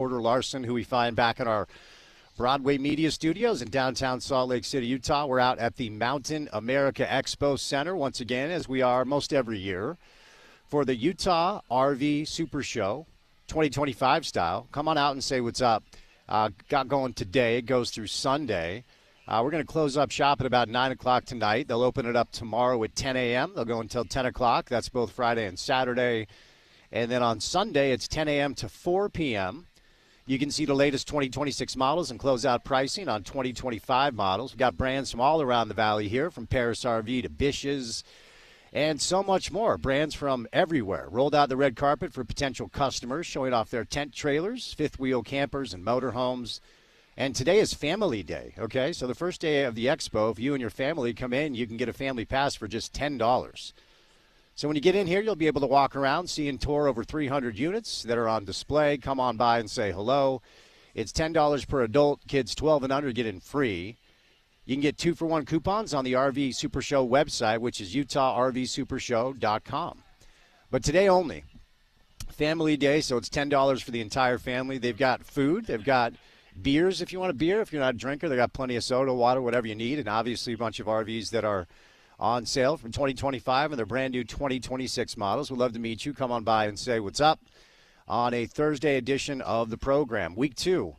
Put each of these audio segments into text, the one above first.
Porter Larson, who we find back in our Broadway Media Studios in downtown Salt Lake City, Utah. We're out at the Mountain America Expo Center once again, as we are most every year, for the Utah RV Super Show 2025 style. Come on out and say what's up. Got going today. It goes through Sunday. We're going to close up shop at about 9 o'clock tonight. They'll open it up tomorrow at 10 a.m. They'll go until 10 o'clock. That's both Friday and Saturday. And then on Sunday, it's 10 a.m. to 4 p.m. You can see the latest 2026 models and close out pricing on 2025 models. We've got brands from all around the valley here, from Paris RV to Bish's and so much more. Brands from everywhere. Rolled out the red carpet for potential customers, showing off their tent trailers, fifth-wheel campers, and motorhomes. And today is Family Day, okay? So the first day of the expo, if you and your family come in, you can get a family pass for just $10. So when you get in here, you'll be able to walk around, see and tour over 300 units that are on display. Come on by and say hello. It's $10 per adult. Kids 12 and under get in free. You can get 2-for-1 coupons on the RV Super Show website, which is UtahRVSupershow.com. But today only, Family Day, so it's $10 for the entire family. They've got food. They've got beers if you want a beer. If you're not a drinker, they got plenty of soda, water, whatever you need, and obviously a bunch of RVs that are on sale from 2025 and their brand new 2026 models. We'd love to meet you. Come on by and say what's up on a Thursday edition of the program. Week 2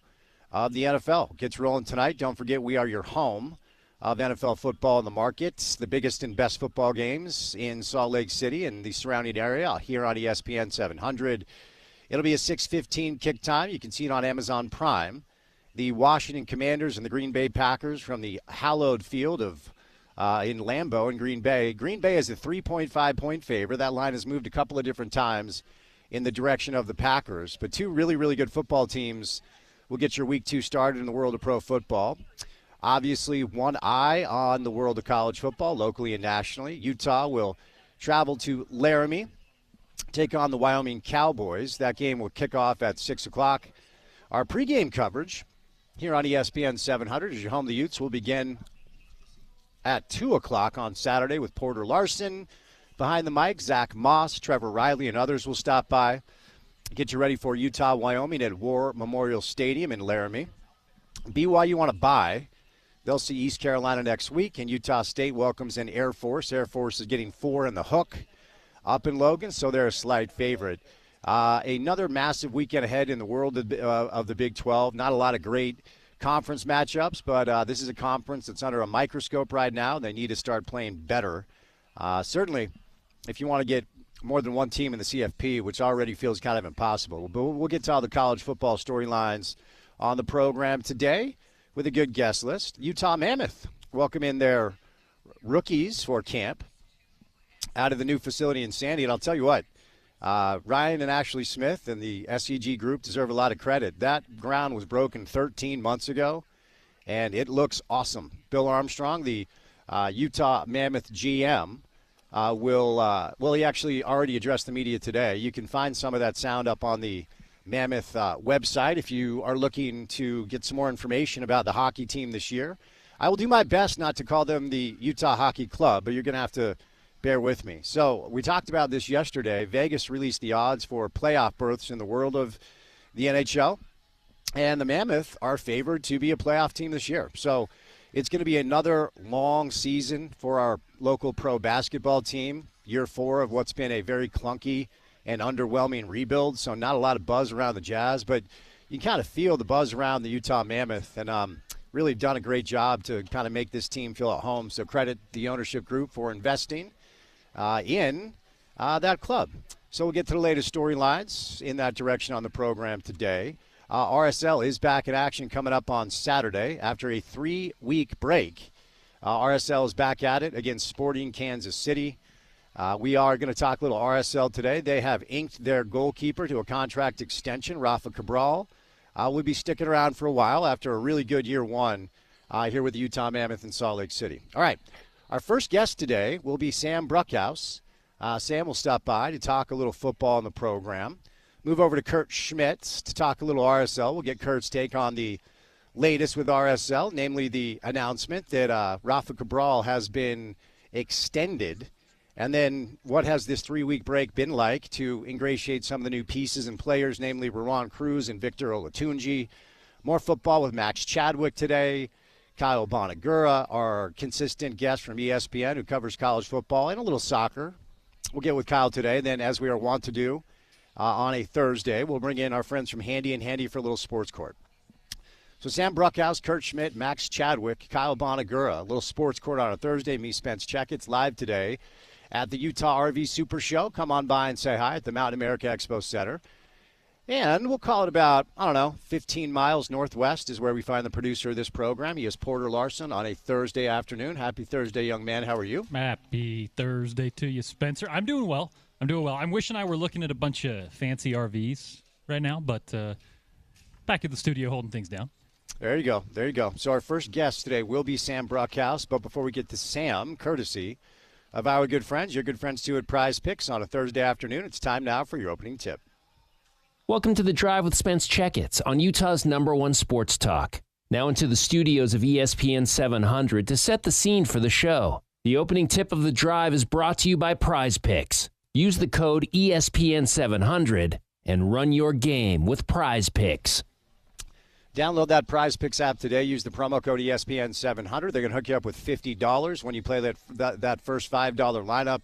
of the NFL gets rolling tonight. Don't forget, we are your home of NFL football in the market. The biggest and best football games in Salt Lake City and the surrounding area here on ESPN 700. It'll be a 6:15 kick time. You can see it on Amazon Prime. The Washington Commanders and the Green Bay Packers from the hallowed field of in Lambeau in Green Bay. Green Bay is a 3.5-point favorite. That line has moved a couple of different times in the direction of the Packers. But two really, really good football teams will get your Week 2 started in the world of pro football. Obviously, one eye on the world of college football, locally and nationally. Utah will travel to Laramie, take on the Wyoming Cowboys. That game will kick off at 6 o'clock. Our pregame coverage here on ESPN 700 as your home the Utes will begin at 2 o'clock on Saturday with Porter Larson. Behind the mic, Zach Moss, Trevor Riley, and others will stop by. Get you ready for Utah-Wyoming at War Memorial Stadium in Laramie. BYU on a bye. They'll see East Carolina next week, and Utah State welcomes in Air Force. Air Force is getting 4 in the hook up in Logan, so they're a slight favorite. Another massive weekend ahead in the world of the Big 12. Not a lot of great conference matchups, but this is a conference that's under a microscope right now. They need to start playing better. Certainly, if you want to get more than one team in the CFP, which already feels kind of impossible. But we'll get to all the college football storylines on the program today with a good guest list. Utah Mammoth welcome in their rookies for camp out of the new facility in Sandy. And I'll tell you what, Ryan and Ashley Smith and the SEG group deserve a lot of credit. That ground was broken 13 months ago, and it looks awesome. Bill Armstrong, the Utah Mammoth GM, he actually already addressed the media today. You can find some of that sound up on the Mammoth website if you are looking to get some more information about the hockey team this year. I will do my best not to call them the Utah Hockey Club, but you're going to have to bear with me. So we talked about this yesterday. Vegas released the odds for playoff berths in the world of the NHL, and the Mammoth are favored to be a playoff team this year. So it's going to be another long season for our local pro basketball team, year 4 of what's been a very clunky and underwhelming rebuild. So not a lot of buzz around the Jazz, but you kind of feel the buzz around the Utah Mammoth, and really done a great job to kind of make this team feel at home. So credit the ownership group for investing in that club. So we'll get to the latest storylines in that direction on the program today. RSL is back in action coming up on Saturday after a 3-week break. RSL is back at it against Sporting Kansas City. We are going to talk a little RSL today. They have inked their goalkeeper to a contract extension. Rafa Cabral will be sticking around for a while after a really good year 1 here with the Utah Mammoth in Salt Lake City. All right. Our first guest today will be Sam Bruckhaus. Sam will stop by to talk a little football in the program. Move over to Kurt Schmitz to talk a little RSL. We'll get Kurt's take on the latest with RSL, namely the announcement that Rafa Cabral has been extended And then what has this 3-week break been like to ingratiate some of the new pieces and players, namely Rowan Cruz and Victor Olatunji. More football with Max Chadwick today. Kyle Bonagura, our consistent guest from ESPN who covers college football and a little soccer. We'll get with Kyle today. Then, as we are wont to do on a Thursday, we'll bring in our friends from Handy and Handy for a little sports court. So Sam Bruckhouse, Kurt Schmidt, Max Chadwick, Kyle Bonagura, a little sports court on a Thursday. Me, Spence Checketts, live today at the Utah RV Super Show. Come on by and say hi at the Mountain America Expo Center. And we'll call it about, 15 miles northwest is where we find the producer of this program. He is Porter Larson on a Thursday afternoon. Happy Thursday, young man. How are you? Happy Thursday to you, Spencer. I'm doing well. I'm wishing I were looking at a bunch of fancy RVs right now, but back at the studio holding things down. There you go. So our first guest today will be Sam Bruckhouse. But before we get to Sam, courtesy of our good friends, your good friends too at Prize Picks on a Thursday afternoon, it's time now for your opening tip. Welcome to The Drive with Spence Checketts on Utah's #1 sports talk. Now into the studios of ESPN 700 to set the scene for the show. The opening tip of The Drive is brought to you by Prize Picks. Use the code ESPN700 and run your game with Prize Picks. Download that Prize Picks app today. Use the promo code ESPN700. They're going to hook you up with $50 when you play that first $5 lineup.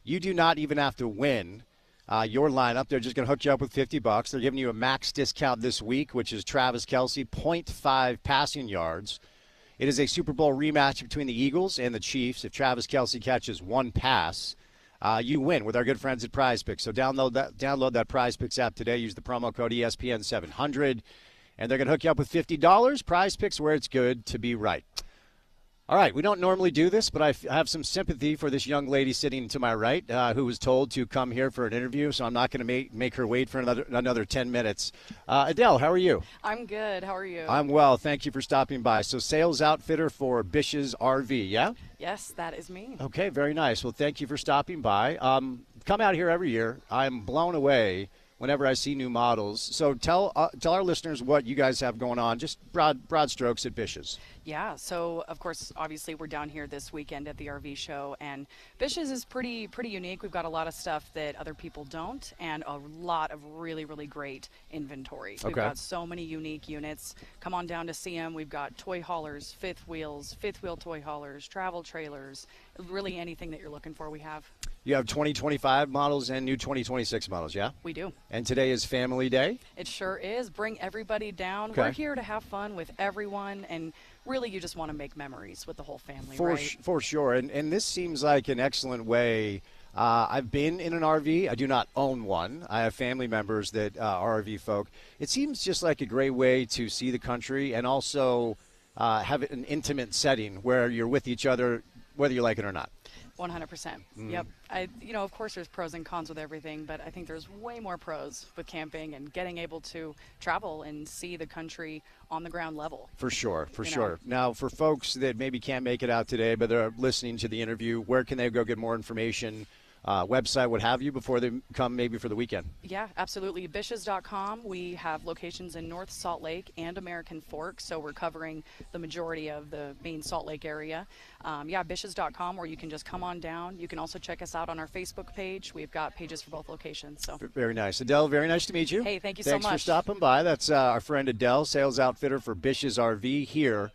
You do not even have to win your lineup. They're just going to hook you up with $50. They're giving you a max discount this week, which is Travis Kelce, 0.5 passing yards. It is a Super Bowl rematch between the Eagles and the Chiefs. If Travis Kelce catches one pass, you win with our good friends at Prize Picks. So download that Prize Picks app today. Use the promo code ESPN700, and they're going to hook you up with $50. Prize Picks, where it's good to be right. All right, we don't normally do this, but I have some sympathy for this young lady sitting to my right who was told to come here for an interview, so I'm not going to make her wait for another 10 minutes. Adele, how are you? I'm good. How are you? I'm well. Thank you for stopping by. So sales outfitter for Bish's RV, yeah? Yes, that is me. Okay, very nice. Well, thank you for stopping by. Come out here every year. I'm blown away whenever I see new models. So tell our listeners what you guys have going on, just broad strokes at Bish's. Yeah, so of course, obviously, we're down here this weekend at the RV show, and Bish's is pretty unique. We've got a lot of stuff that other people don't, and a lot of really, really great inventory. We've got so many unique units. Come on down to see them. We've got toy haulers, fifth wheel toy haulers, travel trailers, really anything that you're looking for, we have. You have 2025 models and new 2026 models, yeah? We do. And today is Family Day? It sure is. Bring everybody down. Okay. We're here to have fun with everyone, and really you just want to make memories with the whole family, right? For sure. And this seems like an excellent way. I've been in an RV. I do not own one. I have family members that are RV folk. It seems just like a great way to see the country and also have an intimate setting where you're with each other, whether you like it or not. 100%. Yep. Of course there's pros and cons with everything, but I think there's way more pros with camping and getting able to travel and see the country on the ground level. For sure. Now, for folks that maybe can't make it out today, but they're listening to the interview, where can they go get more information? Website, what have you, before they come maybe for the weekend? Yeah, absolutely. Bish's.com. We have locations in North Salt Lake and American Fork, so we're covering the majority of the main Salt Lake area. Bish's.com, where you can just come on down. You can also check us out on our Facebook page. We've got pages for both locations. So very nice. Adele, very nice to meet you. Hey, thank you so much. Thanks for stopping by. That's our friend Adele, sales outfitter for Bish's RV here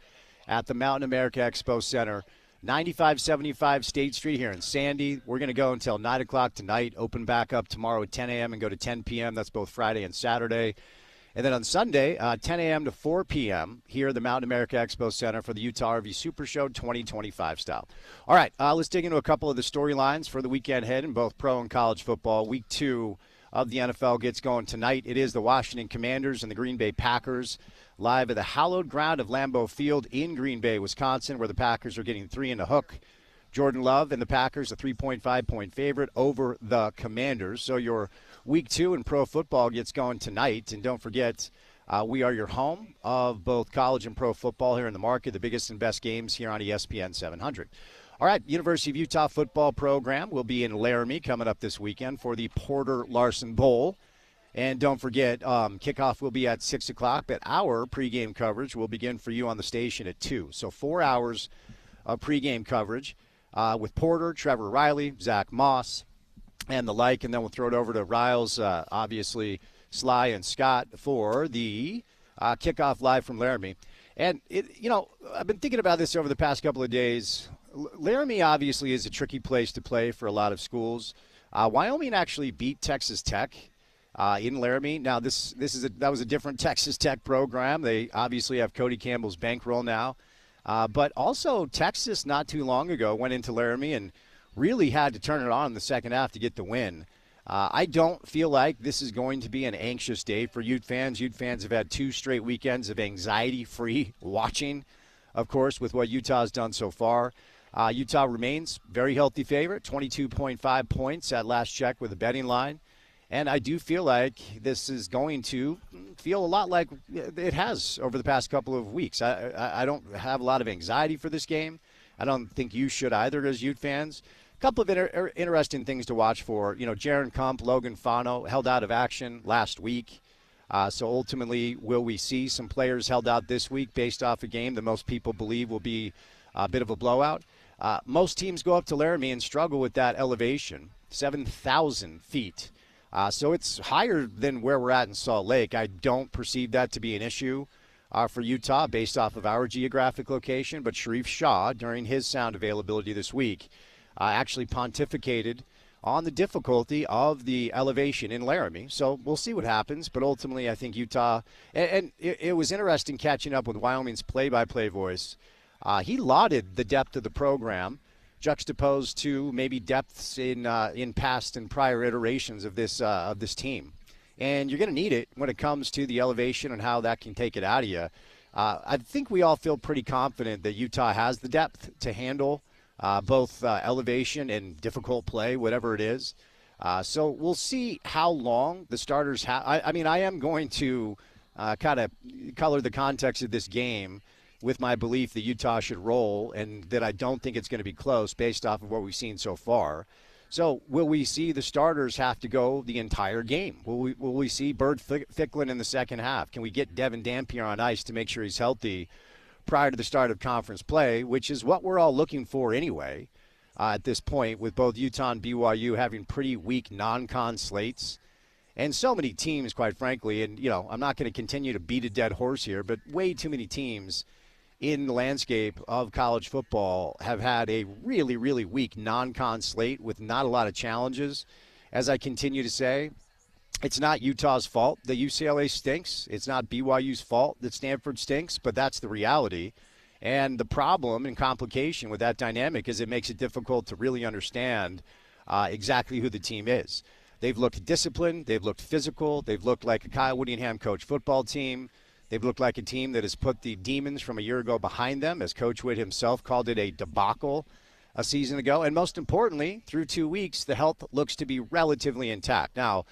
at the Mountain America Expo Center. 9575 State Street here in Sandy. We're going to go until 9 o'clock tonight, open back up tomorrow at 10 a.m. and go to 10 p.m. That's both Friday and Saturday. And then on Sunday, 10 a.m. to 4 p.m. here at the Mountain America Expo Center for the Utah RV Super Show 2025 style. All right, let's dig into a couple of the storylines for the weekend ahead in both pro and college football. Week 2 of the NFL gets going tonight. It is the Washington Commanders and the Green Bay Packers live at the hallowed ground of Lambeau Field in Green Bay, Wisconsin, where the Packers are getting 3 in the hook. Jordan Love and the Packers, a 3.5-point favorite over the Commanders. So your Week 2 in pro football gets going tonight. And don't forget, we are your home of both college and pro football here in the market, the biggest and best games here on ESPN 700. All right, University of Utah football program will be in Laramie coming up this weekend for the Porter Larson Bowl. And don't forget, kickoff will be at 6 o'clock, but our pregame coverage will begin for you on the station at 2. So 4 hours of pregame coverage. with Porter, Trevor Riley, Zach Moss, and the like. And then we'll throw it over to Riles, obviously Sly and Scott for the kickoff live from Laramie. And, I've been thinking about this over the past couple of days. Laramie obviously is a tricky place to play for a lot of schools. Wyoming actually beat Texas Tech in Laramie. Now, that was a different Texas Tech program. They obviously have Cody Campbell's bankroll now. But also Texas not too long ago went into Laramie and really had to turn it on in the second half to get the win. I don't feel like this is going to be an anxious day for Ute fans. Ute fans have had 2 straight weekends of anxiety-free watching, of course, with what Utah's done so far. Utah remains very healthy favorite, 22.5 points at last check with a betting line. And I do feel like this is going to feel a lot like it has over the past couple of weeks. I don't have a lot of anxiety for this game. I don't think you should either as Ute fans. A couple of interesting things to watch for. Jaron Kump, Logan Fano held out of action last week. So ultimately, will we see some players held out this week based off a game that most people believe will be a bit of a blowout? Most teams go up to Laramie and struggle with that elevation, 7,000 feet. So it's higher than where we're at in Salt Lake. I don't perceive that to be an issue for Utah based off of our geographic location. But Sharif Shah, during his sound availability this week, actually pontificated on the difficulty of the elevation in Laramie. So we'll see what happens. But ultimately, I think Utah – and it was interesting catching up with Wyoming's play-by-play voice. He lauded the depth of the program, juxtaposed to maybe depths in past and prior iterations of this team. And you're going to need it when it comes to the elevation and how that can take it out of you. I think we all feel pretty confident that Utah has the depth to handle both elevation and difficult play, whatever it is. So we'll see how long the starters have. I am going to kind of color the context of this game with my belief that Utah should roll and that I don't think it's going to be close based off of what we've seen so far. So will we see the starters have to go the entire game? Will we see Bird Ficklin in the second half? Can we get Devin Dampier on ice to make sure he's healthy prior to the start of conference play, which is what we're all looking for anyway at this point, with both Utah and BYU having pretty weak non-con slates. And so many teams, quite frankly, and, I'm not going to continue to beat a dead horse here, but way too many teams in the landscape of college football have had a really, really weak non-con slate with not a lot of challenges. As I continue to say, it's not Utah's fault that UCLA stinks. It's not BYU's fault that Stanford stinks, but that's the reality. And the problem and complication with that dynamic is it makes it difficult to really understand exactly who the team is. They've looked disciplined. They've looked physical. They've looked like a Kyle Whittingham coach football team. They've looked like a team that has put the demons from a year ago behind them, as Coach Witt himself called it a debacle a season ago. And most importantly, through 2 weeks, the health looks to be relatively intact. Now,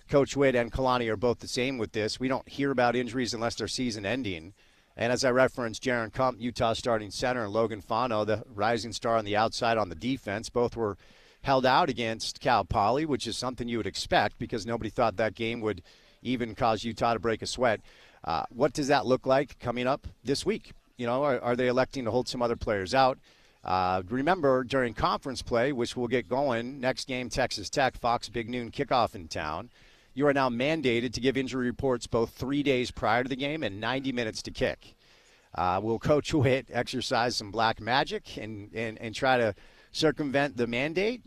Coach Witt and Kalani are both the same with this. We don't hear about injuries unless they're season ending. And as I referenced, Jaron Kump, Utah starting center, and Logan Fano, the rising star on the outside on the defense, both were held out against Cal Poly, which is something you would expect because nobody thought that game would even cause Utah to break a sweat. What does that look like coming up this week? Are they electing to hold some other players out? Remember, during conference play, which we'll get going, next game, Texas Tech, Fox Big Noon kickoff in town, you are now mandated to give injury reports both 3 days prior to the game and 90 minutes to kick. Will Coach Witt exercise some black magic and try to circumvent the mandate?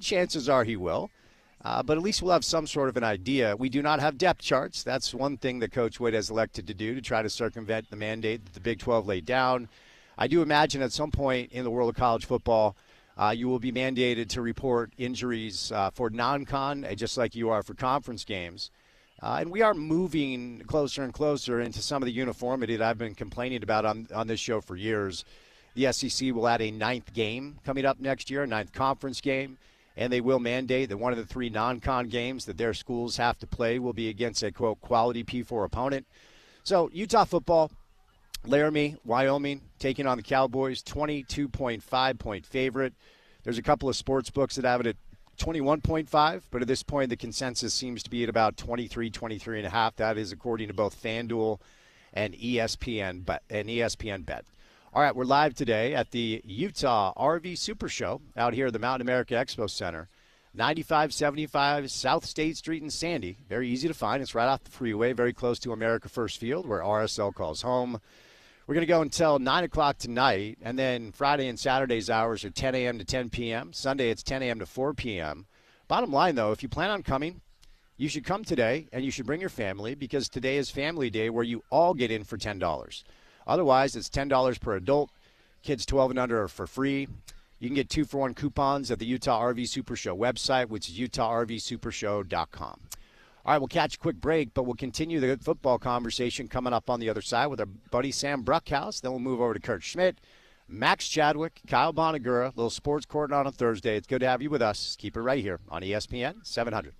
Chances are he will. But at least we'll have some sort of an idea. We do not have depth charts. That's one thing that Coach Witt has elected to do to try to circumvent the mandate that the Big 12 laid down. I do imagine at some point in the world of college football, you will be mandated to report injuries for non-con, just like you are for conference games. And we are moving closer and closer into some of the uniformity that I've been complaining about on this show for years. The SEC will add a 9th game coming up next year, a 9th conference game. And they will mandate that one of the 3 non-con games that their schools have to play will be against a, quote, quality P4 opponent. So Utah football, Laramie, Wyoming, taking on the Cowboys, 22.5-point favorite. There's a couple of sports books that have it at 21.5, but at this point the consensus seems to be at about 23.5. That is according to both FanDuel and ESPN Bet. All right, we're live today at the Utah RV Super Show out here at the Mountain America Expo Center. 9575 South State Street in Sandy. Very easy to find. It's right off the freeway, very close to America First Field, where RSL calls home. We're going to go until 9 o'clock tonight, and then Friday and Saturday's hours are 10 a.m. to 10 p.m. Sunday, it's 10 a.m. to 4 p.m. Bottom line, though, if you plan on coming, you should come today, and you should bring your family, because today is Family Day, where you all get in for $10. Otherwise, it's $10 per adult. Kids 12 and under are for free. You can get 2-for-1 coupons at the Utah RV Super Show website, which is utahrvsupershow.com. All right, we'll catch a quick break, but we'll continue the football conversation coming up on the other side with our buddy Sam Bruckhouse. Then we'll move over to Kurt Schmidt, Max Chadwick, Kyle Bonagura, little sports court on a Thursday. It's good to have you with us. Keep it right here on ESPN 700.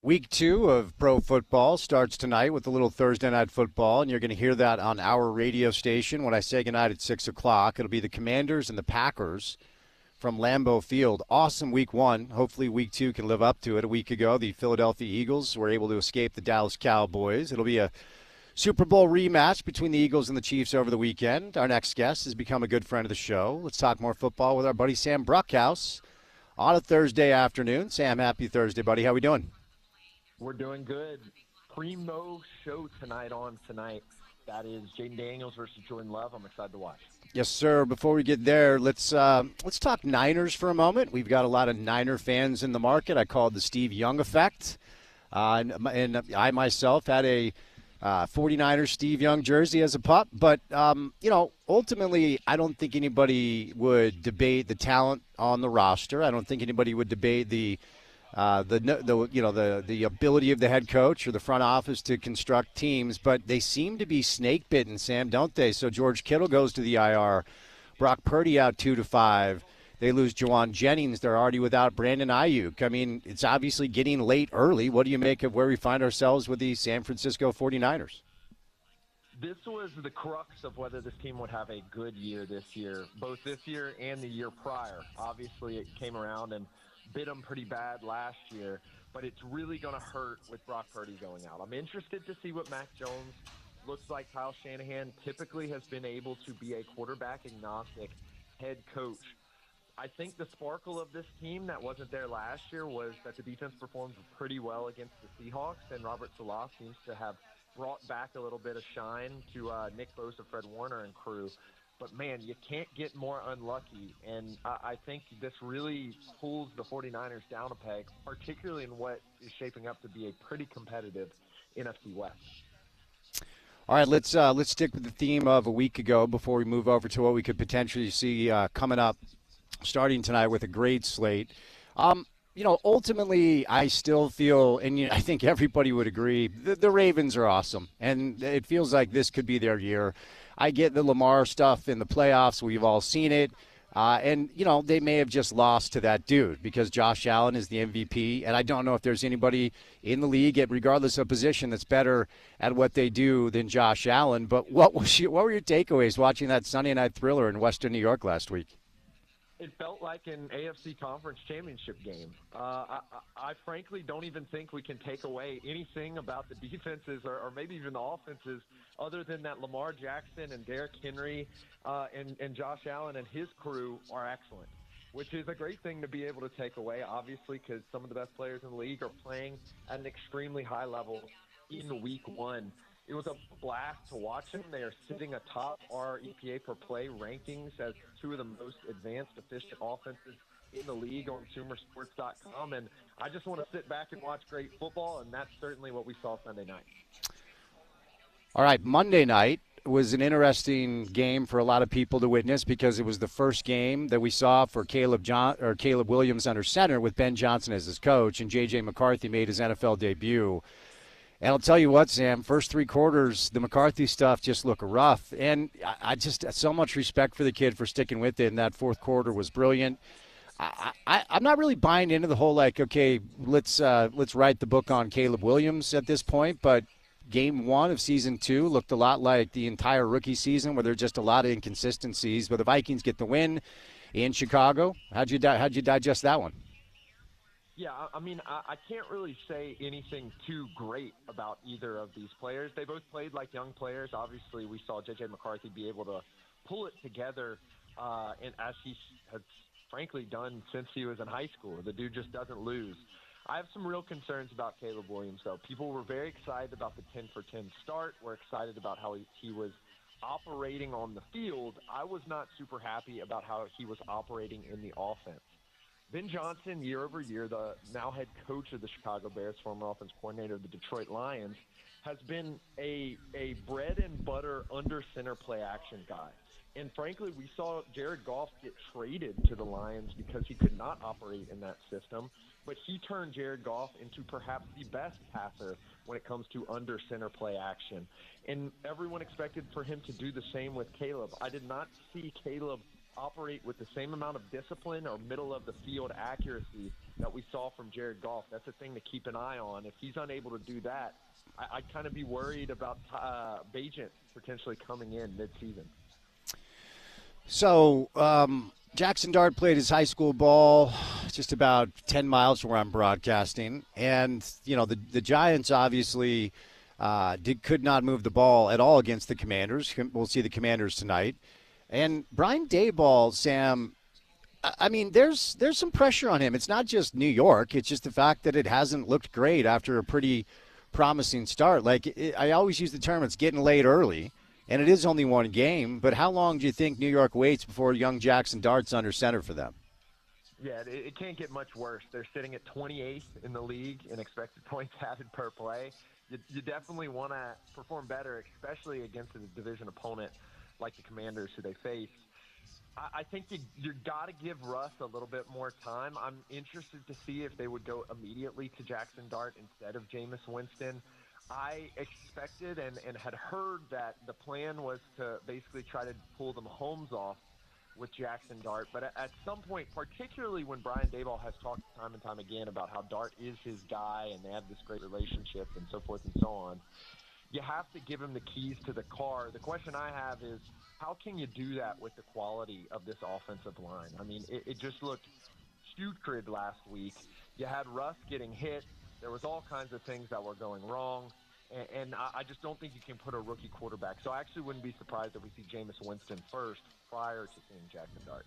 Week 2 of pro football starts tonight with a little Thursday night football, and you're going to hear that on our radio station when I say goodnight at 6 o'clock. It'll be the Commanders and the Packers from Lambeau Field. Awesome week 1. Hopefully week 2 can live up to it. A week ago, the Philadelphia Eagles were able to escape the Dallas Cowboys. It'll be a Super Bowl rematch between the Eagles and the Chiefs over the weekend. Our next guest has become a good friend of the show. Let's talk more football with our buddy Sam Bruckhouse on a Thursday afternoon. Sam, happy Thursday, buddy. How we doing? We're doing good. Primo show tonight. That is Jaden Daniels versus Jordan Love. I'm excited to watch. Yes, sir. Before we get there, let's talk Niners for a moment. We've got a lot of Niner fans in the market. I call it the Steve Young effect. And I myself had a 49ers Steve Young jersey as a pup. But, ultimately, I don't think anybody would debate the talent on the roster. I don't think anybody would debate the ability of the head coach or the front office to construct teams, but they seem to be snake bitten, Sam, don't they? So George Kittle goes to the IR, Brock Purdy out 2 to 5. They lose Juwan Jennings. They're already without Brandon Ayuk. I mean, it's obviously getting late early. What do you make of where we find ourselves with the San Francisco 49ers? This was the crux of whether this team would have a good year this year, both this year and the year prior. Obviously, it came around and bit them pretty bad last year, but it's really going to hurt with Brock Purdy going out. I'm interested to see what Mac Jones looks like. Kyle Shanahan typically has been able to be a quarterback-agnostic head coach. I think the sparkle of this team that wasn't there last year was that the defense performed pretty well against the Seahawks, and Robert Salah seems to have brought back a little bit of shine to Nick Bosa, Fred Warner, and crew. But, man, you can't get more unlucky, and I think this really pulls the 49ers down a peg, particularly in what is shaping up to be a pretty competitive NFC West. All right, let's stick with the theme of a week ago before we move over to what we could potentially see coming up starting tonight with a great slate. Ultimately, I still feel, and I think everybody would agree, the Ravens are awesome, and it feels like this could be their year. I get the Lamar stuff in the playoffs. We've all seen it. And they may have just lost to that dude because Josh Allen is the MVP. And I don't know if there's anybody in the league, regardless of position, that's better at what they do than Josh Allen. But what were your takeaways watching that Sunday night thriller in Western New York last week? It felt like an AFC Conference Championship game. I frankly don't even think we can take away anything about the defenses or maybe even the offenses other than that Lamar Jackson and Derrick Henry and Josh Allen and his crew are excellent, which is a great thing to be able to take away, obviously, because some of the best players in the league are playing at an extremely high level in week 1. It was a blast to watch them. They are sitting atop our EPA per play rankings as 2 of the most advanced, efficient offenses in the league on consumersports.com. And I just want to sit back and watch great football, and that's certainly what we saw Sunday night. All right, Monday night was an interesting game for a lot of people to witness because it was the first game that we saw for Caleb Williams under center with Ben Johnson as his coach, and J.J. McCarthy made his NFL debut. And I'll tell you what, Sam, first 3 quarters, the McCarthy stuff just looked rough. And I just so much respect for the kid for sticking with it, and that fourth quarter was brilliant. I'm not really buying into the whole, okay, let's write the book on Caleb Williams at this point, but game 1 of season 2 looked a lot like the entire rookie season where there's just a lot of inconsistencies. But the Vikings get the win in Chicago. How'd you digest that one? Yeah, I mean, I can't really say anything too great about either of these players. They both played like young players. Obviously, we saw J.J. McCarthy be able to pull it together, and as he has frankly done since he was in high school. The dude just doesn't lose. I have some real concerns about Caleb Williams, though. People were very excited about the 10-for-10 start. We're excited about how he was operating on the field. I was not super happy about how he was operating in the offense. Ben Johnson, year over year, the now head coach of the Chicago Bears, former offense coordinator of the Detroit Lions, has been a bread and butter under center play action guy. And frankly, we saw Jared Goff get traded to the Lions because he could not operate in that system. But he turned Jared Goff into perhaps the best passer when it comes to under center play action. And everyone expected for him to do the same with Caleb. I did not see Caleb operate with the same amount of discipline or middle-of-the-field accuracy that we saw from Jared Goff. That's a thing to keep an eye on. If he's unable to do that, I'd kind of be worried about Bajent potentially coming in mid-season. So Jackson Dart played his high school ball just about 10 miles from where I'm broadcasting. And, you know, the Giants obviously could not move the ball at all against the Commanders. We'll see the Commanders tonight. And Brian Daboll, Sam, I mean, there's some pressure on him. It's not just New York. It's just the fact that it hasn't looked great after a pretty promising start. Like, I always use the term, it's getting late early, and it is only one game. But how long do you think New York waits before young Jackson Dart's under center for them? Yeah, it can't get much worse. They're sitting at 28th in the league in expected points added per play. You definitely want to perform better, especially against a division opponent like the Commanders who they face. I think you got to give Russ a little bit more time. I'm interested to see if they would go immediately to Jackson Dart instead of Jameis Winston. I expected and had heard that the plan was to basically try to pull the Mahomes off with Jackson Dart. But at some point, particularly when Brian Daboll has talked time and time again about how Dart is his guy and they have this great relationship and so forth and so on, you have to give him the keys to the car. The question I have is, how can you do that with the quality of this offensive line? I mean, it just looked putrid last week. You had Russ getting hit. There was all kinds of things that were going wrong. And I just don't think you can put a rookie quarterback. So I actually wouldn't be surprised if we see Jameis Winston first prior to seeing Jackson Dart.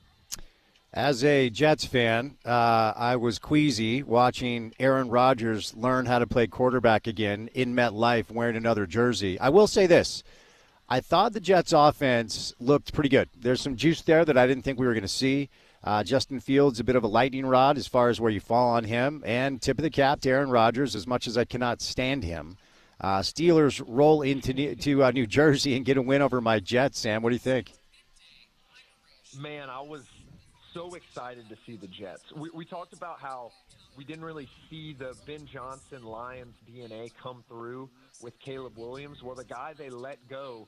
As a Jets fan, I was queasy watching Aaron Rodgers learn how to play quarterback again in MetLife wearing another jersey. I will say this. I thought the Jets' offense looked pretty good. There's some juice there that I didn't think we were going to see. Justin Fields, a bit of a lightning rod as far as where you fall on him. And tip of the cap to Aaron Rodgers, as much as I cannot stand him. Steelers roll into New Jersey and get a win over my Jets. Sam, what do you think? Man, I was so excited to see the Jets. We talked about how we didn't really see the Ben Johnson Lions DNA come through with Caleb Williams. Well, the guy they let go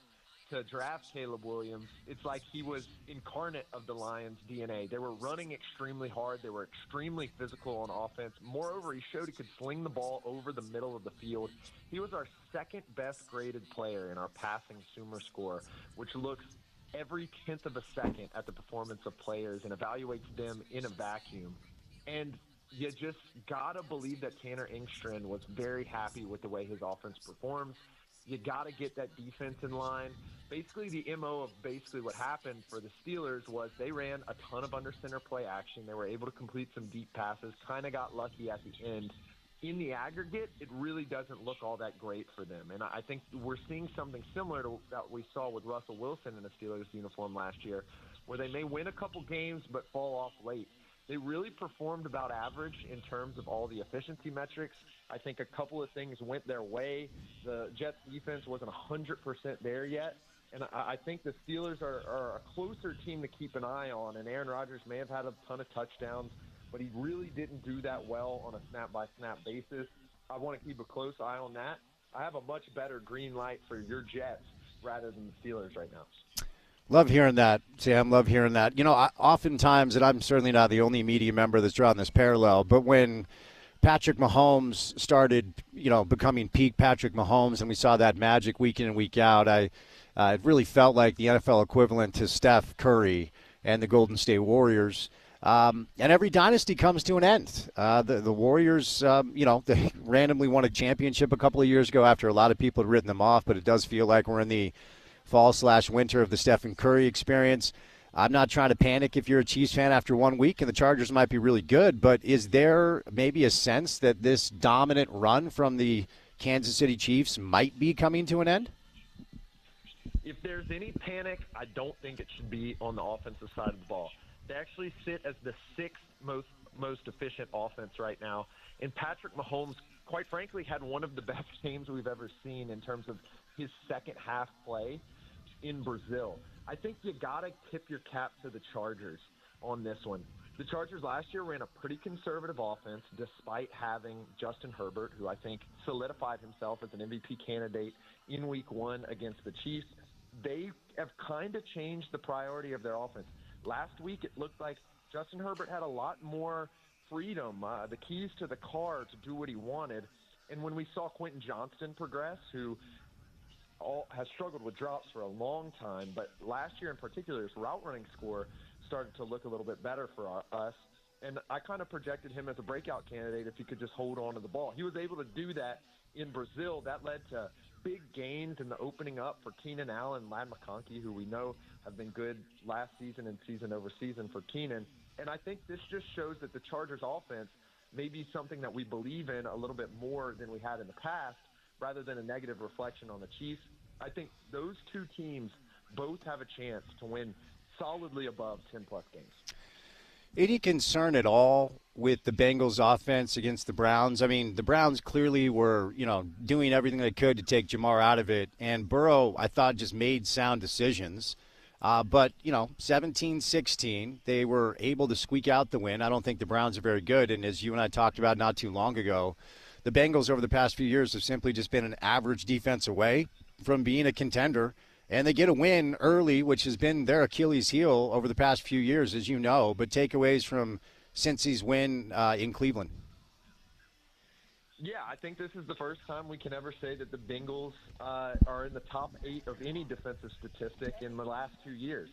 to draft Caleb Williams, it's like he was incarnate of the Lions DNA. They were running extremely hard. They were extremely physical on offense. Moreover, he showed he could sling the ball over the middle of the field. He was our second best graded player in our passing Sumer score, which looks every tenth of a second at the performance of players and evaluates them in a vacuum. And you just got to believe that Tanner Engstrand was very happy with the way his offense performs. You got to get that defense in line. Basically, the MO of basically what happened for the Steelers was they ran a ton of under center play action. They were able to complete some deep passes, kind of got lucky at the end. In the aggregate, it really doesn't look all that great for them. And I think we're seeing something similar to that we saw with Russell Wilson in a Steelers uniform last year, where they may win a couple games but fall off late. They really performed about average in terms of all the efficiency metrics. I think a couple of things went their way. The Jets defense wasn't 100% there yet. And I think the Steelers are a closer team to keep an eye on. And Aaron Rodgers may have had a ton of touchdowns, but he really didn't do that well on a snap-by-snap basis. I want to keep a close eye on that. I have a much better green light for your Jets rather than the Steelers right now. Love hearing that, Sam. Love hearing that. You know, oftentimes, and I'm certainly not the only media member that's drawn this parallel, but when Patrick Mahomes started, you know, becoming peak Patrick Mahomes, and we saw that magic week in and week out, it really felt like the NFL equivalent to Steph Curry and the Golden State Warriors. And every dynasty comes to an end. The Warriors, you know, they randomly won a championship a couple of years ago after a lot of people had written them off, but it does feel like we're in the fall/winter of the Stephen Curry experience. I'm not trying to panic if you're a Chiefs fan after 1 week, and the Chargers might be really good, but is there maybe a sense that this dominant run from the Kansas City Chiefs might be coming to an end? If there's any panic, I don't think it should be on the offensive side of the ball. They actually sit as the sixth most efficient offense right now. And Patrick Mahomes, quite frankly, had one of the best games we've ever seen in terms of his second half play in Brazil. I think you got to tip your cap to the Chargers on this one. The Chargers last year ran a pretty conservative offense despite having Justin Herbert, who I think solidified himself as an MVP candidate in week one against the Chiefs. They have kind of changed the priority of their offense. Last week, it looked like Justin Herbert had a lot more freedom, the keys to the car to do what he wanted. And when we saw Quentin Johnston progress, who has struggled with drops for a long time, but last year in particular, his route running score started to look a little bit better for us. And I kind of projected him as a breakout candidate if he could just hold on to the ball. He was able to do that in Brazil. That led to big gains in the opening up for Keenan Allen, Ladd McConkey, who we know have been good last season and season over season for Keenan. And I think this just shows that the Chargers offense may be something that we believe in a little bit more than we had in the past, rather than a negative reflection on the Chiefs. I think those two teams both have a chance to win solidly above 10-plus games. Any concern at all with the Bengals offense against the Browns? I mean, the Browns clearly were, doing everything they could to take Jamar out of it. And Burrow, I thought, just made sound decisions. But 17-16, they were able to squeak out the win. I don't think the Browns are very good. And as you and I talked about not too long ago, the Bengals over the past few years have simply just been an average defense away from being a contender. And they get a win early, which has been their Achilles heel over the past few years, as you know. But takeaways from Cincy's win in Cleveland. Yeah, I think this is the first time we can ever say that the Bengals are in the top 8 of any defensive statistic in the last 2 years.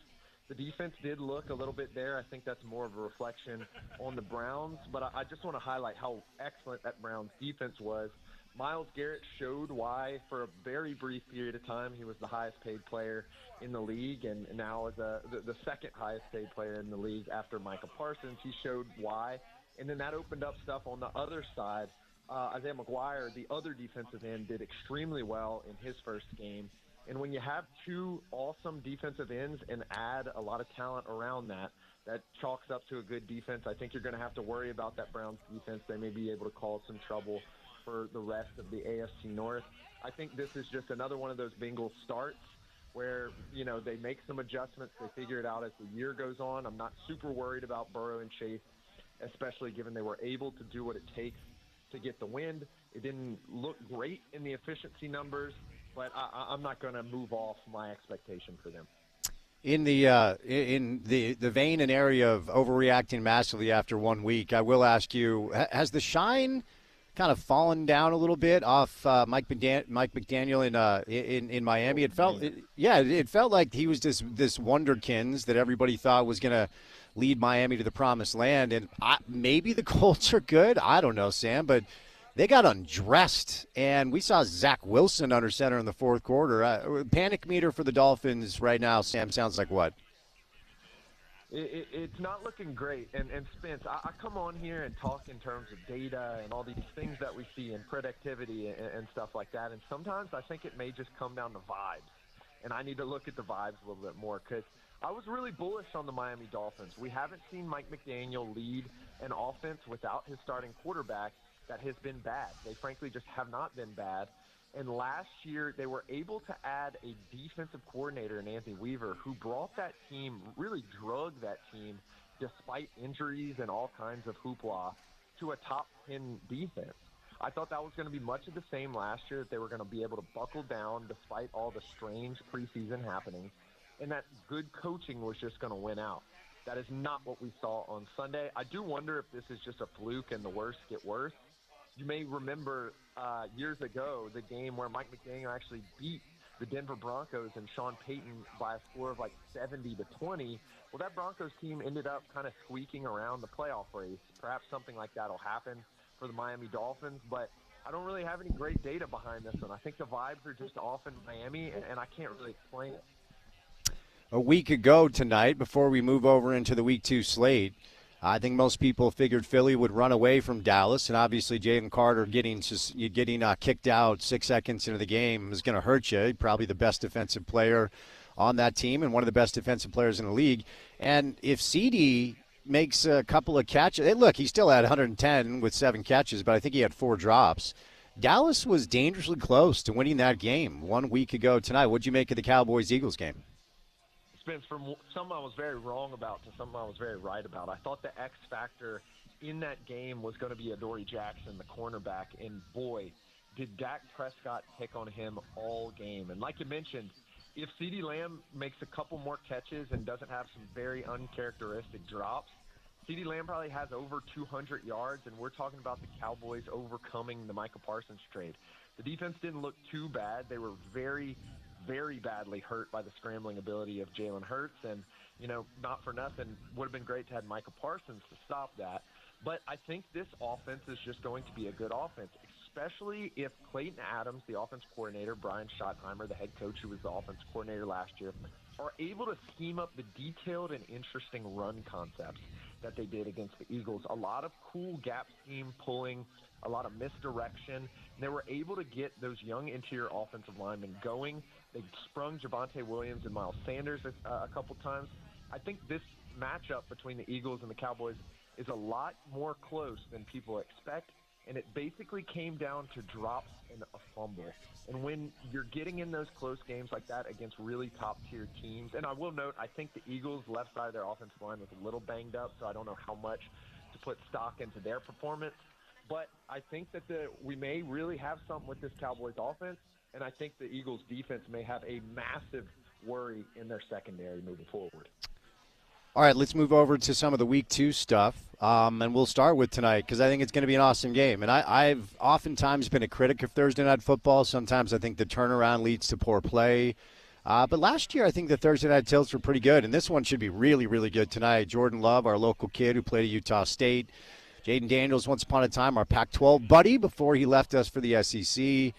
The defense did look a little bit there. I think that's more of a reflection on the Browns. But I just want to highlight how excellent that Browns defense was. Myles Garrett showed why for a very brief period of time he was the highest paid player in the league, and now is the second highest paid player in the league after Micah Parsons. He showed why. And then that opened up stuff on the other side. Isaiah McGuire, the other defensive end, did extremely well in his first game. And when you have two awesome defensive ends and add a lot of talent around that chalks up to a good defense. I think you're going to have to worry about that Browns defense. They may be able to cause some trouble for the rest of the AFC North. I think this is just another one of those Bengals starts where, they make some adjustments. They figure it out as the year goes on. I'm not super worried about Burrow and Chase, especially given they were able to do what it takes to get the win. It didn't look great in the efficiency numbers, but I'm not going to move off my expectation for them. In the vein and area of overreacting massively after 1 week, I will ask you, has the shine kind of fallen down a little bit off Mike McDaniel in Miami? It felt like he was this wonderkins that everybody thought was going to lead Miami to the promised land. And maybe the Colts are good. I don't know, Sam, but they got undressed, and we saw Zach Wilson under center in the fourth quarter. Panic meter for the Dolphins right now, Sam, sounds like what? It's not looking great. And Spence, I come on here and talk in terms of data and all these things that we see in productivity and stuff like that. And sometimes I think it may just come down to vibes. And I need to look at the vibes a little bit more because I was really bullish on the Miami Dolphins. We haven't seen Mike McDaniel lead an offense without his starting quarterback that has been bad. They frankly just have not been bad. And last year, they were able to add a defensive coordinator in Anthony Weaver who brought that team, really drug that team, despite injuries and all kinds of hoopla, to a top 10 defense. I thought that was going to be much of the same last year, that they were going to be able to buckle down despite all the strange preseason happenings, and that good coaching was just going to win out. That is not what we saw on Sunday. I do wonder if this is just a fluke and the worst get worse. You may remember years ago the game where Mike McDaniel actually beat the Denver Broncos and Sean Payton by a score of like 70-20. Well, that Broncos team ended up kind of squeaking around the playoff race. Perhaps something like that will happen for the Miami Dolphins, but I don't really have any great data behind this one. I think the vibes are just off in Miami, and I can't really explain it. A week ago tonight, before we move over into the Week 2 slate, I think most people figured Philly would run away from Dallas, and obviously Jalen Carter getting kicked out 6 seconds into the game is going to hurt you. Probably the best defensive player on that team and one of the best defensive players in the league. And if CD makes a couple of catches, look, he still had 110 with 7 catches, but I think he had 4 drops. Dallas was dangerously close to winning that game 1 week ago tonight. What'd you make of the Cowboys-Eagles game? Spence, from something I was very wrong about to something I was very right about. I thought the X factor in that game was going to be Adoree Jackson, the cornerback, and boy, did Dak Prescott pick on him all game. And like you mentioned, if CeeDee Lamb makes a couple more catches and doesn't have some very uncharacteristic drops, CeeDee Lamb probably has over 200 yards, and we're talking about the Cowboys overcoming the Micah Parsons trade. The defense didn't look too bad. They were very, very badly hurt by the scrambling ability of Jalen Hurts, and, not for nothing, would have been great to have Micah Parsons to stop that. But I think this offense is just going to be a good offense, especially if Clayton Adams, the offense coordinator, Brian Schottenheimer, the head coach who was the offense coordinator last year, are able to scheme up the detailed and interesting run concepts that they did against the Eagles. A lot of cool gap scheme pulling, a lot of misdirection. They were able to get those young interior offensive linemen going. They sprung Javonte Williams and Miles Sanders a couple times. I think this matchup between the Eagles and the Cowboys is a lot more close than people expect, and it basically came down to drops and a fumble. And when you're getting in those close games like that against really top-tier teams, and I will note, I think the Eagles' left side of their offensive line was a little banged up, so I don't know how much to put stock into their performance. But I think that we may really have something with this Cowboys offense, and I think the Eagles' defense may have a massive worry in their secondary moving forward. All right, let's move over to some of the Week 2 stuff, and we'll start with tonight because I think it's going to be an awesome game. And I've oftentimes been a critic of Thursday Night Football. Sometimes I think the turnaround leads to poor play. But last year I think the Thursday Night tilts were pretty good, and this one should be really, really good tonight. Jordan Love, our local kid who played at Utah State. Jaden Daniels, once upon a time, our Pac-12 buddy before he left us for the SEC.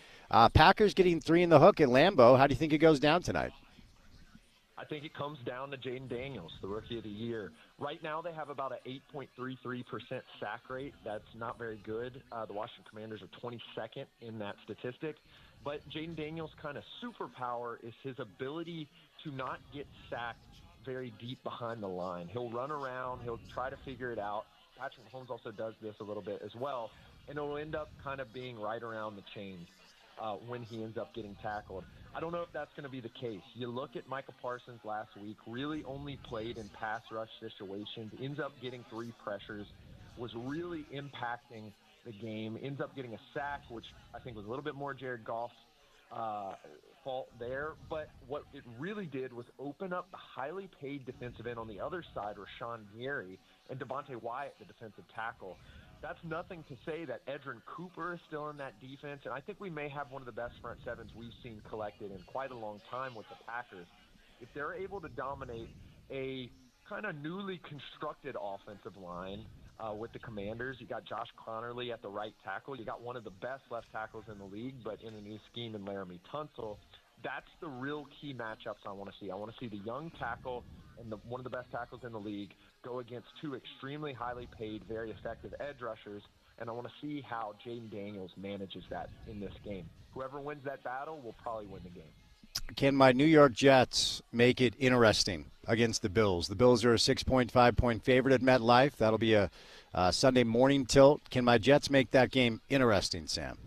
Packers getting 3 in the hook at Lambeau. How do you think it goes down tonight? I think it comes down to Jaden Daniels, the Rookie of the Year. Right now they have about an 8.33% sack rate. That's not very good. The Washington Commanders are 22nd in that statistic. But Jaden Daniels' kind of superpower is his ability to not get sacked very deep behind the line. He'll run around. He'll try to figure it out. Patrick Mahomes also does this a little bit as well. And it'll end up kind of being right around the chains when he ends up getting tackled. I don't know if that's going to be the case. You look at Micah Parsons last week, really only played in pass rush situations, ends up getting 3 pressures, was really impacting the game, ends up getting a sack, which I think was a little bit more Jared Goff's fault there. But what it really did was open up the highly paid defensive end on the other side, Rashawn Gary, and Devontae Wyatt, the defensive tackle. That's nothing to say that Edrin Cooper is still in that defense, and I think we may have one of the best front sevens we've seen collected in quite a long time with the Packers. If they're able to dominate a kind of newly constructed offensive line with the Commanders, you got Josh Connerly at the right tackle. You got one of the best left tackles in the league, but in a new scheme in Laramie Tunsil. That's the real key matchups I want to see. I want to see the young tackle and one of the best tackles in the league go against 2 extremely highly paid, very effective edge rushers, and I want to see how Jaden Daniels manages that in this game. Whoever wins that battle will probably win the game. Can my New York Jets make it interesting against the Bills? The Bills are a 6.5-point favorite at MetLife. That'll be a Sunday morning tilt. Can my Jets make that game interesting, Sam?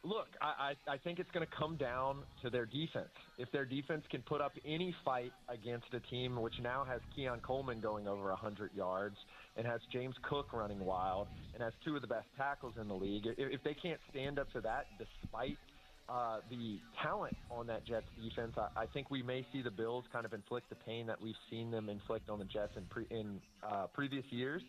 Look, I think it's going to come down to their defense. If their defense can put up any fight against a team which now has Keon Coleman going over 100 yards and has James Cook running wild and has 2 of the best tackles in the league, if they can't stand up to that despite the talent on that Jets defense, I think we may see the Bills kind of inflict the pain that we've seen them inflict on the Jets in previous years.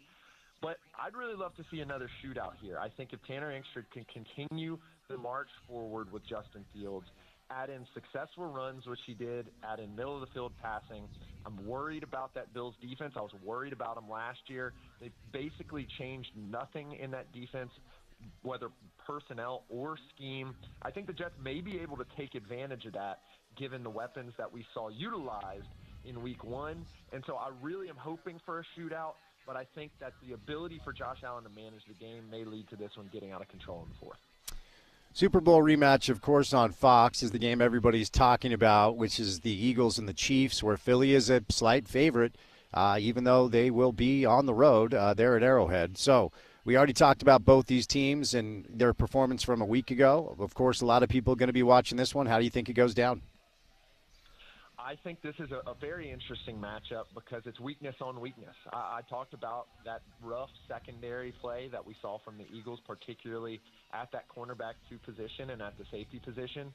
But I'd really love to see another shootout here. I think if Tanner Engstrand can continue the march forward with Justin Fields, add in successful runs, which he did, add in middle-of-the-field passing, I'm worried about that Bills defense. I was worried about them last year. They basically changed nothing in that defense, whether personnel or scheme. I think the Jets may be able to take advantage of that given the weapons that we saw utilized in Week 1. And so I really am hoping for a shootout, but I think that the ability for Josh Allen to manage the game may lead to this one getting out of control in the 4th. Super Bowl rematch, of course, on Fox is the game everybody's talking about, which is the Eagles and the Chiefs, where Philly is a slight favorite, even though they will be on the road there at Arrowhead. So we already talked about both these teams and their performance from a week ago. Of course, a lot of people are going to be watching this one. How do you think it goes down? I think this is a very interesting matchup because it's weakness on weakness. I talked about that rough secondary play that we saw from the Eagles, particularly at that cornerback 2 position and at the safety position.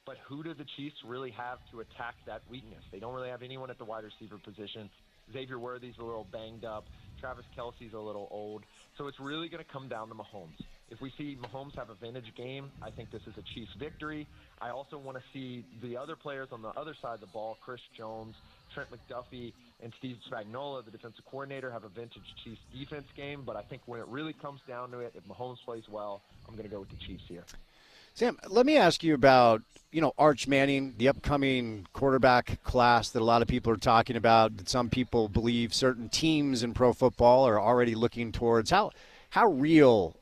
But who do the Chiefs really have to attack that weakness? They don't really have anyone at the wide receiver position. Xavier Worthy's a little banged up. Travis Kelce's a little old. So it's really going to come down to Mahomes. If we see Mahomes have a vintage game, I think this is a Chiefs victory. I also want to see the other players on the other side of the ball, Chris Jones, Trent McDuffie, and Steve Spagnuolo, the defensive coordinator, have a vintage Chiefs defense game. But I think when it really comes down to it, if Mahomes plays well, I'm going to go with the Chiefs here. Sam, let me ask you about, Arch Manning, the upcoming quarterback class that a lot of people are talking about, that some people believe certain teams in pro football are already looking towards. How real,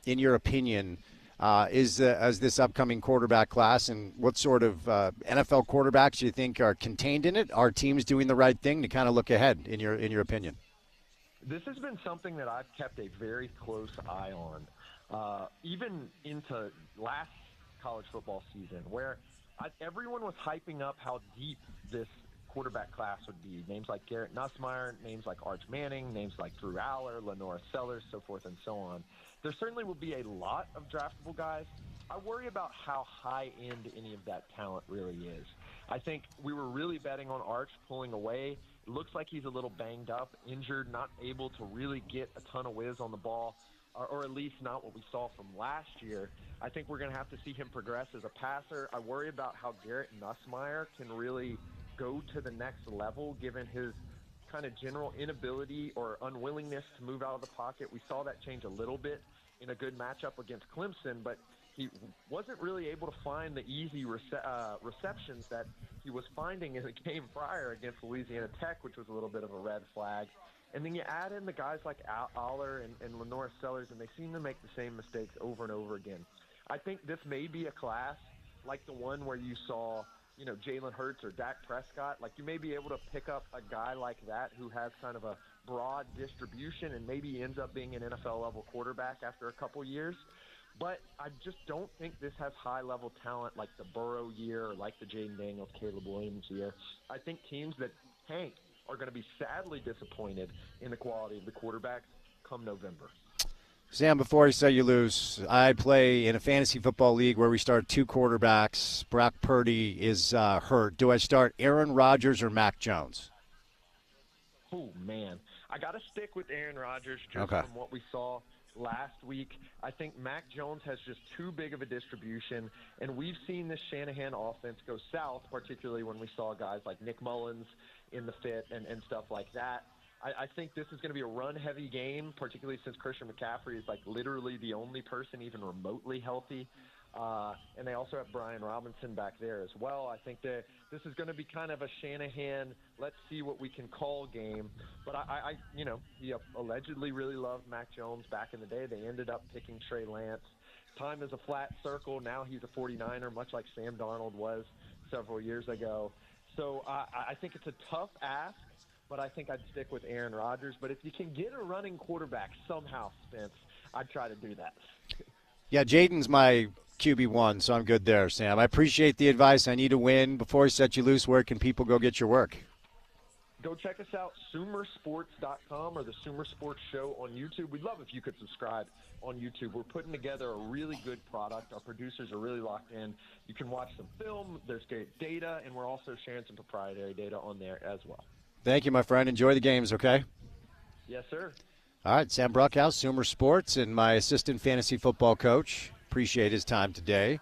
in your opinion, is this upcoming quarterback class, and what sort of NFL quarterbacks do you think are contained in it? Are teams doing the right thing to kind of look ahead, in your opinion? This has been something that I've kept a very close eye on. Even into last college football season, where everyone was hyping up how deep this quarterback class would be. Names like Garrett Nussmeier, names like Arch Manning, names like Drew Aller, Lenora Sellers, so forth and so on. There certainly will be a lot of draftable guys. I worry about how high-end any of that talent really is. I think we were really betting on Arch pulling away. It looks like he's a little banged up, injured, not able to really get a ton of whiz on the ball. Or at least not what we saw from last year. I think we're going to have to see him progress as a passer. I worry about how Garrett Nussmeier can really go to the next level given his kind of general inability or unwillingness to move out of the pocket. We saw that change a little bit in a good matchup against Clemson, but he wasn't really able to find the easy receptions that he was finding in the game prior against Louisiana Tech, which was a little bit of a red flag. And then you add in the guys like Aller and Lenora Sellers, and they seem to make the same mistakes over and over again. I think this may be a class like the one where you saw, Jalen Hurts or Dak Prescott. Like, you may be able to pick up a guy like that who has kind of a broad distribution and maybe ends up being an NFL-level quarterback after a couple years. But I just don't think this has high-level talent like the Burrow year or like the Jaden Daniels, Caleb Williams year. I think teams that tank are going to be sadly disappointed in the quality of the quarterbacks come November. Sam, before I say you lose, I play in a fantasy football league where we start two quarterbacks. Brock Purdy is hurt. Do I start Aaron Rodgers or Mac Jones? Oh, man. I got to stick with Aaron Rodgers just from what we saw last week. I think Mac Jones has just too big of a distribution, and we've seen this Shanahan offense go south, particularly when we saw guys like Nick Mullins in the fit and stuff like that. I think this is going to be a run-heavy game, particularly since Christian McCaffrey is like literally the only person even remotely healthy. And they also have Brian Robinson back there as well. I think that this is going to be kind of a Shanahan, let's see what we can call game. But he allegedly really loved Mac Jones back in the day. They ended up picking Trey Lance. Time is a flat circle. Now he's a 49er, much like Sam Darnold was several years ago. So I think it's a tough ask, but I think I'd stick with Aaron Rodgers. But if you can get a running quarterback somehow, Spence, I'd try to do that. Yeah, Jaden's my QB1, so I'm good there, Sam. I appreciate the advice. I need to win. Before I set you loose, where can people go get your work? Go check us out, SumerSports.com or the Sumer Sports Show on YouTube. We'd love if you could subscribe on YouTube. We're putting together a really good product. Our producers are really locked in. You can watch some film. There's great data, and we're also sharing some proprietary data on there as well. Thank you, my friend. Enjoy the games, okay? Yes, sir. All right, Sam Bruckhouse, Sumer Sports, and my assistant fantasy football coach. Appreciate his time today.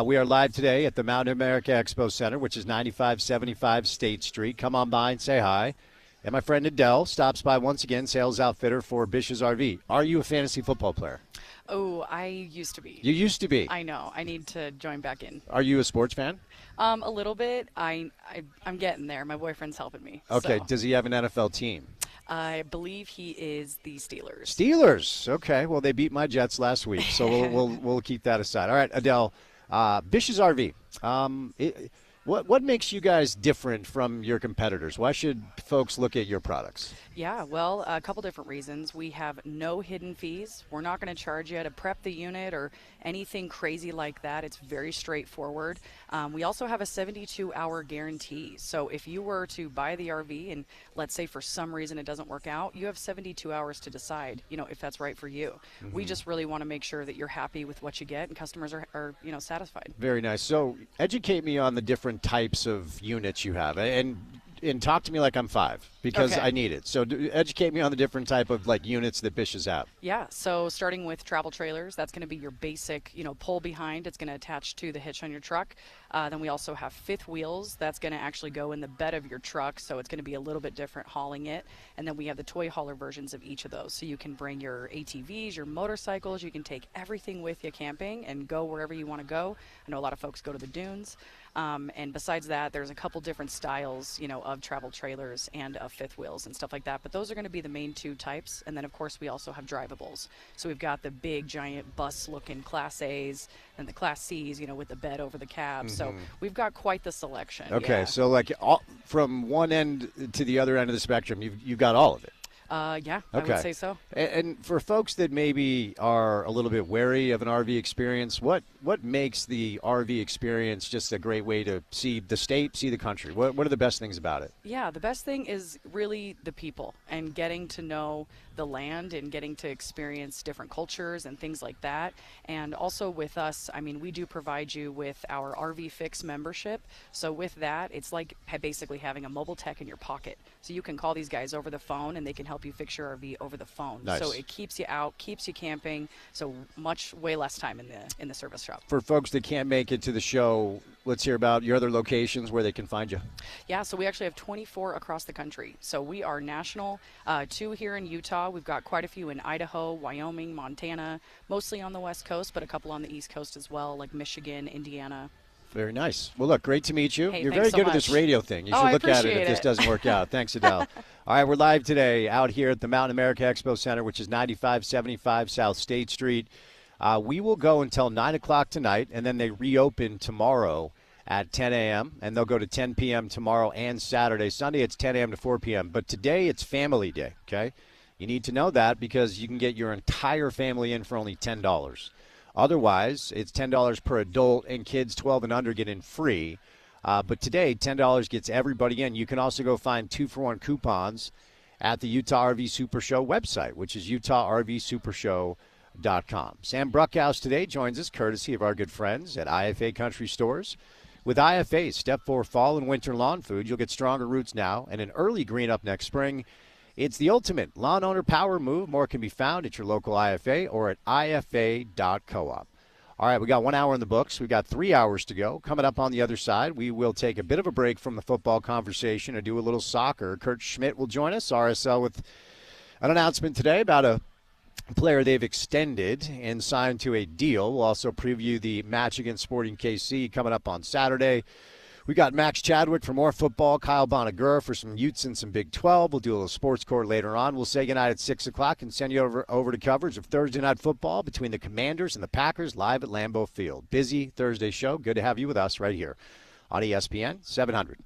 We are live today at the Mountain America Expo Center, which is 9575 State Street. Come on by and say hi. And my friend Adele stops by once again, sales outfitter for Bish's RV. Are you a fantasy football player? Oh, I used to be. You used to be? I know. I need to join back in. Are you a sports fan? A little bit. I'm getting there. My boyfriend's helping me. Okay. So. Does he have an NFL team? I believe he is the Steelers. Steelers. Okay. Well, they beat my Jets last week, so we'll keep that aside. All right, Adele. Bish's RV. What makes you guys different from your competitors? Why should folks look at your products? Yeah, well, a couple different reasons. We have no hidden fees. We're not going to charge you to prep the unit or anything crazy like that. It's very straightforward. We also have a 72-hour guarantee. So if you were to buy the RV and let's say for some reason it doesn't work out, you have 72 hours to decide, if that's right for you. We just really want to make sure that you're happy with what you get and customers are satisfied. Very nice. So educate me on the different types of units you have, and talk to me like I'm 5 because Okay. I need it. So educate me on the different type of units that Bish's have. Yeah, so starting with travel trailers, that's going to be your basic, pull behind. It's going to attach to the hitch on your truck. Then we also have fifth wheels. That's going to actually go in the bed of your truck, so it's going to be a little bit different hauling it. And then we have the toy hauler versions of each of those. So you can bring your ATVs, your motorcycles. You can take everything with you camping and go wherever you want to go. I know a lot of folks go to the dunes. And besides that, there's a couple different styles, of travel trailers and of fifth wheels and stuff like that. But those are going to be the main 2 types. And then, of course, we also have drivables. So we've got the big, giant bus-looking Class A's and the Class C's, with the bed over the cab. So we've got quite the selection. Okay, Yeah. so from one end to the other end of the spectrum, you've got all of it. Yeah, Okay. I would say so. And for folks that maybe are a little bit wary of an RV experience, what makes the RV experience just a great way to see the state, see the country? What are the best things about it? Yeah, the best thing is really the people and getting to know the land and getting to experience different cultures and things like that. And also with us, we do provide you with our RV Fix membership. So with that, it's like basically having a mobile tech in your pocket. So you can call these guys over the phone and they can help you fix your RV over the phone. Nice. So it keeps you out, keeps you camping. So way less time in the service shop. For folks that can't make it to the show, let's hear about your other locations where they can find you. Yeah, so we actually have 24 across the country. So we are national, 2 here in Utah. We've got quite a few in Idaho, Wyoming, Montana, mostly on the West Coast, but a couple on the East Coast as well, like Michigan, Indiana. Very nice. Well, look, great to meet you. Hey, You're thanks very so good at this much. radio thing. You Oh, should I look at it appreciate if this it. doesn't work out. Thanks, Adele. All right, we're live today out here at the Mountain America Expo Center, which is 9575 South State Street. We will go until 9 o'clock tonight, and then they reopen tomorrow at 10 a.m., and they'll go to 10 p.m. tomorrow and Saturday. Sunday, it's 10 a.m. to 4 p.m. But today, it's Family Day, okay? You need to know that because you can get your entire family in for only $10. Otherwise, it's $10 per adult, and kids 12 and under get in free. But today, $10 gets everybody in. You can also go find 2-for-1 coupons at the Utah RV Super Show website, which is UtahRVSupershow.com. Sam Bruckhouse today joins us, courtesy of our good friends at IFA Country Stores. With IFA, step 4 fall and winter lawn food, you'll get stronger roots now and an early green up next spring. It's the ultimate lawn owner power move. More can be found at your local IFA or at ifa.coop. All right, we got 1 hour in the books. We've got 3 hours to go. Coming up on the other side, we will take a bit of a break from the football conversation and do a little soccer. Kurt Schmidt will join us, RSL, with an announcement today about a player they've extended and signed to a deal. We'll also preview the match against Sporting KC coming up on Saturday. We got Max Chadwick for more football, Kyle Bonagura for some Utes and some Big 12. We'll do a little sports court later on. We'll say goodnight at 6 o'clock and send you over to coverage of Thursday Night Football between the Commanders and the Packers live at Lambeau Field. Busy Thursday show. Good to have you with us right here on ESPN 700.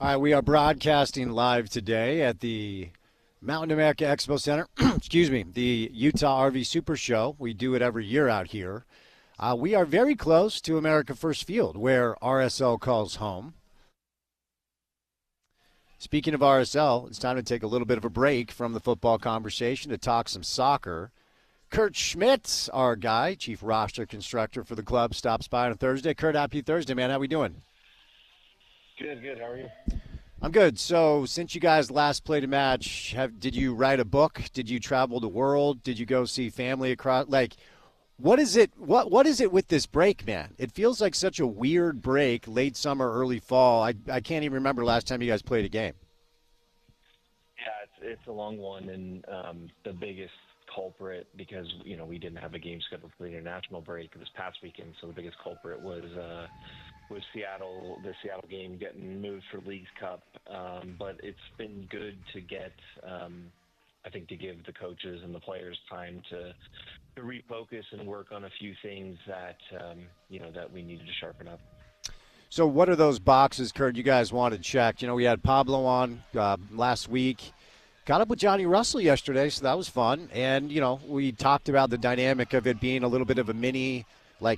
All right, we are broadcasting live today at the Mountain America Expo Center. Excuse me, the Utah RV Super Show. We do it every year out here. We are very close to America First Field, where RSL calls home. Speaking of RSL, it's time to take a little bit of a break from the football conversation to talk some soccer. Kurt Schmidt, our guy, chief roster constructor for the club, stops by on a Thursday. Kurt, happy Thursday, man. How we doing? Good. How are you? I'm good. So, since you guys last played a match, did you write a book? Did you travel the world? Did you go see family across? Like, what is it? What is it with this break, man? It feels like such a weird break, late summer, early fall. I can't even remember last time you guys played a game. Yeah, it's a long one, and the biggest culprit, because we didn't have a game scheduled for the international break this past weekend, so the biggest culprit was Seattle, the Seattle game getting moved for Leagues Cup. But it's been good to get, I think, to give the coaches and the players time to refocus and work on a few things that that we needed to sharpen up. So what are those boxes, Kurt, you guys wanted checked? We had Pablo on last week. Got up with Johnny Russell yesterday, so that was fun. And, we talked about the dynamic of it being a little bit of a mini,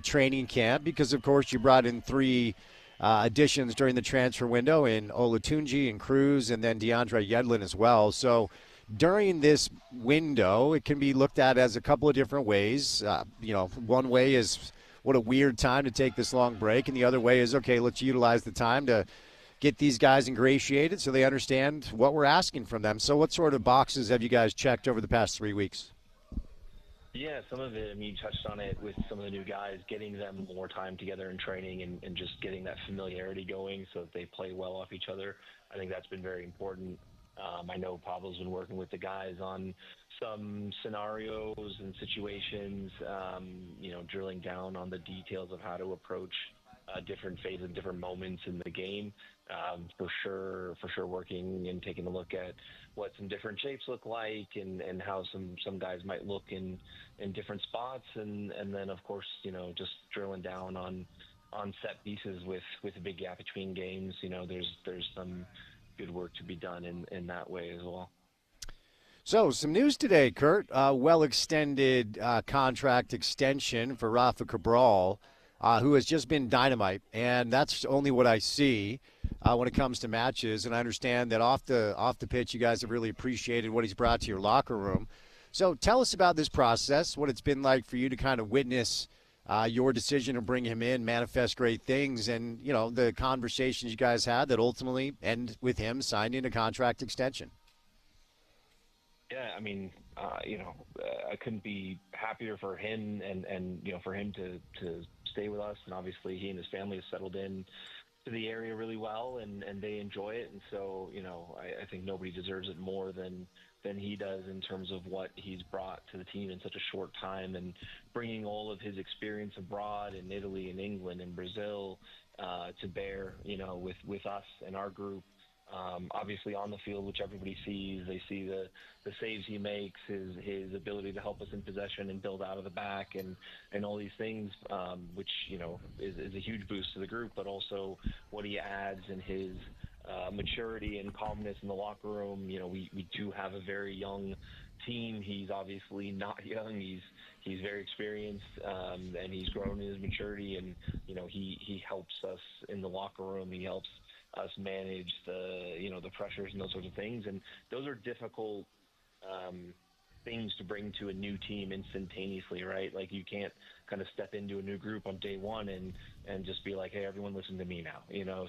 training camp because, of course, you brought in three additions during the transfer window in Olatunji and Cruz and then DeAndre Yedlin as well. So during this window, it can be looked at as a couple of different ways. One way is what a weird time to take this long break, and the other way is, okay, let's utilize the time to get these guys ingratiated so they understand what we're asking from them. So what sort of boxes have you guys checked over the past 3 weeks? Yeah, some of it, you touched on it with some of the new guys, getting them more time together in training and just getting that familiarity going so that they play well off each other. I think that's been very important. I know Pablo's been working with the guys on some scenarios and situations, drilling down on the details of how to approach different phases, different moments in the game. For sure working and taking a look at what some different shapes look like and how some guys might look in different spots. And then, of course, just drilling down on set pieces with a big gap between games. There's some good work to be done in that way as well. So, some news today, Kurt. Well-extended contract extension for Rafa Cabral, who has just been dynamite, and that's only what I see when it comes to matches. And I understand that off the pitch, you guys have really appreciated what he's brought to your locker room. So, tell us about this process, what it's been like for you to kind of witness your decision to bring him in, manifest great things, and the conversations you guys had that ultimately end with him signing a contract extension. Yeah, I couldn't be happier for him and for him to stay with us. And obviously he and his family have settled in to the area really well and they enjoy it. And so, I think nobody deserves it more than he does in terms of what he's brought to the team in such a short time and bringing all of his experience abroad in Italy and England and Brazil to bear, with us and our group. Obviously on the field, which everybody sees, they see the saves he makes, his ability to help us in possession and build out of the back and all these things, which, is a huge boost to the group, but also what he adds in his maturity and calmness in the locker room. We do have a very young team. He's obviously not young. He's very experienced, and he's grown in his maturity, and, he helps us in the locker room. He helps us manage the pressures and those sorts of things. And those are difficult things to bring to a new team instantaneously, right? Like you can't kind of step into a new group on day one and just be like, hey, everyone listen to me now,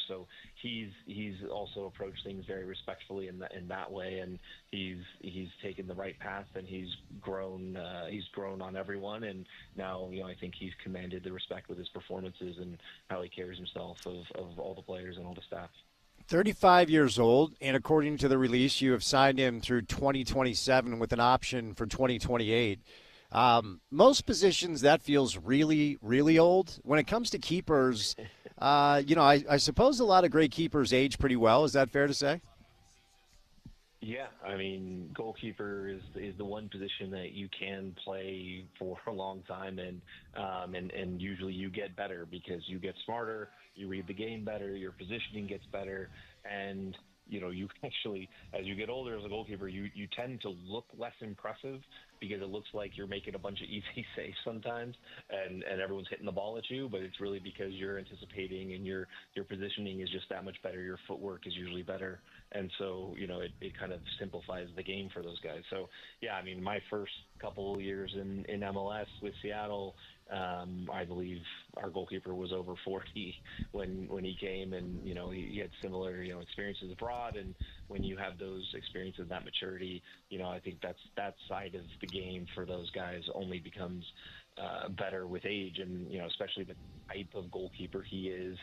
So he's also approached things very respectfully in that way, and he's taken the right path and he's grown on everyone, and now I think he's commanded the respect with his performances and how he carries himself of all the players and all the staff. 35 years old, and according to the release, you have signed him through 2027 with an option for 2028. Most positions, that feels really, really old. When it comes to keepers, I suppose a lot of great keepers age pretty well. Is that fair to say? Yeah, goalkeeper is the one position that you can play for a long time, and usually you get better because you get smarter, you read the game better, your positioning gets better, and you actually, as you get older as a goalkeeper, you tend to look less impressive because it looks like you're making a bunch of easy saves sometimes, and everyone's hitting the ball at you, but it's really because you're anticipating and your positioning is just that much better. Your footwork is usually better, and so it kind of simplifies the game for those guys. So yeah, I mean, my first couple years in MLS with Seattle, I believe our goalkeeper was over 40 when he came, and he had similar experiences abroad. And when you have those experiences, that maturity, I think that side of the game for those guys only becomes better with age, and especially the type of goalkeeper he is.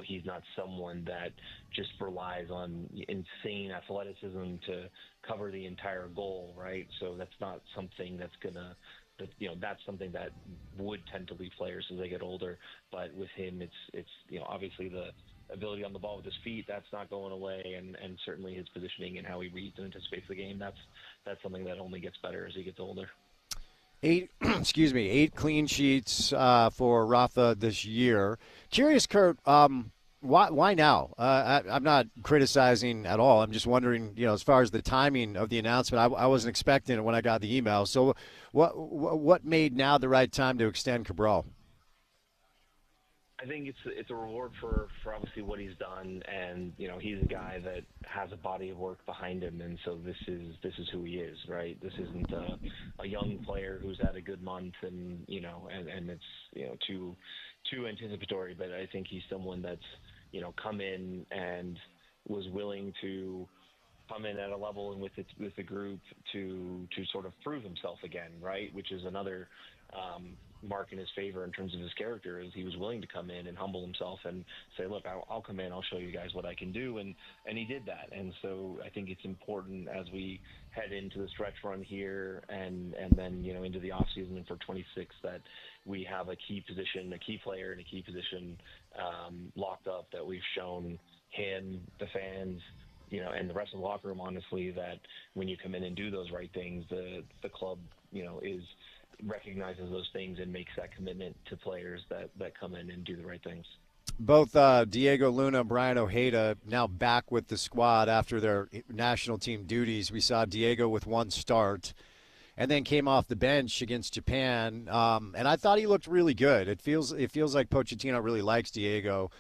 He's not someone that just relies on insane athleticism to cover the entire goal, right? So that's not something that's that's something that would tend to leave players as they get older. But with him, it's obviously the ability on the ball with his feet, that's not going away, and certainly his positioning and how he reads and anticipates the game, that's something that only gets better as he gets older. 8 clean sheets for Rafa this year. Curious, Kurt, why now? I'm not criticizing at all. I'm just wondering, as far as the timing of the announcement, I wasn't expecting it when I got the email. So what made now the right time to extend Cabral? I think it's a reward for obviously what he's done, and he's a guy that has a body of work behind him, and so this is who he is, right? This isn't a young player who's had a good month, and and it's too anticipatory, but I think he's someone that's come in and was willing to come in at a level and with the group to sort of prove himself again, right? Which is another mark in his favor in terms of his character, is he was willing to come in and humble himself and say, look, I'll come in, I'll show you guys what I can do, and he did that. And so I think it's important as we head into the stretch run here and then into the off season and for 26 that we have a key player in a key position locked up, that we've shown him, the fans, and the rest of the locker room, honestly, that when you come in and do those right things, the club, recognizes those things and makes that commitment to players that come in and do the right things. Both Diego Luna and Brian Ojeda now back with the squad after their national team duties. We saw Diego with one start and then came off the bench against Japan, and I thought he looked really good. It feels like Pochettino really likes Diego.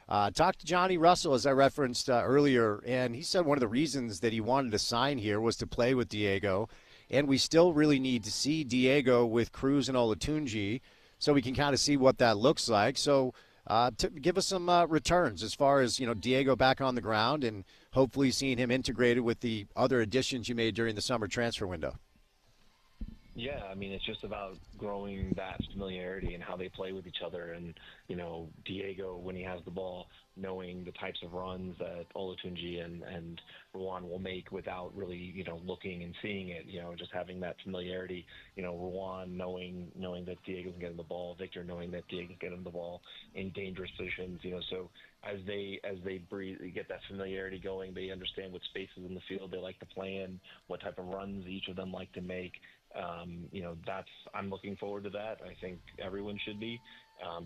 Talked to Johnny Russell, as I referenced earlier, and he said one of the reasons that he wanted to sign here was to play with Diego, and we still really need to see Diego with Cruz and Olatunji so we can kind of see what that looks like. So to give us some returns as far as, Diego back on the ground and hopefully seeing him integrated with the other additions you made during the summer transfer window. Yeah, I mean, it's just about growing that familiarity and how they play with each other. And, Diego, when he has the ball, knowing the types of runs that Olatunji and Ruan will make without really, looking and seeing it, just having that familiarity, Ruan knowing that Diego can get him the ball, Victor knowing that Diego can get him the ball in dangerous positions, so as they get that familiarity going, they understand what spaces in the field they like to play in, what type of runs each of them like to make. I'm looking forward to that. I think everyone should be,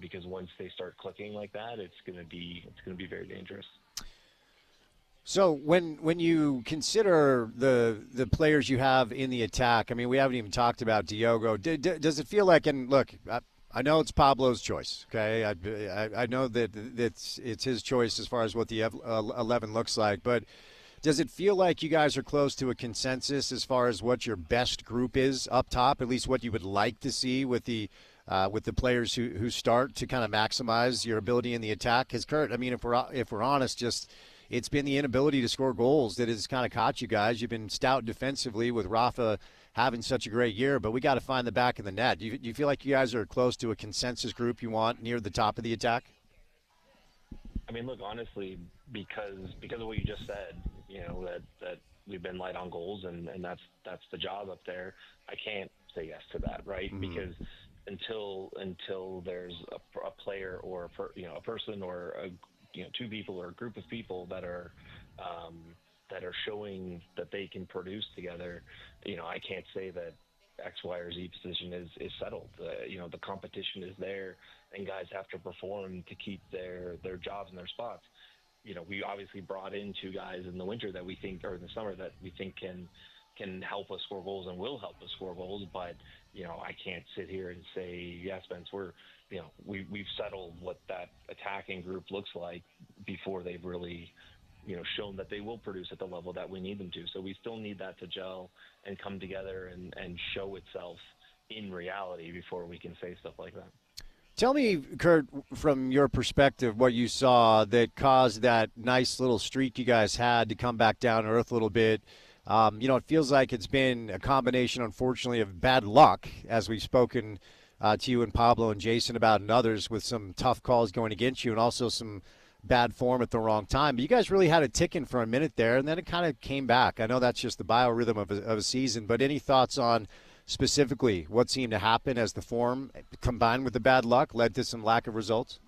because once they start clicking like that, it's going to be very dangerous. So when you consider the players you have in the attack, I mean, we haven't even talked about Diogo. Does it feel like, and look, I know it's Pablo's choice, okay? I know that it's his choice as far as what the 11 looks like, but does it feel like you guys are close to a consensus as far as what your best group is up top, at least what you would like to see with the players who start to kind of maximize your ability in the attack? Because, Kurt, I mean, if we're honest, just it's been the inability to score goals that has kind of caught you guys. You've been stout defensively with Rafa having such a great year, but we got to find the back of the net. Do you feel like you guys are close to a consensus group you want near the top of the attack? I mean, look, honestly, because of what you just said, that we've been light on goals, and that's the job up there. I can't say yes to that, right? Mm-hmm. Because until there's a player or a person or two people or a group of people that are showing that they can produce together, I can't say that X, Y, or Z position is settled. The competition is there, and guys have to perform to keep their jobs and their spots. we obviously brought in 2 guys in the winter that we think, or in the summer, that we think can help us score goals and will help us score goals. But, I can't sit here and say, yeah, Spence, we've settled what that attacking group looks like before they've really, shown that they will produce at the level that we need them to. So we still need that to gel and come together and show itself in reality before we can say stuff like that. Tell me, Kurt, from your perspective, what you saw that caused that nice little streak you guys had to come back down to earth a little bit. It feels like it's been a combination, unfortunately, of bad luck, as we've spoken to you and Pablo and Jason about, and others, with some tough calls going against you and also some bad form at the wrong time. But you guys really had it ticking for a minute there, and then it kind of came back. I know that's just the biorhythm of a season, but any thoughts on specifically what seemed to happen as the form combined with the bad luck led to some lack of results?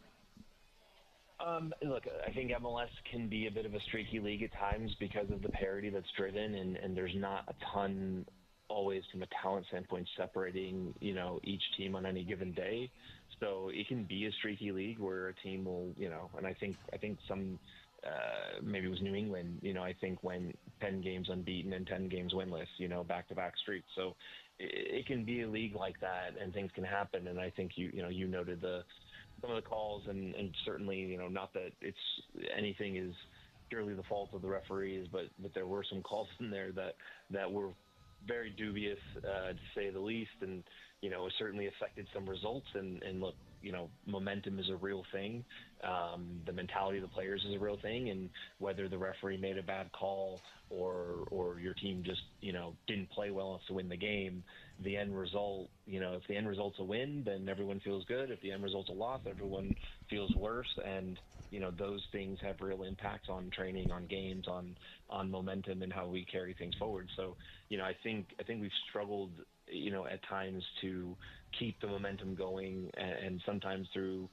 Look, I think MLS can be a bit of a streaky league at times because of the parity that's driven, and there's not a ton always from a talent standpoint separating, each team on any given day. So it can be a streaky league where a team will, and I think some, maybe it was New England, I think went 10 games unbeaten and 10 games winless, back-to-back streaks. So it can be a league like that, and things can happen. And I think you noted some of the calls, and certainly, not that it's anything is purely the fault of the referees, but there were some calls in there that were very dubious, to say the least, and it certainly affected some results. And look, momentum is a real thing. The mentality of the players is a real thing, and whether the referee made a bad call or your team just didn't play well enough to win the game, the end result, if the end result's a win, then everyone feels good. If the end result's a loss, everyone feels worse. And those things have real impacts on training, on games, on momentum, and how we carry things forward. So I think we've struggled at times to keep the momentum going, and sometimes through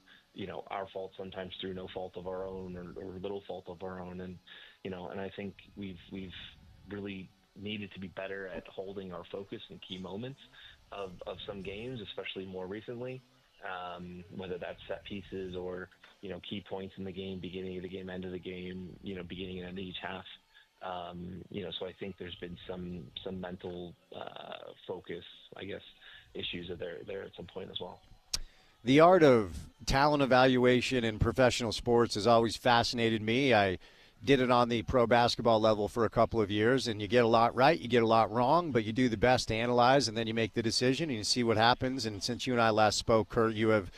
our fault, sometimes through no fault of our own, or little fault of our own. And and I think we've really needed to be better at holding our focus in key moments of some games, especially more recently, whether that's set pieces or key points in the game, beginning of the game, end of the game, beginning and end of each half. So I think there's been some mental focus, I guess, issues there at some point as well. The art of talent evaluation in professional sports has always fascinated me. I did it on the pro basketball level for a couple of years, and you get a lot right, you get a lot wrong, but you do the best to analyze, and then you make the decision, and you see what happens. And since you and I last spoke, Kurt, you have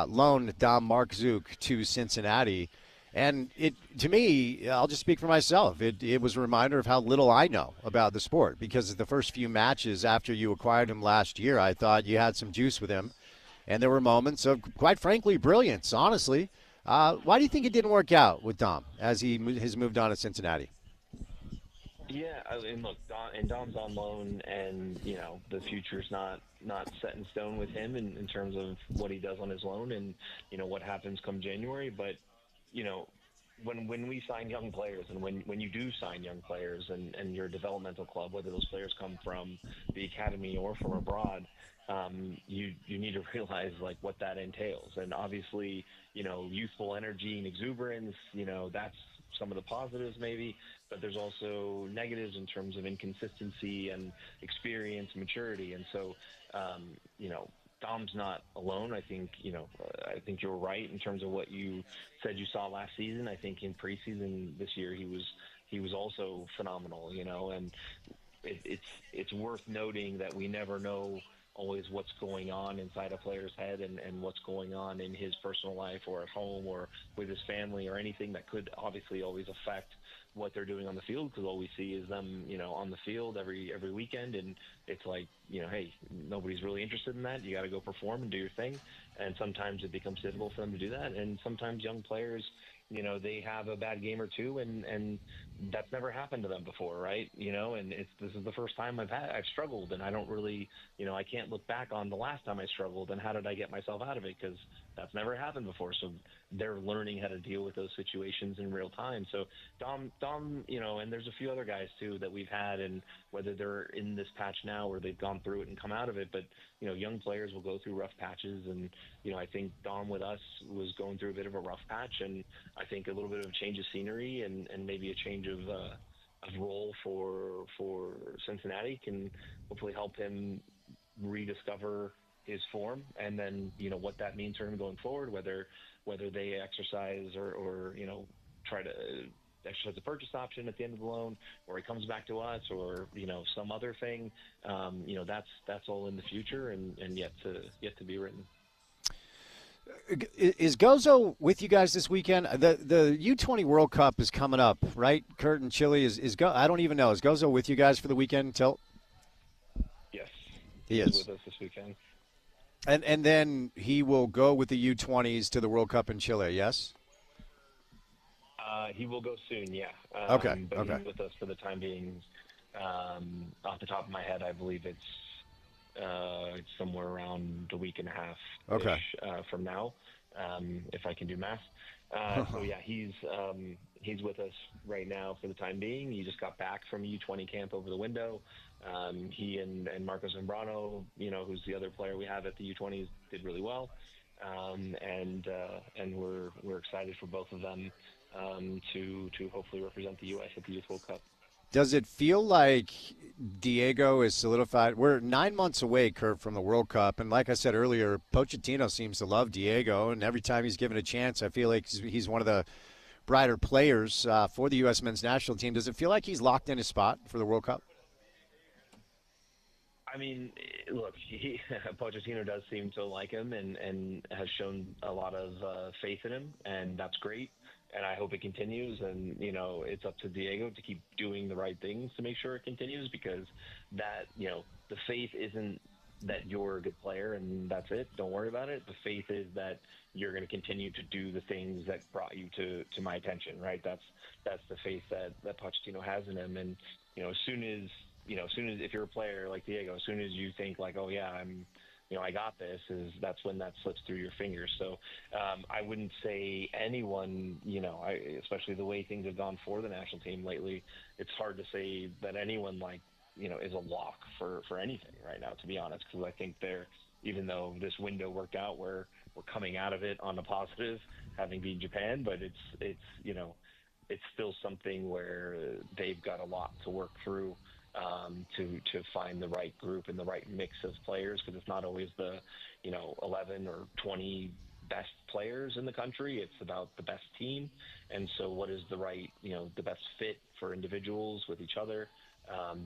loaned Dom Markzuk to Cincinnati. And to me, I'll just speak for myself, it was a reminder of how little I know about the sport, because the first few matches after you acquired him last year, I thought you had some juice with him. And there were moments of, quite frankly, brilliance, honestly. Why do you think it didn't work out with Dom as he has moved on to Cincinnati? Yeah, and look, Dom's on loan, and the future's not set in stone with him in terms of what he does on his loan, and what happens come January. But when we sign young players, and when you do sign young players, and you're a developmental club, whether those players come from the academy or from abroad, you need to realize what that entails. And obviously, youthful energy and exuberance, that's some of the positives maybe, but there's also negatives in terms of inconsistency and experience, maturity. And so, Dom's not alone. I think you're right in terms of what you said you saw last season. I think in preseason this year he was also phenomenal, and it's worth noting that we never know always what's going on inside a player's head, and what's going on in his personal life or at home or with his family, or anything that could obviously always affect what they're doing on the field, because all we see is them, on the field every weekend, and it's hey, nobody's really interested in that. You got to go perform and do your thing, and sometimes it becomes difficult for them to do that. And sometimes young players, they have a bad game or two, and that's never happened to them before, right? And this is the first time I've struggled, and I don't really, I can't look back on the last time I struggled and how did I get myself out of it, because that's never happened before. So they're learning how to deal with those situations in real time. So Dom, and there's a few other guys too that we've had, and whether they're in this patch now or they've gone through it and come out of it, but young players will go through rough patches, and I think Dom with us was going through a bit of a rough patch, and I think a little bit of a change of scenery and maybe a change of role for Cincinnati can hopefully help him rediscover his form, and then what that means for him going forward, whether they exercise or try to exercise the purchase option at the end of the loan, or he comes back to us, or some other thing. That's all in the future and yet to be written. Is Gozo with you guys this weekend? The U20 World Cup is coming up, right? Kurt and Chile I don't even know. Is Gozo with you guys for the weekend, Tilt? Yes, he is with us this weekend. And then he will go with the U20s to the World Cup in Chile. Yes. He will go soon. Yeah. Okay. But okay. He's with us for the time being. Off the top of my head, I believe it's somewhere around a week and a half from now, if I can do math. So yeah, he's with us right now for the time being. He just got back from U20 camp over the window. He and Marco Zambrano, who's the other player we have at the U20s, did really well, and we're excited for both of them to hopefully represent the U.S. at the Youth World Cup. Does it feel like Diego is solidified? We're 9 months away, Kurt, from the World Cup. And like I said earlier, Pochettino seems to love Diego. And every time he's given a chance, I feel like he's one of the brighter players for the U.S. men's national team. Does it feel like he's locked in his spot for the World Cup? I mean, look, Pochettino does seem to like him and has shown a lot of faith in him, and that's great. And I hope it continues. And, it's up to Diego to keep doing the right things to make sure it continues, because that, the faith isn't that you're a good player and that's it. Don't worry about it. The faith is that you're going to continue to do the things that brought you to my attention, right? That's the faith that Pochettino has in him. And, as soon as if you're a player like Diego, as soon as you think like, oh yeah, I got this, that's when that slips through your fingers. So I wouldn't say anyone, especially the way things have gone for the national team lately, it's hard to say that anyone is a lock for anything right now, to be honest, because I think even though this window worked out, we're coming out of it on the positive, having beat Japan, but it's still something where they've got a lot to work through. To find the right group and the right mix of players, because it's not always the 11 or 20 best players in the country. It's about the best team, and so what is the right the best fit for individuals with each other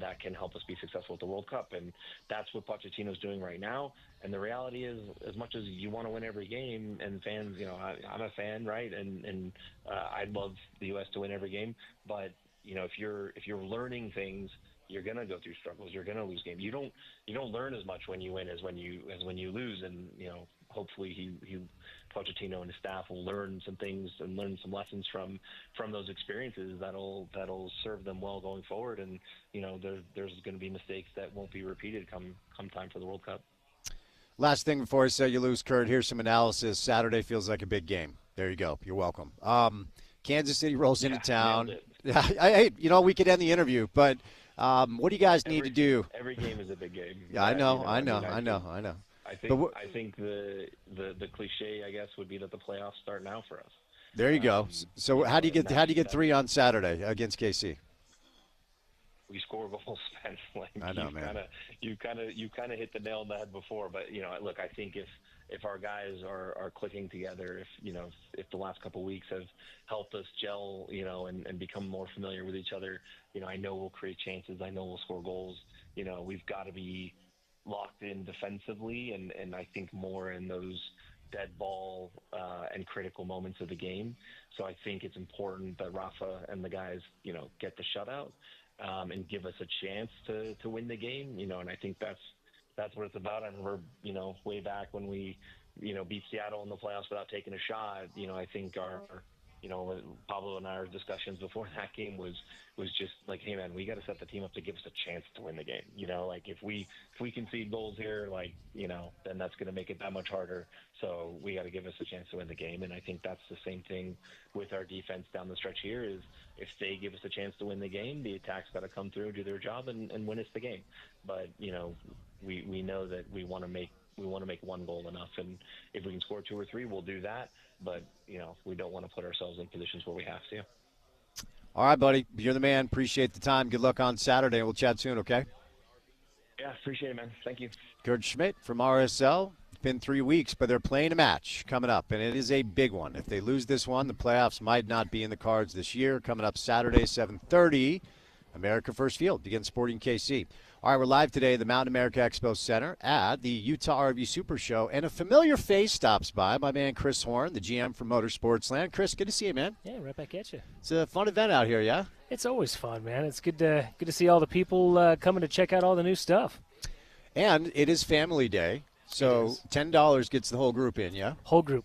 that can help us be successful at the World Cup. And that's what Pochettino's doing right now. And the reality is, as much as you want to win every game, and fans, I'm a fan, right, and I'd love the U.S. to win every game, but if you're learning things, you're gonna go through struggles. You're gonna lose games. You don't learn as much when you win as when you lose. And hopefully Pochettino and his staff will learn some things and learn some lessons from those experiences that'll serve them well going forward. And there's going to be mistakes that won't be repeated come time for the World Cup. Last thing before I say you lose, Kurt. Here's some analysis. Saturday feels like a big game. There you go. You're welcome. Kansas City rolls into town. Hey, we could end the interview, but. What do you guys need to do? Every game is a big game. Yeah, I know. I think the cliche, I guess, would be that the playoffs start now for us. There you go. So how do you get 3 on Saturday against KC? We score goals, Spence. I know, man. You kind of hit the nail on the head before, but look, I think if our guys are clicking together, if the last couple of weeks have helped us gel, and become more familiar with each other, I know we'll create chances. I know we'll score goals. We've got to be locked in defensively, and I think more in those dead ball and critical moments of the game. So I think it's important that Rafa and the guys, get the shutout and give us a chance to win the game. And I think that's what it's about. I remember, way back when we, beat Seattle in the playoffs without taking a shot. I think Pablo and our discussions before that game was just like, hey man, we got to set the team up to give us a chance to win the game. Like if we concede goals here, then that's going to make it that much harder. So we got to give us a chance to win the game. And I think that's the same thing with our defense down the stretch here. Is if they give us a chance to win the game, the attack's got to come through, do their job, and win us the game. But we know that we want to make one goal enough, and if we can score 2 or 3, we'll do that. But we don't want to put ourselves in positions where we have to. All right, buddy. You're the man. Appreciate the time. Good luck on Saturday. We'll chat soon, okay? Yeah, appreciate it, man. Thank you. Kurt Schmidt from RSL. It's been 3 weeks, but they're playing a match coming up, and it is a big one. If they lose this one, the playoffs might not be in the cards this year. Coming up Saturday, 7:30, America First Field against Sporting KC. All right, we're live today at the Mountain America Expo Center at the Utah RV Super Show, and a familiar face stops by, my man Chris Horn, the GM from Motorsportsland. Chris, good to see you, man. Yeah, right back at you. It's a fun event out here, yeah? It's always fun, man. It's good to see all the people coming to check out all the new stuff. And it is Family Day, so $10 gets the whole group in, yeah? Whole group.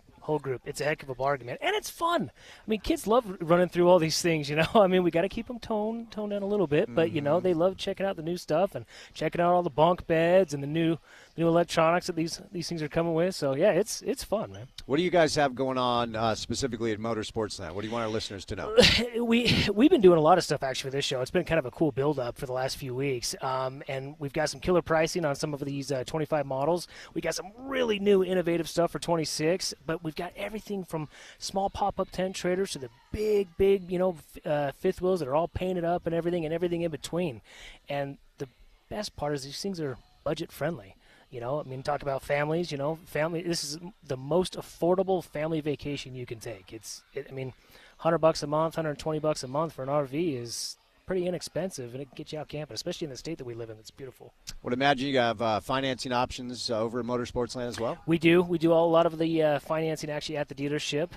It's a heck of a bargain, man. And it's fun. I mean, kids love running through all these things, I mean, we got to keep them toned down a little bit, but, they love checking out the new stuff and checking out all the bunk beds and the new electronics that these things are coming with. So, yeah, it's fun, man. What do you guys have going on specifically at Motorsportsland? What do you want our listeners to know? We've been doing a lot of stuff, actually, for this show. It's been kind of a cool build-up for the last few weeks. And we've got some killer pricing on some of these 25 models. We got some really new, innovative stuff for 26, but we've got everything from small pop-up tent trailers to the big, fifth wheels that are all painted up and everything in between. And the best part is these things are budget-friendly. I mean, talk about families, family. This is the most affordable family vacation you can take. I mean, $100 a month, $120 a month for an RV is pretty inexpensive, and it can get you out camping, especially in the state that we live in. That's beautiful. Would imagine you have financing options over at Motorsportsland as well? We do. We do a lot of the financing actually at the dealership,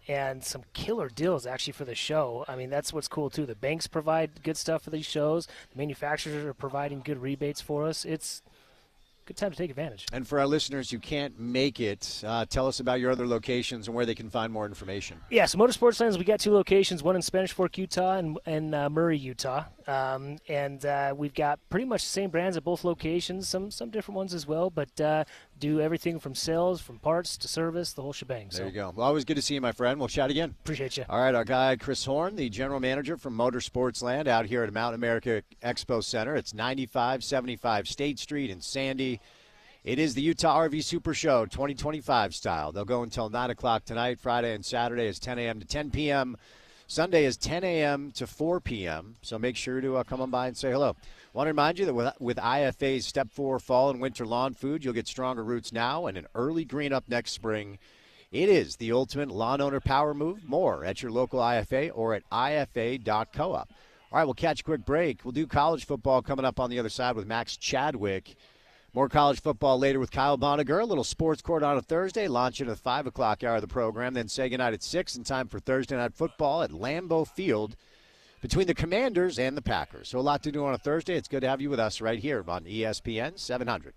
and some killer deals actually for the show. I mean, that's what's cool, too. The banks provide good stuff for these shows. The manufacturers are providing good rebates for us. It's good time to take advantage. And for our listeners who can't make it, tell us about your other locations and where they can find more information. Yeah, so Motorsportslands, we got 2 locations, one in Spanish Fork, Utah, and Murray, Utah. And we've got pretty much the same brands at both locations, some different ones as well, but do everything from sales, from parts to service, the whole shebang. There you go. Well, always good to see you, my friend. We'll chat again. Appreciate you. All right, our guy Chris Horn, the general manager from Motorsportsland out here at Mountain America Expo Center. It's 9575 State Street in Sandy. It is the Utah RV Super Show 2025 style. They'll go until 9 o'clock tonight. Friday and Saturday is 10 a.m. to 10 p.m. Sunday is 10 a.m. to 4 p.m., so make sure to come on by and say hello. Want to remind you that with IFA's Step 4 Fall and Winter Lawn Food, you'll get stronger roots now and an early green up next spring. It is the ultimate lawn owner power move. More at your local IFA or at ifa.coop. All right, we'll catch a quick break. We'll do college football coming up on the other side with Max Chadwick. More college football later with Kyle Boniger. A little sports court on a Thursday, launching at the 5 o'clock hour of the program. Then say goodnight at 6 in time for Thursday Night Football at Lambeau Field between the Commanders and the Packers. So a lot to do on a Thursday. It's good to have you with us right here on ESPN 700.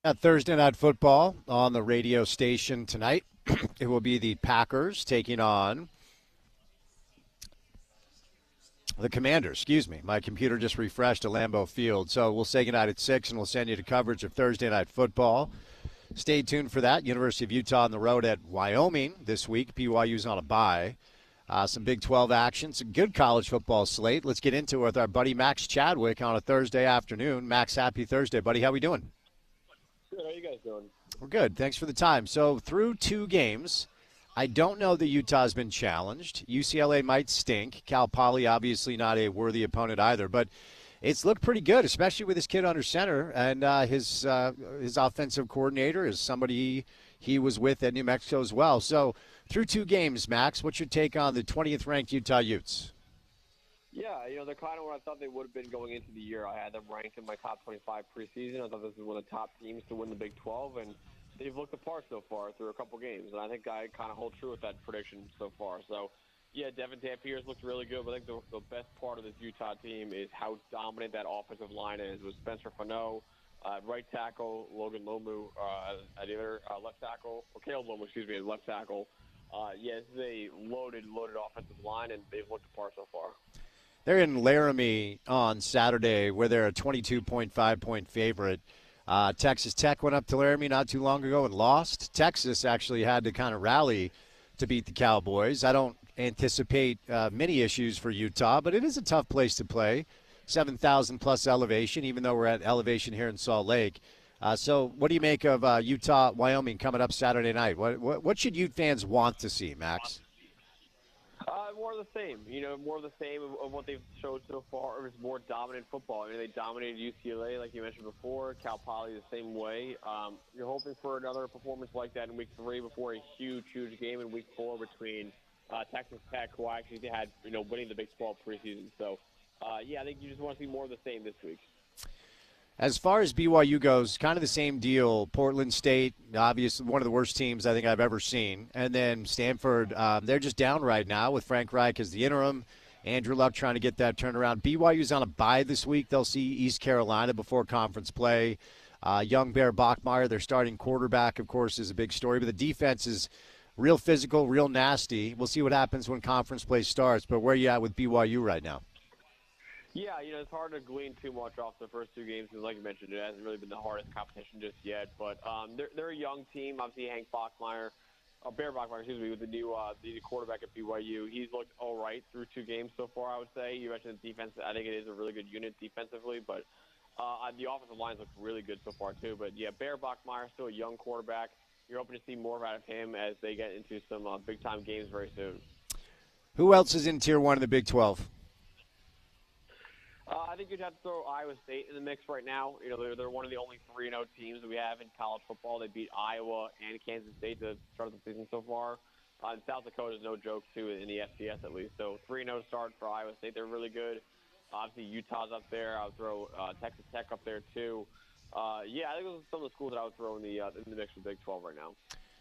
At Thursday Night Football on the radio station tonight, it will be the Packers taking on the Commanders. Excuse me. My computer just refreshed at Lambeau Field. So we'll say goodnight at 6, and we'll send you to coverage of Thursday Night Football. Stay tuned for that. University of Utah on the road at Wyoming this week. BYU's on a bye. Some Big 12 action, some good college football slate. Let's get into it with our buddy Max Chadwick on a Thursday afternoon. Max, happy Thursday, buddy. How we doing? Good. How you guys doing? We're good. Thanks for the time. So through 2 games, I don't know that Utah's been challenged. UCLA might stink. Cal Poly obviously not a worthy opponent either, but it's looked pretty good, especially with his kid under center, and his offensive coordinator is somebody he was with at New Mexico as well. So through 2 games, Max, what's your take on the 20th ranked Utah Utes? Yeah, they're kind of what I thought they would have been going into the year. I had them ranked in my top 25 preseason. I thought this was one of the top teams to win the Big 12, and they've looked the part so far through a couple games. And I think I kind of hold true with that prediction so far. So, yeah, Devin Tampier's looked really good, but I think the best part of this Utah team is how dominant that offensive line is with Spencer Fano, right tackle, Logan Lomu at the other left tackle, or Caleb Lomu, excuse me, at left tackle. This is a loaded offensive line, and they've looked the part so far. They're in Laramie on Saturday, where they're a 22.5-point favorite. Texas Tech went up to Laramie not too long ago and lost. Texas actually had to kind of rally to beat the Cowboys. I don't anticipate many issues for Utah, but it is a tough place to play. 7,000-plus elevation, even though we're at elevation here in Salt Lake. So what do you make of Utah-Wyoming coming up Saturday night? What should Ute fans want to see, Max? More of the same. More of the same of what they've showed so far. It was more dominant football. They dominated UCLA, like you mentioned before. Cal Poly the same way. You're hoping for another performance like that in Week 3 before a huge game in Week 4 between Texas Tech, who actually had winning the Big 12 preseason. So, I think you just want to see more of the same this week. As far as BYU goes, kind of the same deal. Portland State, obviously one of the worst teams I think I've ever seen. And then Stanford, they're just down right now with Frank Reich as the interim. Andrew Luck trying to get that turned around. BYU's on a bye this week. They'll see East Carolina before conference play. Young Bear Bachmeier, their starting quarterback, of course, is a big story. But the defense is real physical, real nasty. We'll see what happens when conference play starts. But where are you at with BYU right now? Yeah, it's hard to glean too much off the first 2 games because, like you mentioned, it hasn't really been the hardest competition just yet. But they're a young team. Obviously, Bear Bachmeier, with the new quarterback at BYU. He's looked all right through 2 games so far, I would say. You mentioned the defense. I think it is a really good unit defensively, but the offensive lines look really good so far, too. But, yeah, Bear Bachmeier, still a young quarterback. You're hoping to see more out of him as they get into some big-time games very soon. Who else is in Tier 1 in the Big 12? I think you'd have to throw Iowa State in the mix right now. They're one of the only 3-0 teams that we have in college football. They beat Iowa and Kansas State to start the season so far. South Dakota is no joke, too, in the FCS at least. So 3-0 start for Iowa State. They're really good. Obviously, Utah's up there. I would throw Texas Tech up there, too. I think those are some of the schools that I would throw in the mix for Big 12 right now.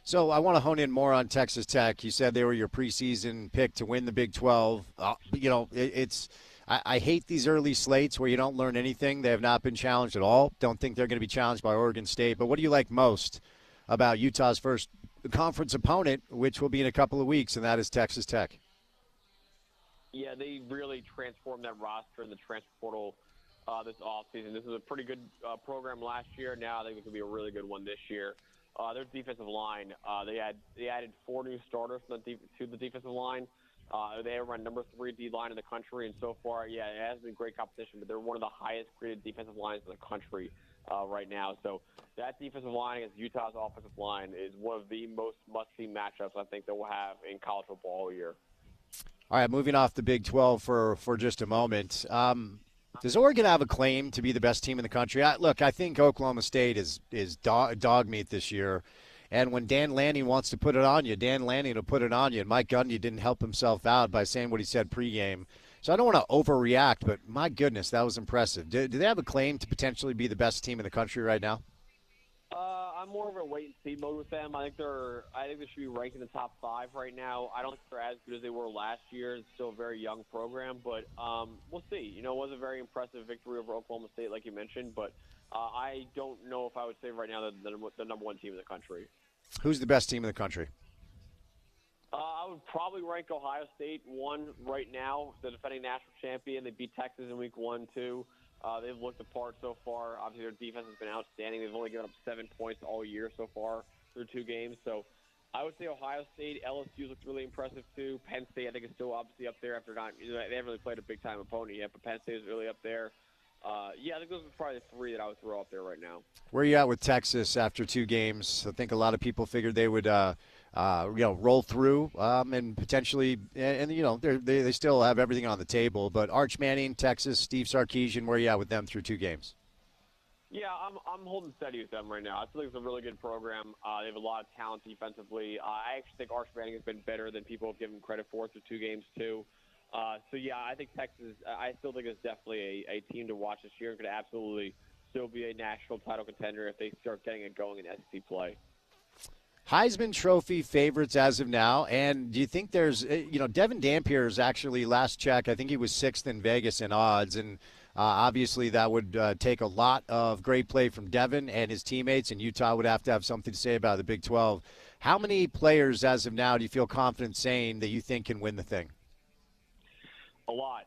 So I want to hone in more on Texas Tech. You said they were your preseason pick to win the Big 12. I hate these early slates where you don't learn anything. They have not been challenged at all. Don't think they're going to be challenged by Oregon State. But what do you like most about Utah's first conference opponent, which will be in a couple of weeks, and that is Texas Tech? Yeah, they really transformed that roster in the transfer portal this offseason. This was a pretty good program last year. Now I think it could be a really good one this year. Their defensive line, they added 4 new starters to the defensive line. They run number 3 D-line in the country, and so far, it has been great competition, but they're one of the highest graded defensive lines in the country right now. So that defensive line against Utah's offensive line is one of the most must-see matchups I think that we'll have in college football all year. All right, moving off the Big 12 for just a moment. Does Oregon have a claim to be the best team in the country? I think Oklahoma State is dog meat this year. And when Dan Lanning wants to put it on you, Dan Lanning will put it on you. And Mike Gundy didn't help himself out by saying what he said pregame. So I don't want to overreact, but my goodness, that was impressive. Do they have a claim to potentially be the best team in the country right now? I'm more of a wait and see mode with them. I think they should be ranked in the top 5 right now. I don't think they're as good as they were last year. It's still a very young program, but we'll see. It was a very impressive victory over Oklahoma State, like you mentioned, but I don't know if I would say right now that they're the number 1 team in the country. Who's the best team in the country? I would probably rank Ohio State 1 right now. The defending national champion. They beat Texas in week 1, too. They've looked apart so far. Obviously, their defense has been outstanding. They've only given up 7 points all year so far through 2 games. So I would say Ohio State. LSU looks really impressive, too. Penn State, I think, is still obviously up there after not – they haven't really played a big-time opponent yet, but Penn State is really up there. I think those are probably the 3 that I would throw up there right now. Where are you at with Texas after 2 games? I think a lot of people figured they would roll through and potentially and they still have everything on the table. But Arch Manning, Texas, Steve Sarkisian, where are you at with them through 2 games? Yeah, I'm holding steady with them right now. I feel like it's a really good program. They have a lot of talent defensively. I actually think Arch Manning has been better than people have given credit for through 2 games, too. I think Texas, I still think it's definitely a team to watch this year and could absolutely still be a national title contender if they start getting it going in SEC play. Heisman Trophy favorites as of now, and do you think there's, Devin Dampier's actually, last check, I think he was 6th in Vegas in odds, and obviously that would take a lot of great play from Devin and his teammates, and Utah would have to have something to say about the Big 12. How many players as of now do you feel confident saying that you think can win the thing? A lot.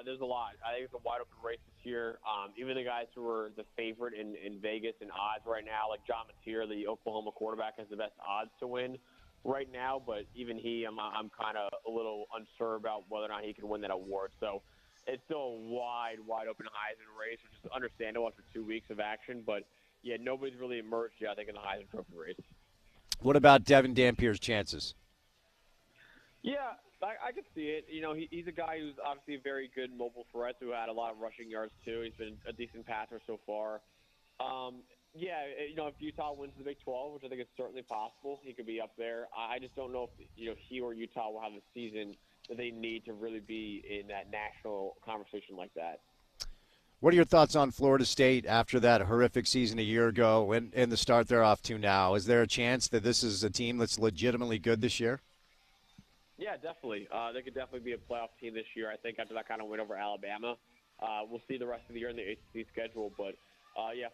There's a lot. I think it's a wide open race this year. Even the guys who are the favorite in Vegas in odds right now, like John Mateer, the Oklahoma quarterback, has the best odds to win right now. But even I'm kind of a little unsure about whether or not he can win that award. So it's still a wide open Heisman race, which is understandable after 2 weeks of action. But yeah, nobody's really emerged yet, I think, in the Heisman Trophy race. What about Devin Dampier's chances? Yeah, I could see it. He's a guy who's obviously a very good mobile threat who had a lot of rushing yards, too. He's been a decent passer so far. If Utah wins the Big 12, which I think is certainly possible, he could be up there. I just don't know if, he or Utah will have the season that they need to really be in that national conversation like that. What are your thoughts on Florida State after that horrific season a year ago and the start they're off to now? Is there a chance that this is a team that's legitimately good this year? Yeah, definitely. They could definitely be a playoff team this year, I think, after that kind of win over Alabama. We'll see the rest of the year in the ACC schedule. But,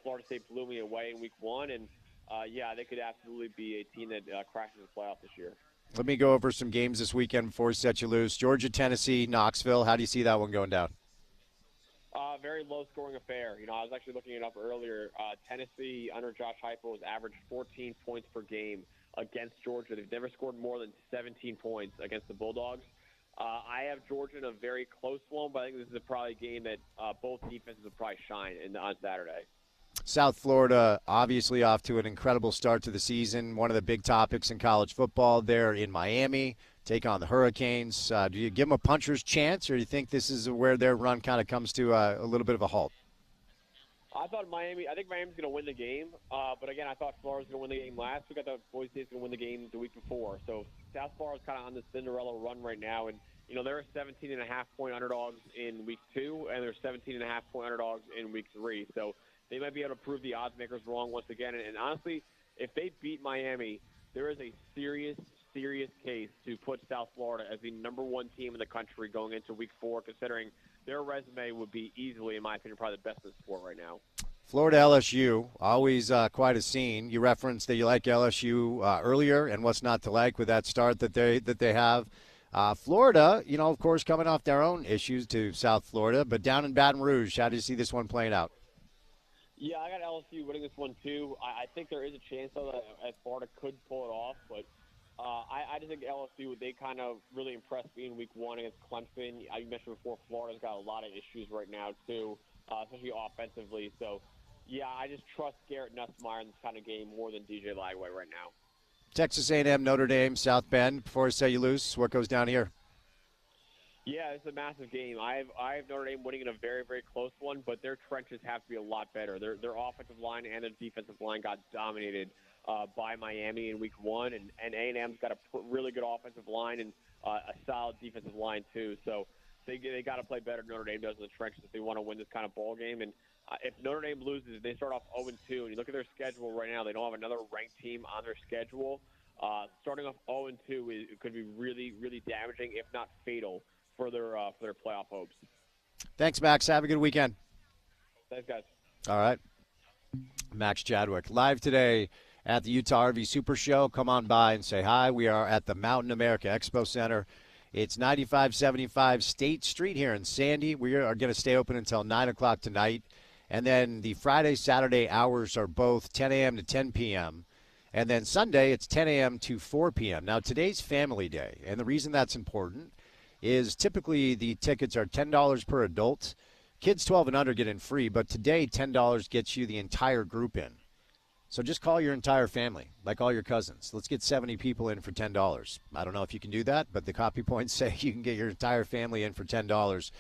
Florida State blew me away in week 1. And, they could absolutely be a team that crashes the playoff this year. Let me go over some games this weekend before we set you loose. Georgia, Tennessee, Knoxville. How do you see that one going down? Very low-scoring affair. I was actually looking it up earlier. Tennessee, under Josh Heupel, has averaged 14 points per game against Georgia. They've never scored more than 17 points against the Bulldogs. I have Georgia in a very close one, but I think this is probably a game that both defenses will probably shine on Saturday. South Florida, obviously off to an incredible start to the season. One of the big topics in college football there in Miami. Take on the Hurricanes. Do you give them a puncher's chance, or do you think this is where their run kind of comes to a little bit of a halt? I think Miami's going to win the game. But, again, I thought Florida's going to win the game last week. I thought Boise State's going to win the game the week before. So South Florida's kind of on the Cinderella run right now. And, they're 17.5-point underdogs in week 2, and they're 17.5-point underdogs in week 3. So they might be able to prove the odds makers wrong once again. And honestly, if they beat Miami, there is a serious case to put South Florida as the number 1 team in the country going into week 4, considering their resume would be easily, in my opinion, probably the best in the sport right now. Florida LSU, always quite a scene. You referenced that you like LSU earlier, and what's not to like with that start that they have. Florida, of course, coming off their own issues to South Florida, but down in Baton Rouge, how do you see this one playing out? Yeah, I got LSU winning this one too. I think there is a chance though that Florida could pull it off, but I just think LSU, they kind of really impressed me in week 1 against Clemson. You mentioned before, Florida's got a lot of issues right now too, especially offensively. So, yeah, I just trust Garrett Nussmeier in this kind of game more than DJ Lagway right now. Texas A&M, Notre Dame, South Bend. Before I set you loose, what goes down here? Yeah, it's a massive game. I have Notre Dame winning in a very, very close one, but their trenches have to be a lot better. Their offensive line and their defensive line got dominated by Miami in week 1, and A&M's got a really good offensive line and a solid defensive line too. So they got to play better than Notre Dame does in the trenches if they want to win this kind of ball game. And If Notre Dame loses, they start off 0-2, and you look at their schedule right now, they don't have another ranked team on their schedule. Starting off 0-2 could be really, really damaging, if not fatal, for their playoff hopes. Thanks, Max. Have a good weekend. Thanks, guys. All right. Max Chadwick, live today at the Utah RV Super Show. Come on by and say hi. We are at the Mountain America Expo Center. It's 9575 State Street here in Sandy. We are going to stay open until 9 o'clock tonight. And then the Friday, Saturday hours are both 10 a.m. to 10 p.m. And then Sunday, it's 10 a.m. to 4 p.m. Now, today's Family Day, and the reason that's important is typically the tickets are $10 per adult. Kids 12 and under get in free, but today $10 gets you the entire group in. So just call your entire family, like all your cousins. Let's get 70 people in for $10. I don't know if you can do that, but the copy points say you can get your entire family in for $10.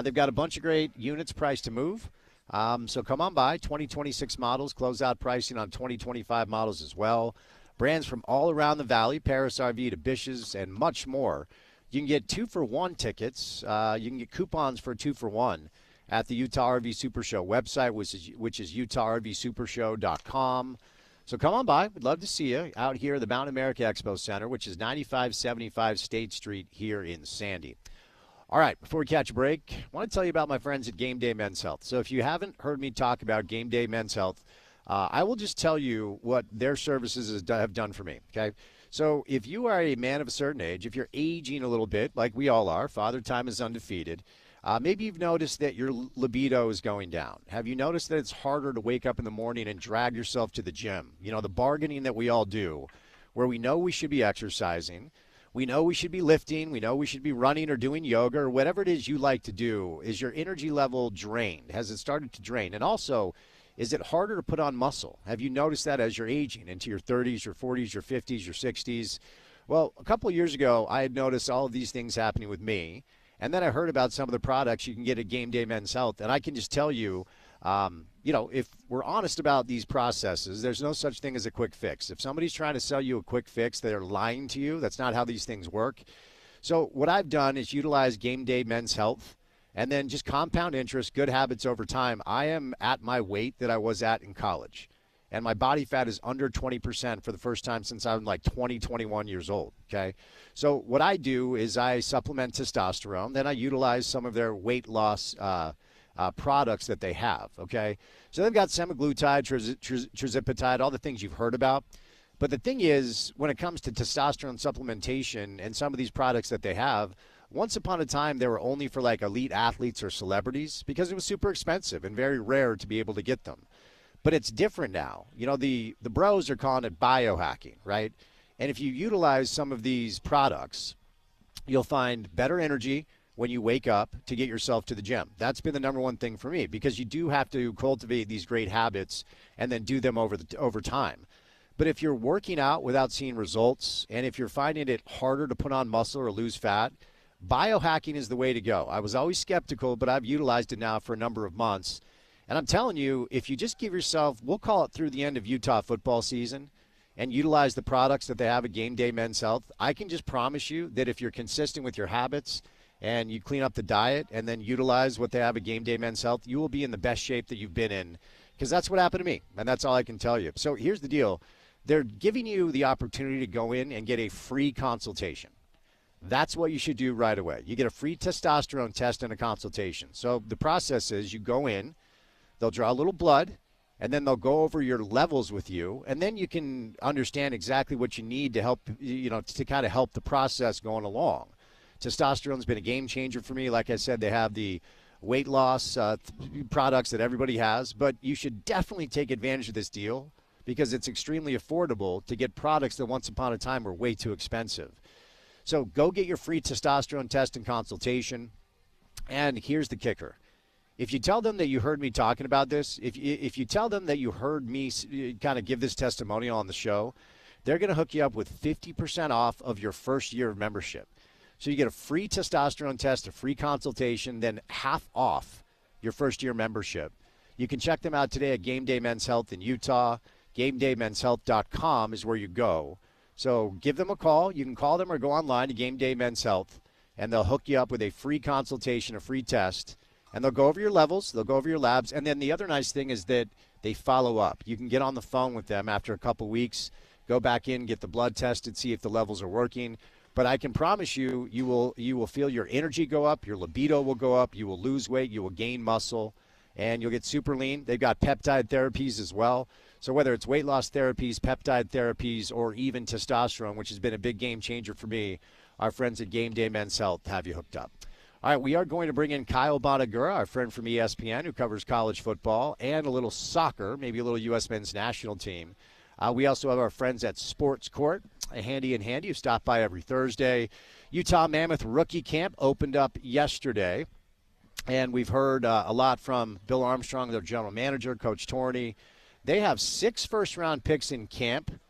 They've got a bunch of great units priced to move. So come on by. 2026 models, closeout pricing on 2025 models as well. Brands from all around the valley, Paris RV to Bish's and much more. You can get 2-for-1 tickets. You can get coupons for 2-for-1 at the Utah RV Super Show website, which is utahrvsupershow.com. So come on by. We'd love to see you out here at the Mountain America Expo Center, which is 9575 State Street here in Sandy. All right, before we catch a break, I want to tell you about my friends at Game Day Men's Health. So if you haven't heard me talk about Game Day Men's Health, I will just tell you what their services have done for me, okay? So if you are a man of a certain age, if you're aging a little bit, like we all are, Father Time is undefeated, maybe you've noticed that your libido is going down. Have you noticed that it's harder to wake up in the morning and drag yourself to the gym? You know, the bargaining that we all do, where we know we should be exercising, we know we should be lifting, we know we should be running or doing yoga or whatever it is you like to do. Is your energy level drained? Has it started to drain? And also, is it harder to put on muscle? Have you noticed that as you're aging into your 30s, your 40s, your 50s, your 60s? Well, a couple of years ago, I had noticed all of these things happening with me. And then I heard about some of the products you can get at Game Day Men's Health. And I can just tell you, if we're honest about these processes, there's no such thing as a quick fix. If somebody's trying to sell you a quick fix, they're lying to you. That's not how these things work. So what I've done is utilize Game Day Men's Health and then just compound interest, good habits over time. I am at my weight that I was at in college. And my body fat is under 20% for the first time since I'm like 21 years old, okay? So what I do is I supplement testosterone. Then I utilize some of their weight loss products that they have, okay? So they've got semaglutide, tirzepatide, all the things you've heard about. But the thing is, when it comes to testosterone supplementation and some of these products that they have, once upon a time, they were only for like elite athletes or celebrities because it was super expensive and very rare to be able to get them. But it's different now. You know, the bros are calling it biohacking, right? And if you utilize some of these products, you'll find better energy when you wake up to get yourself to the gym. That's been the number one thing for me because you do have to cultivate these great habits and then do them over time. But if you're working out without seeing results and if you're finding it harder to put on muscle or lose fat, biohacking is the way to go. I was always skeptical, but I've utilized it now for a number of months. And I'm telling you, if you just give yourself, we'll call it through the end of Utah football season, and utilize the products that they have at Game Day Men's Health, I can just promise you that if you're consistent with your habits and you clean up the diet and then utilize what they have at Game Day Men's Health, you will be in the best shape that you've been in because that's what happened to me, and that's all I can tell you. So here's the deal. They're giving you the opportunity to go in and get a free consultation. That's what you should do right away. You get a free testosterone test and a consultation. So the process is you go in, they'll draw a little blood, and then they'll go over your levels with you, and then you can understand exactly what you need to help, to kind of help the process going along. Testosterone's been a game changer for me. Like I said, they have the weight loss products that everybody has, but you should definitely take advantage of this deal because it's extremely affordable to get products that once upon a time were way too expensive. So go get your free testosterone test and consultation, and here's the kicker. If you tell them that you heard me talking about this, if you tell them that you heard me kind of give this testimonial on the show, they're going to hook you up with 50% off of your first year of membership. So you get a free testosterone test, a free consultation, then half off your first year membership. You can check them out today at Game Day Men's Health in Utah. GameDayMen'sHealth.com is where you go. So give them a call. You can call them or go online to Game Day Men's Health, and they'll hook you up with a free consultation, a free test. and they'll go over your levels, they'll go over your labs, and then the other nice thing is that they follow up. You can get on the phone with them after a couple weeks, go back in, get the blood tested, see if the levels are working. But I can promise you, you will feel your energy go up, your libido will go up, you will lose weight, you will gain muscle, and you'll get super lean. They've got peptide therapies as well. So whether it's weight loss therapies, peptide therapies, or even testosterone, which has been a big game changer for me, our friends at Game Day Men's Health have you hooked up. All right, we are going to bring in Kyle Bonagura, our friend from ESPN, who covers college football and a little soccer, maybe a little U.S. men's national team. We also have our friends at Sports Court, Handy and Handy, who stop by every Thursday. Utah Mammoth rookie camp opened up yesterday, and we've heard a lot from Bill Armstrong, their general manager, Coach Torney. They have 6 first-round picks in camp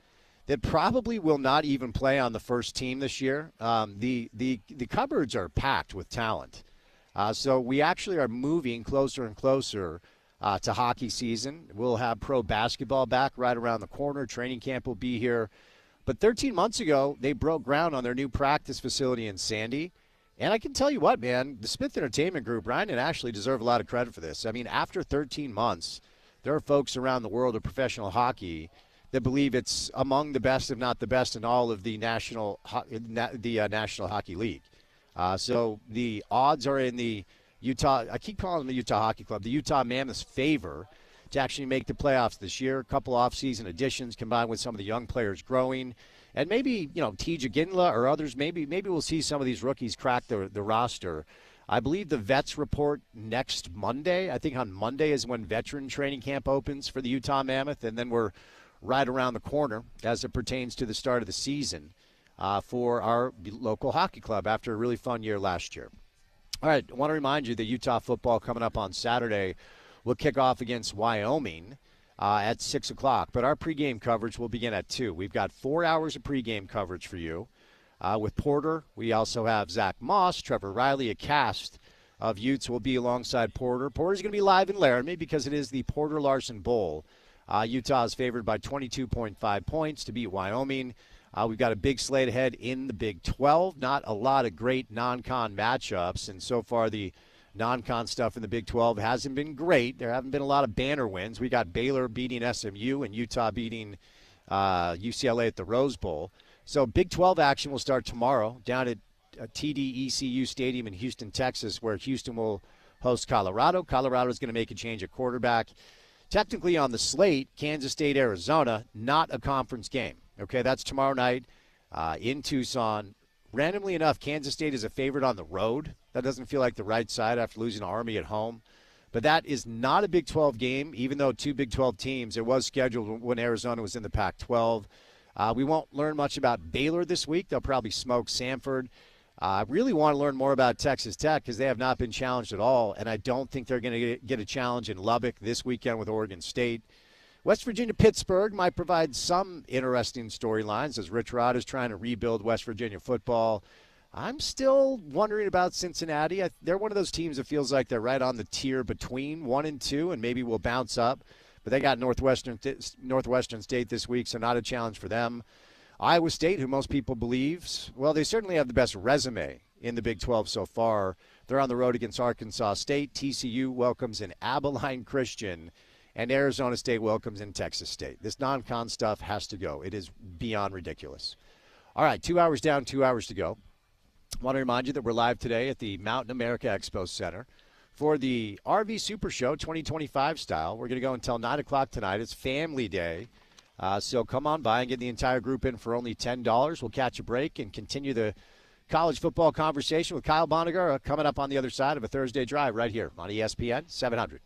that probably will not even play on the first team this year. The cupboards are packed with talent. So we actually are moving closer and closer to hockey season. We'll have pro basketball back right around the corner. Training camp will be here. But 13 months ago, they broke ground on their new practice facility in Sandy. And I can tell you what, man, the Smith Entertainment Group, Ryan and Ashley deserve a lot of credit for this. I mean, after 13 months, there are folks around the world of professional hockey that believe it's among the best, if not the best, in all of the National Hockey League. So the odds are in the Utah, I keep calling them the Utah Hockey Club, the Utah Mammoth's favor to actually make the playoffs this year. A couple off-season additions combined with some of the young players growing. And maybe, T.J. Ginla or others, maybe we'll see some of these rookies crack the roster. I believe the vets report next Monday. I think on Monday is when veteran training camp opens for the Utah Mammoth, and then we're right around the corner as it pertains to the start of the season for our local hockey club after a really fun year last year. All right, I want to remind you that Utah football coming up on Saturday will kick off against Wyoming at 6 o'clock, but our pregame coverage will begin at 2. We've got 4 hours of pregame coverage for you. With Porter, we also have Zach Moss, Trevor Riley, a cast of Utes will be alongside Porter. Porter's going to be live in Laramie because it is the Porter Larson Bowl. Utah is favored by 22.5 points to beat Wyoming. We've got a big slate ahead in the Big 12. Not a lot of great non-con matchups, and so far the non-con stuff in the Big 12 hasn't been great. There haven't been a lot of banner wins. We got Baylor beating SMU and Utah beating UCLA at the Rose Bowl. So Big 12 action will start tomorrow down at TDECU Stadium in Houston, Texas, where Houston will host Colorado. Colorado is going to make a change at quarterback. Technically on the slate, Kansas State, Arizona, not a conference game. Okay, that's tomorrow night in Tucson. Randomly enough, Kansas State is a favorite on the road. That doesn't feel like the right side after losing to Army at home. But that is not a Big 12 game, even though 2 Big 12 teams. It was scheduled when Arizona was in the Pac-12. We won't learn much about Baylor this week. They'll probably smoke Samford. I really want to learn more about Texas Tech because they have not been challenged at all, and I don't think they're going to get a challenge in Lubbock this weekend with Oregon State. West Virginia-Pittsburgh might provide some interesting storylines as Rich Rod is trying to rebuild West Virginia football. I'm still wondering about Cincinnati. They're one of those teams that feels like they're right on the tier between 1 and 2 and maybe will bounce up. But they got Northwestern State this week, so not a challenge for them. Iowa State, who most people believe, well, they certainly have the best resume in the Big 12 so far. They're on the road against Arkansas State. TCU welcomes in Abilene Christian, and Arizona State welcomes in Texas State. This non-con stuff has to go. It is beyond ridiculous. All right, 2 hours down, 2 hours to go. I want to remind you that we're live today at the Mountain America Expo Center for the RV Super Show 2025 style. We're going to go until 9 o'clock tonight. It's Family Day. So come on by and get the entire group in for only $10. We'll catch a break and continue the college football conversation with Kyle Bonagura coming up on the other side of a Thursday drive right here on ESPN 700.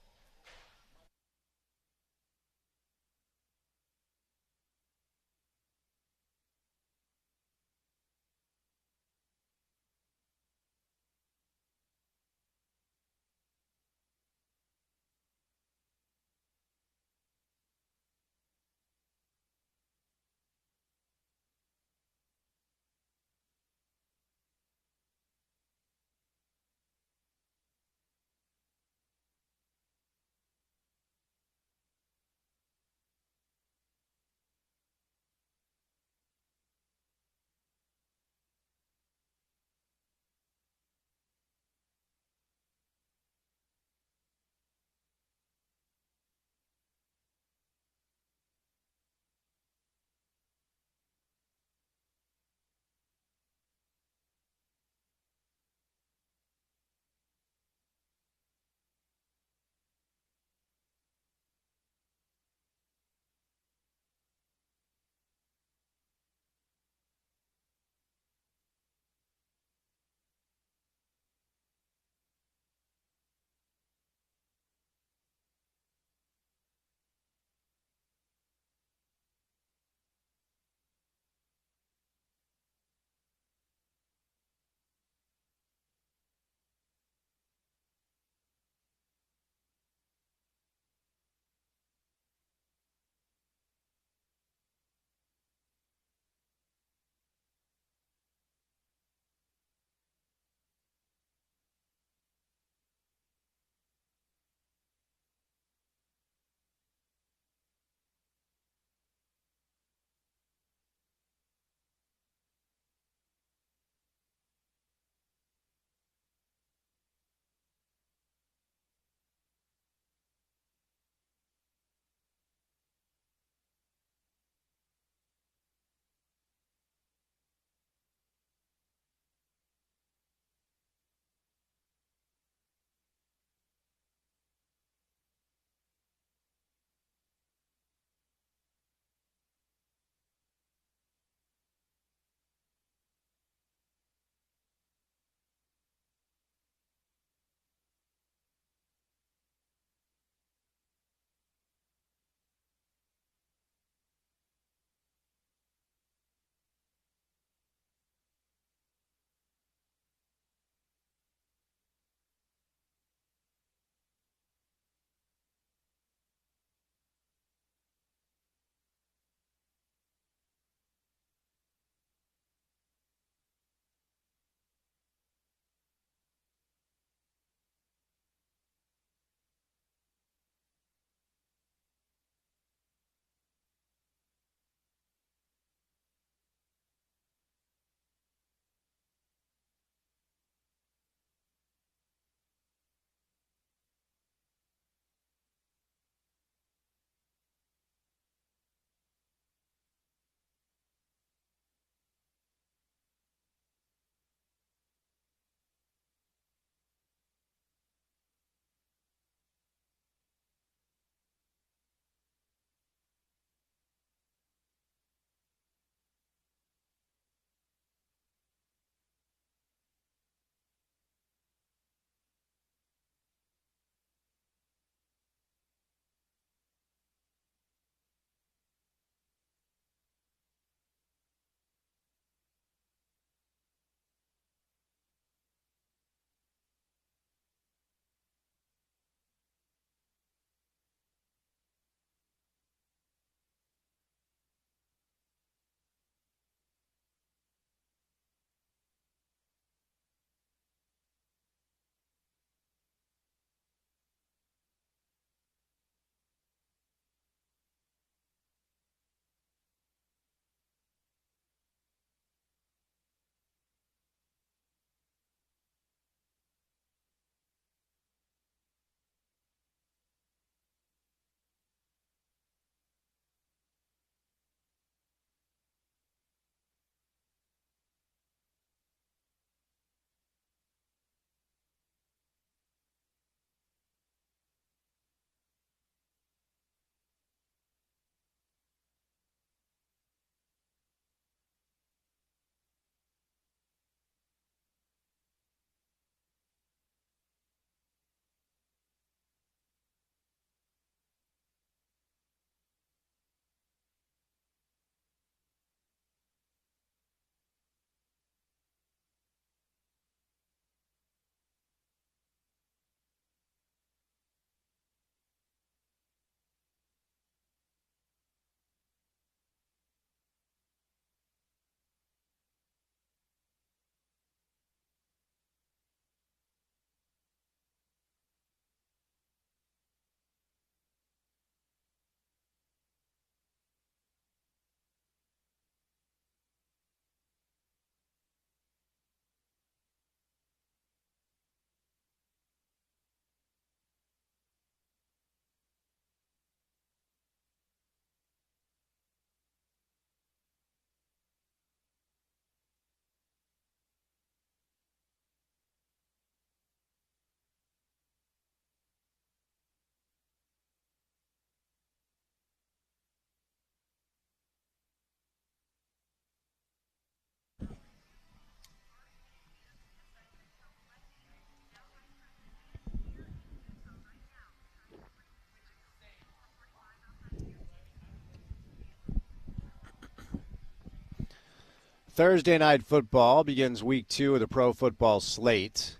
Thursday night football begins week 2 of the pro football slate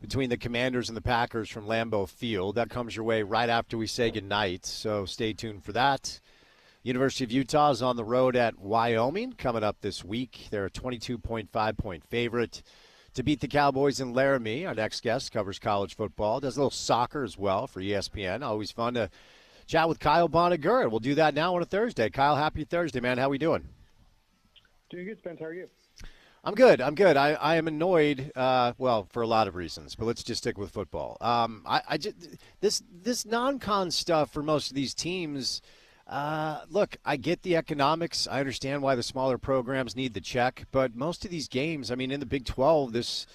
between the Commanders and the Packers from Lambeau Field. That comes your way right after we say goodnight, so stay tuned for that. University of Utah is on the road at Wyoming coming up this week. They're a 22.5-point favorite to beat the Cowboys in Laramie. Our next guest covers college football, does a little soccer as well for ESPN. Always fun to chat with Kyle Bonagura. We'll do that now on a Thursday. Kyle, happy Thursday, man. How we doing? Doing good, Spence. How are you? I'm good. I am annoyed, well, for a lot of reasons, but let's just stick with football. I just this non-con stuff for most of these teams. Look, I get the economics. I understand why the smaller programs need the check, but most of these games, I mean, in the Big 12 this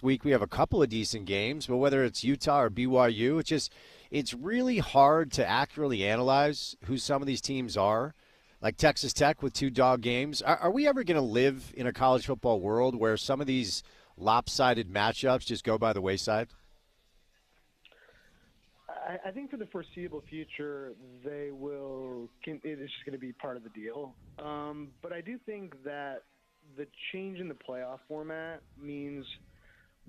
week we have a couple of decent games, but whether it's Utah or BYU, it's really hard to accurately analyze who some of these teams are. Like Texas Tech with 2 dog games. Are we ever going to live in a college football world where some of these lopsided matchups just go by the wayside? I think for the foreseeable future, they will. It is just going to be part of the deal. But I do think that the change in the playoff format means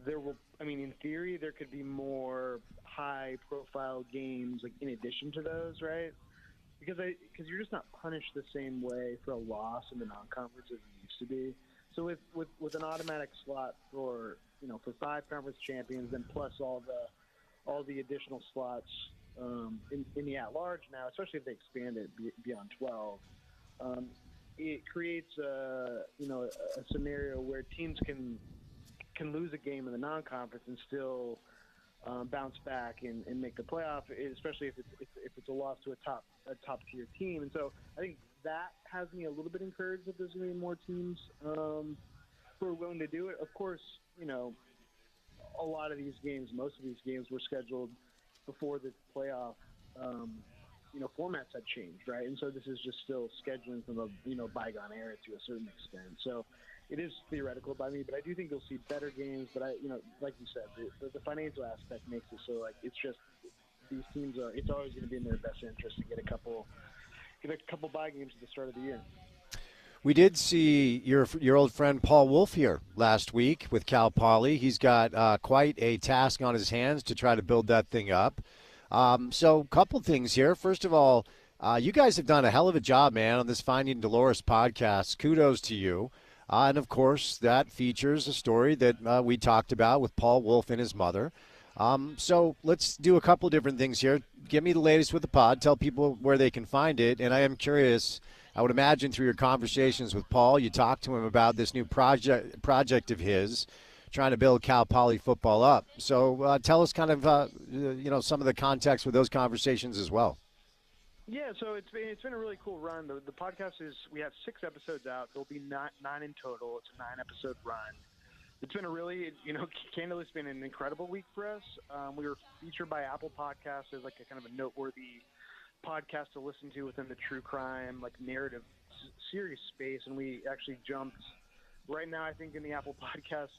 there will. I mean, in theory, there could be more high-profile games, like in addition to those, right? Because you're just not punished the same way for a loss in the non-conference as it used to be. So with an automatic slot for 5 conference champions, and plus all the additional slots in the at-large now, especially if they expand it beyond 12, it creates a scenario where teams can lose a game in the non-conference and still bounce back and make the playoff, especially if it's a loss to a top tier team. And so I think that has me a little bit encouraged that there's going to be more teams who are willing to do it. Of course, a lot of these games, most of these games were scheduled before the playoff formats had changed, right? And so this is just still scheduling from a bygone era to a certain extent. So it is theoretical by me, but I do think you'll see better games. But like you said, the financial aspect makes it so like it's just these teams are. It's always going to be in their best interest to get a couple bye games at the start of the year. We did see your old friend Paul Wolf here last week with Cal Poly. He's got quite a task on his hands to try to build that thing up. So a couple things here. First of all, you guys have done a hell of a job, man, on this Finding Dolores podcast. Kudos to you. And, of course, that features a story that we talked about with Paul Wolf and his mother. So let's do a couple different things here. Give me the latest with the pod. Tell people where they can find it. And I am curious, I would imagine through your conversations with Paul, you talked to him about this new project of his, trying to build Cal Poly football up. So tell us kind of, some of the context with those conversations as well. Yeah, so it's been a really cool run. The podcast we have 6 episodes out. There'll be 9 in total. It's a 9-episode run. It's been a really, candidly, it's been an incredible week for us. We were featured by Apple Podcasts as like a kind of a noteworthy podcast to listen to within the true crime, like narrative series space, and we actually jumped. Right now, I think in the Apple Podcast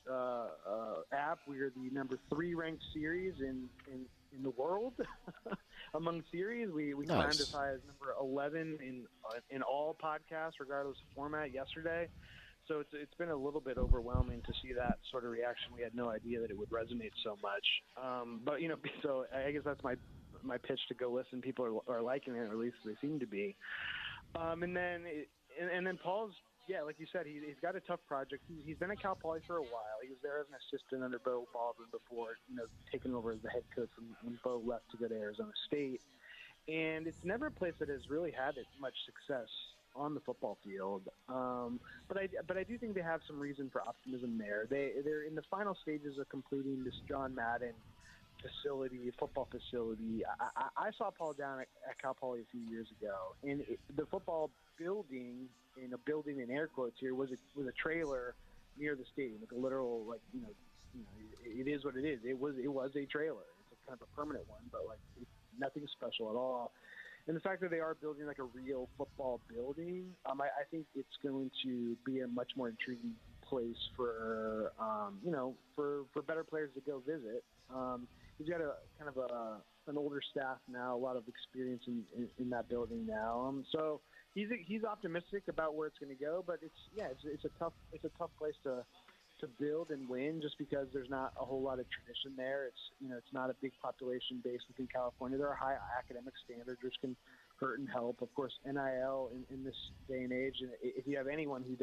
app, we are the number 3 ranked series in the world among series. We climbed as high as number 11 in all podcasts, regardless of format, yesterday. So it's been a little bit overwhelming to see that sort of reaction. We had no idea that it would resonate so much. But so I guess that's my pitch to go listen. People are liking it, or at least they seem to be. And then Paul's. Yeah, like you said, he's got a tough project. He's been at Cal Poly for a while. He was there as an assistant under Bo Baldwin before, taking over as the head coach when Bo left to go to Arizona State. And it's never a place that has really had much success on the football field. But I do think they have some reason for optimism there. They're in the final stages of completing this John Madden football facility. I saw Paul down at Cal Poly a few years ago, and the football building, building in air quotes here, was a trailer near the stadium, like a literal, it is what it is. It was a trailer. It's kind of a permanent one, but nothing special at all. And the fact that they are building like a real football building, I think it's going to be a much more intriguing place for better players to go visit. He's got a kind of an older staff now, a lot of experience in that building now. So he's optimistic about where it's going to go, but it's a tough place to build and win, just because there's not a whole lot of tradition there. It's not a big population base within California. There are high academic standards which can hurt and help. Of course, NIL in this day and age, and if you have anyone who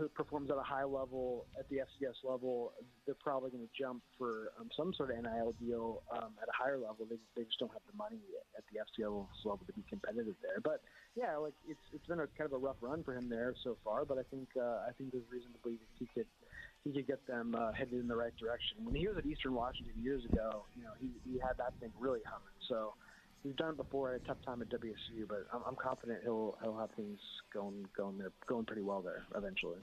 performs at a high level at the FCS level, they're probably going to jump for some sort of NIL deal at a higher level. They just don't have the money at the FCS level to be competitive there. But yeah, like it's been a kind of a rough run for him there so far. But I think there's reason to believe he could get them headed in the right direction. When he was at Eastern Washington years ago, he had that thing really humming. So he's done it before. Had a tough time at WSU, but I'm confident he'll have things going pretty well there eventually.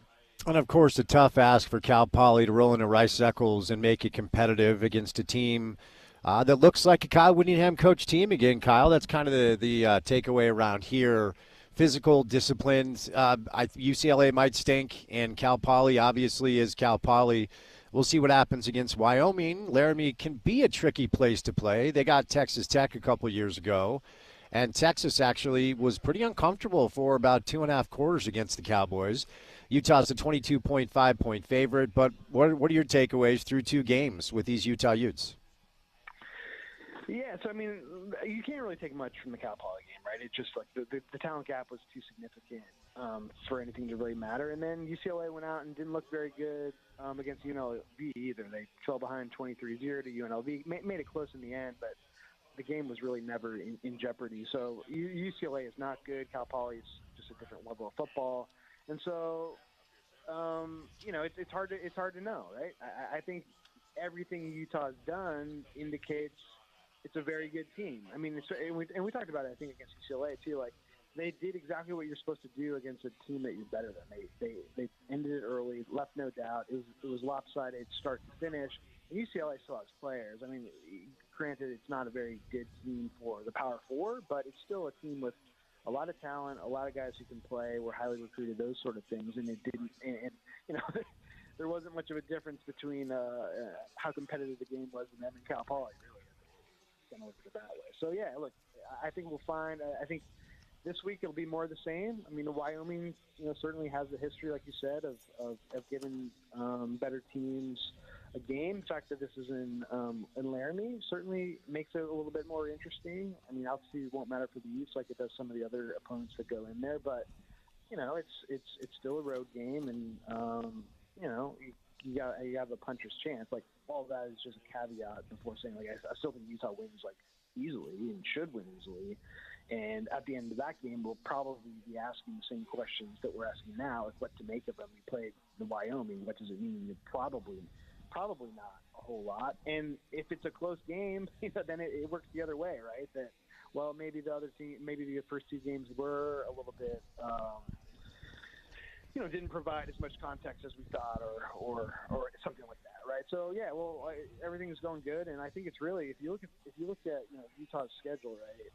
And, of course, a tough ask for Cal Poly to roll into Rice-Eccles and make it competitive against a team that looks like a Kyle Whittingham coach team again, Kyle. That's kind of the takeaway around here. Physical disciplines. UCLA might stink, and Cal Poly obviously is Cal Poly. We'll see what happens against Wyoming. Laramie can be a tricky place to play. They got Texas Tech a couple years ago, and Texas actually was pretty uncomfortable for about 2.5 quarters against the Cowboys. Utah's a 22.5-point favorite, but what are your takeaways through 2 games with these Utah Utes? Yeah, so I mean, you can't really take much from the Cal Poly game, right? It's just like the talent gap was too significant for anything to really matter. And then UCLA went out and didn't look very good against UNLV either. They fell behind 23-0 to UNLV. Made it close in the end, but the game was really never in jeopardy. So UCLA is not good. Cal Poly is just a different level of football, and so it's hard to know, right? I think everything Utah's done indicates it's a very good team. I mean, and we talked about it, I think, against UCLA too. Like, they did exactly what you're supposed to do against a team that you're better than. They ended it early, left no doubt. It was lopsided start to finish. And UCLA still has players. I mean, granted, it's not a very good team for the Power Four, but it's still a team with a lot of talent, a lot of guys who can play, were highly recruited, those sort of things. And it didn't, and there wasn't much of a difference between how competitive the game was in them and Cal Poly, really. Kind of look at it that way. So yeah, look, I think we'll find. I think this week it'll be more of the same. I mean, Wyoming, certainly has the history, like you said, of giving better teams a game. The fact that this is in Laramie certainly makes it a little bit more interesting. I mean, altitude won't matter for the Utes like it does some of the other opponents that go in there, but it's still a road game, and you have a puncher's chance. Like, all of that is just a caveat before saying, like, I still think Utah wins, like, easily and should win easily. And at the end of that game, we'll probably be asking the same questions that we're asking now, like what to make of them. We played the Wyoming. What does it mean? Probably not a whole lot. And if it's a close game, then it works the other way, right? That, well, maybe the other team, maybe the first 2 games were a little bit, didn't provide as much context as we thought, or something like that, right? So yeah, well, everything's going good, and I think it's really, if you look at Utah's schedule, right?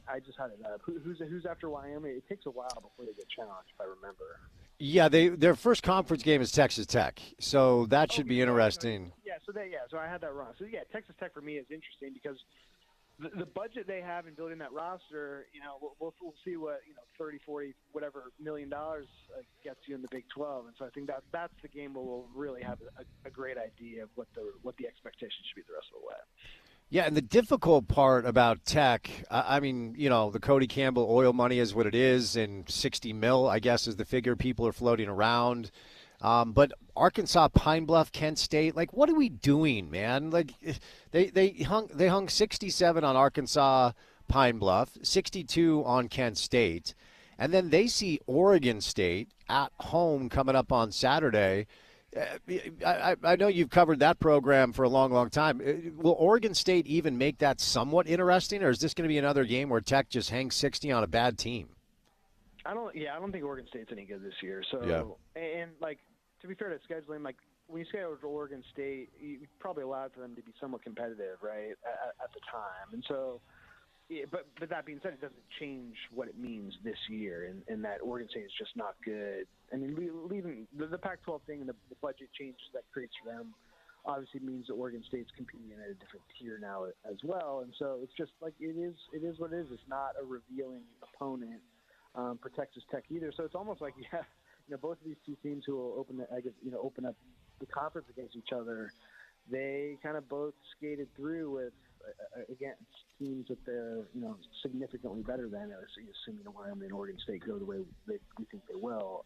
I just had it up. Who's after Wyoming? It takes a while before they get challenged, if I remember. Yeah, their first conference game is Texas Tech, so that should be interesting. So I had that wrong. So yeah, Texas Tech for me is interesting because the budget they have in building that roster, we'll see what 30, 40, whatever $1 million gets you in the Big 12, and so I think that's the game where we'll really have a great idea of what the expectations should be the rest of the way. Yeah, and the difficult part about Tech, I mean, the Cody Campbell oil money is what it is, and $60 million, I guess, is the figure people are floating around. But Arkansas, Pine Bluff, Kent State, like, what are we doing, man? Like, they hung 67 on Arkansas, Pine Bluff, 62 on Kent State, and then they see Oregon State at home coming up on Saturday. I know you've covered that program for a long, long time. Will Oregon State even make that somewhat interesting, or is this going to be another game where Tech just hangs 60 on a bad team? I don't think Oregon State's any good this year. So, yeah. And like, to be fair to scheduling, like, when you schedule to Oregon State, you probably allowed for them to be somewhat competitive, right, at the time. And so, yeah, but that being said, it doesn't change what it means this year, and that Oregon State is just not good. I mean, leaving the Pac-12 thing and the budget changes that creates for them obviously means that Oregon State's competing at a different tier now as well. And so it's just like it is what it is. It's not a revealing opponent for Texas Tech either. So it's almost like you have both of these two teams who will open up the conference against each other. They kind of both skated through with against teams that they're significantly better than, assuming Wyoming and Oregon State go the way we think they will.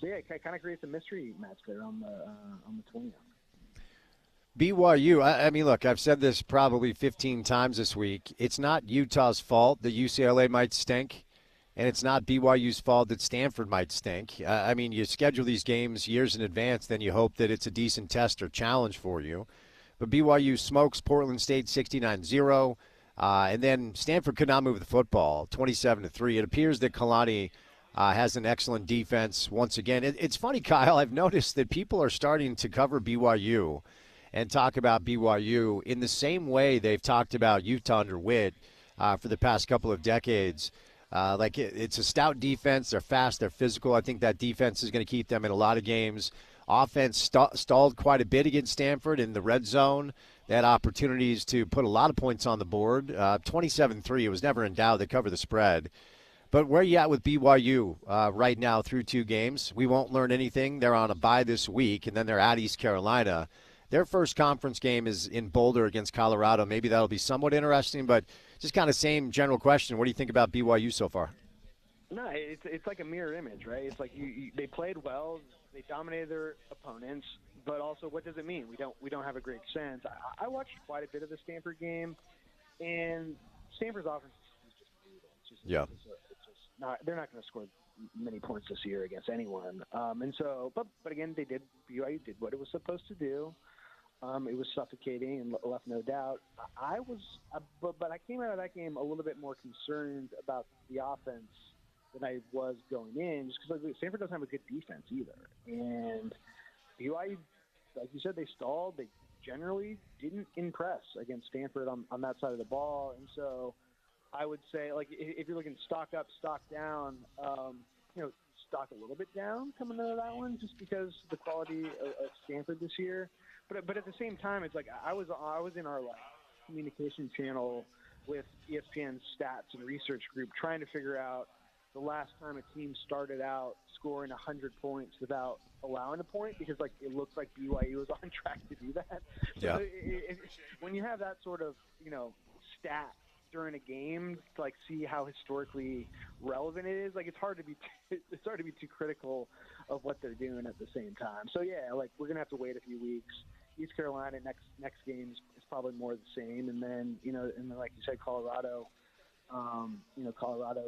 So yeah, it kind of creates a mystery match there on the 20th. BYU, I mean, look, I've said this probably 15 times this week. It's not Utah's fault that UCLA might stink, and it's not BYU's fault that Stanford might stink. I mean, you schedule these games years in advance, then you hope that it's a decent test or challenge for you. But BYU smokes Portland State 69-0, and then Stanford could not move the football 27-3. It appears that Kalani has an excellent defense once again. It's funny, Kyle, I've noticed that people are starting to cover BYU and talk about BYU in the same way they've talked about Utah under Witt for the past couple of decades. It's a stout defense. They're fast. They're physical. I think that defense is going to keep them in a lot of games. Offense stalled quite a bit against Stanford in the red zone. They had opportunities to put a lot of points on the board. 27-3, it was never in doubt. They covered the spread. But where are you at with BYU right now through 2 games? We won't learn anything. They're on a bye this week, and then they're at East Carolina. Their first conference game is in Boulder against Colorado. Maybe that'll be somewhat interesting, but just kind of same general question. What do you think about BYU so far? No, it's like a mirror image, right? It's like they played well, they dominated their opponents, but also what does it mean? We don't have a great sense. I watched quite a bit of the Stanford game, and Stanford's offense is just brutal. It's just not. They're not going to score many points this year against anyone. And so, but again, BYU did what it was supposed to do. It was suffocating and left no doubt. But I came out of that game a little bit more concerned about the offense than I was going in, just because Stanford doesn't have a good defense either. And BYU, like you said, they stalled. They generally didn't impress against Stanford on that side of the ball. And so I would say, like, if you're looking stock up, stock down, stock a little bit down coming out of that one, just because the quality of Stanford this year. But at the same time, it's like I was in our communication channel with ESPN's stats and research group trying to figure out the last time a team started out scoring 100 points without allowing a point, because it looked like BYU was on track to do that. So when you have that sort of stat during a game to see how historically relevant it is, it's hard to be too critical of what they're doing at the same time. So we're gonna have to wait a few weeks. East Carolina next game is probably more the same, and then like you said, Colorado. Colorado,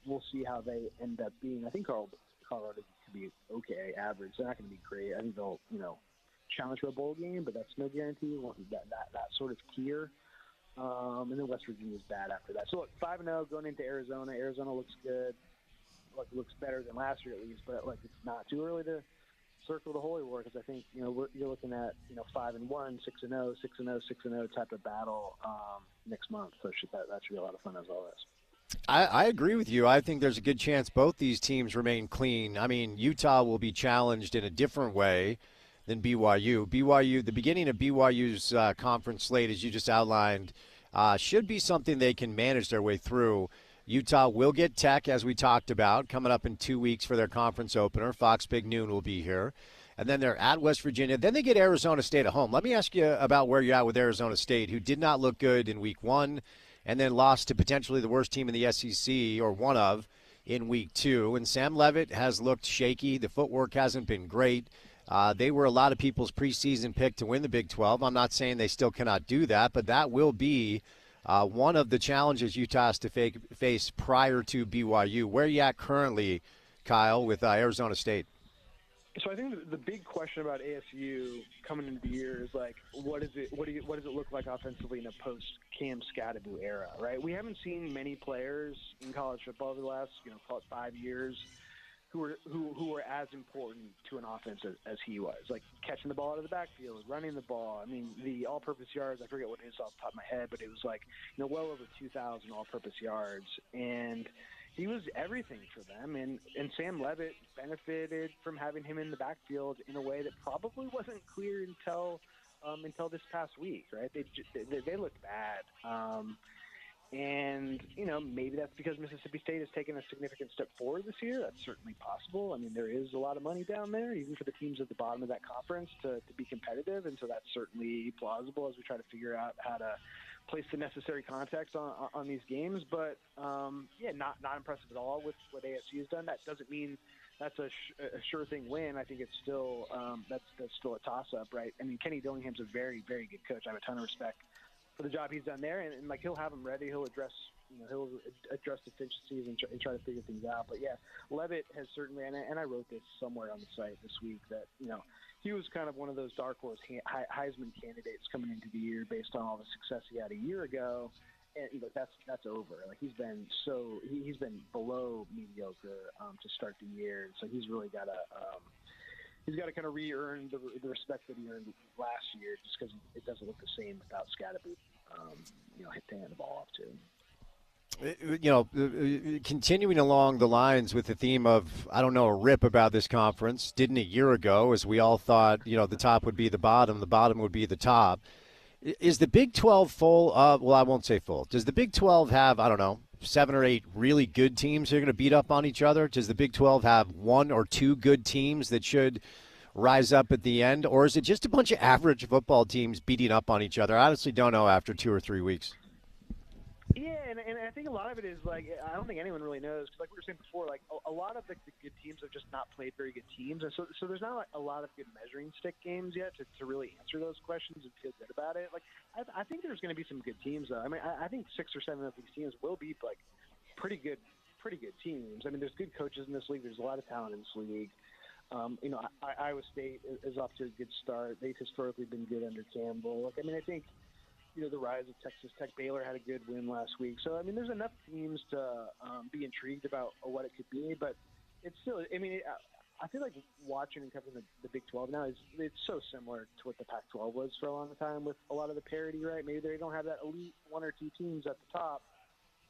we'll see how they end up being. I think Colorado could be okay, average. They're not going to be great. I think they'll challenge for a bowl game, but that's no guarantee. That sort of tier. And then West Virginia's bad after that. So look, 5-0 going into Arizona. Arizona looks good. Looks better than last year at least, but it's not too early to circle the holy war, because I think you're looking at 5-1, 6-0, 6-0, 6-0 type of battle next month. So that should be a lot of fun as always. I agree with you. I think there's a good chance both these teams remain clean. I mean, Utah will be challenged in a different way than BYU. The beginning of BYU's conference slate, as you just outlined, should be something they can manage their way through. Utah will get Tech, as we talked about, coming up in 2 weeks for their conference opener. Fox Big Noon will be here. And then they're at West Virginia. Then they get Arizona State at home. Let me ask you about where you're at with Arizona State, who did not look good in week 1 and then lost to potentially the worst team in the SEC, or one of, in week 2. And Sam Leavitt has looked shaky. The footwork hasn't been great. They were a lot of people's preseason pick to win the Big 12. I'm not saying they still cannot do that, but that will be one of the challenges Utah has to face prior to BYU. Where are you at currently, Kyle, with Arizona State? So I think the big question about ASU coming into the year is what does it look like offensively in a post Cam Scatterby era, right? We haven't seen many players in college football over the last call it 5 years who were as important to an offense as he was, catching the ball out of the backfield, running the ball. I mean, the all-purpose yards, I forget what it is off the top of my head, but it was well over 2,000 all-purpose yards. And he was everything for them, and Sam Levitt benefited from having him in the backfield in a way that probably wasn't clear until this past week, right? They looked bad. And, maybe that's because Mississippi State has taken a significant step forward this year. That's certainly possible. I mean, there is a lot of money down there, even for the teams at the bottom of that conference to be competitive. And so that's certainly plausible as we try to figure out how to place the necessary context on these games. But, not impressive at all with what ASU has done. That doesn't mean that's a sure thing win. I think it's still that's still a toss-up, right? I mean, Kenny Dillingham's a very, very good coach. I have a ton of respect for the job he's done there, and he'll have them ready. He'll address deficiencies and try to figure things out. But yeah, Levitt has certainly, and I wrote this somewhere on the site this week, that he was kind of one of those dark horse Heisman candidates coming into the year based on all the success he had a year ago, and that's over. Like he's been below mediocre to start the year, and so he's really got to. He's got to kind of re-earn the respect that he earned last year, just because it doesn't look the same without Scadaboo, hitting the ball off too. Continuing along the lines with the theme of, I don't know a rip about this conference, didn't a year ago, as we all thought, the top would be the bottom would be the top. Is the Big 12 full? Well, I won't say full. Does the Big 12 have, I don't know, 7 or 8 really good teams who are going to beat up on each other? Does the Big 12 have 1 or 2 good teams that should rise up at the end? Or is it just a bunch of average football teams beating up on each other? I honestly don't know after 2 or 3 weeks. Yeah, and I think a lot of it is, I don't think anyone really knows. Because like we were saying before, a lot of the good teams have just not played very good teams. And so there's not a lot of good measuring stick games yet to really answer those questions and feel good about it. I think there's going to be some good teams, though. I mean, I think 6 or 7 of these teams will be, pretty good teams. I mean, there's good coaches in this league. There's a lot of talent in this league. Iowa State is off to a good start. They've historically been good under Campbell. I think the rise of Texas Tech. Baylor had a good win last week. So, I mean, there's enough teams to be intrigued about what it could be. But it's still, I feel like watching and covering the Big 12 now it's so similar to what the Pac-12 was for a long time with a lot of the parity, right? Maybe they don't have that elite 1 or 2 teams at the top.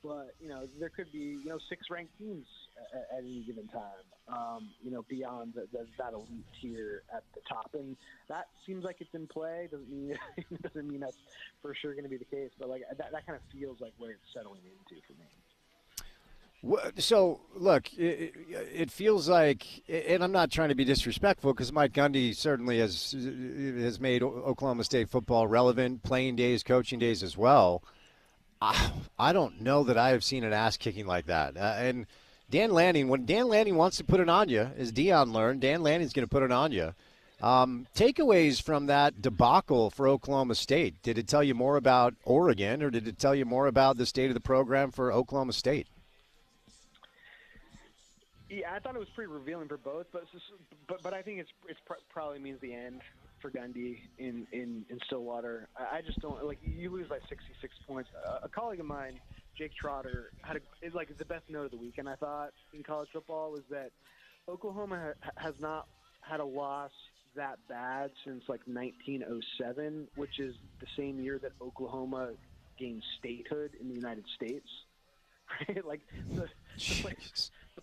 But, there could be, 6 ranked teams at any given time, beyond that elite tier at the top. And that seems like it's in play. Doesn't mean that's for sure going to be the case. But, that kind of feels like where it's settling into for me. So, look, it feels like, and I'm not trying to be disrespectful because Mike Gundy certainly has made Oklahoma State football relevant, playing days, coaching days as well. I don't know that I have seen an ass-kicking like that. And Dan Lanning, when Dan Lanning wants to put it on you, as Deion learned, Dan Lanning's going to put it on you. Takeaways from that debacle for Oklahoma State. Did it tell you more about Oregon, or did it tell you more about the state of the program for Oklahoma State? Yeah, I thought it was pretty revealing for both, but I think it's probably means the end for Gundy in Stillwater. I just don't you lose by 66 points. A colleague of mine, Jake Trotter, had the best note of the weekend. I thought in college football was that Oklahoma has not had a loss that bad since 1907, which is the same year that Oklahoma gained statehood in the United States. Right, to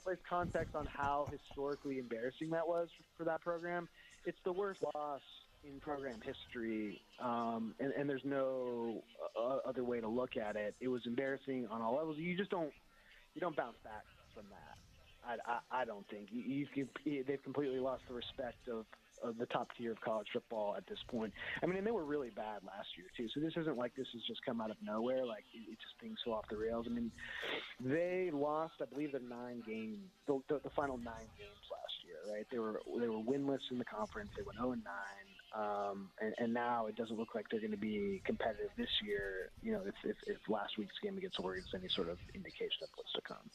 place context on how historically embarrassing that was for that program, it's the worst loss in program history, and there's no other way to look at it. It was embarrassing on all levels. You don't bounce back from that. I don't think they've completely lost the respect of the top tier of college football at this point. I mean, and they were really bad last year too. So this isn't like this has just come out of nowhere. It just things fell off the rails. I mean, they lost, I believe, the 9 games, the final 9 games last year. Right? They were winless in the conference. They went 0-9. And now it doesn't look like they're going to be competitive this year. If last week's game against Oregon is any sort of indication of what's to come.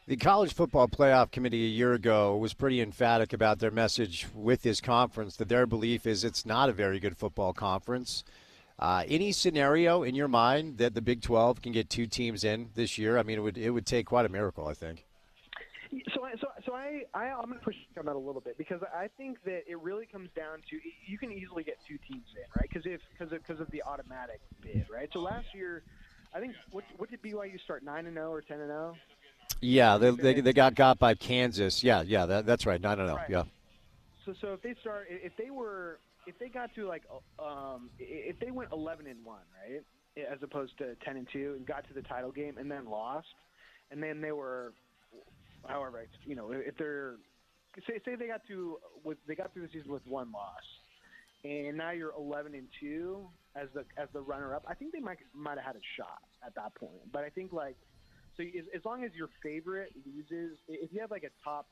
The College Football Playoff Committee a year ago was pretty emphatic about their message with this conference, that their belief is it's not a very good football conference. Any scenario in your mind that the Big 12 can get 2 teams in this year? I mean, it would take quite a miracle, I think. I'm going to push on that a little bit, because I think that it really comes down to you can easily get 2 teams in, right? Because of the automatic bid, right? So last year, I think what did BYU start, 9-0 or 10-0? Yeah, they got by Kansas. Yeah, that's right. 9-0. Right. Yeah. So if they got to like if they went 11-1, right, as opposed to 10-2, and got to the title game and then lost, and then they were, however, if they're say they got through the season with one loss, and now you're 11-2 as the runner up, I think they might have had a shot at that point. But I think so as long as your favorite loses, if you have like a top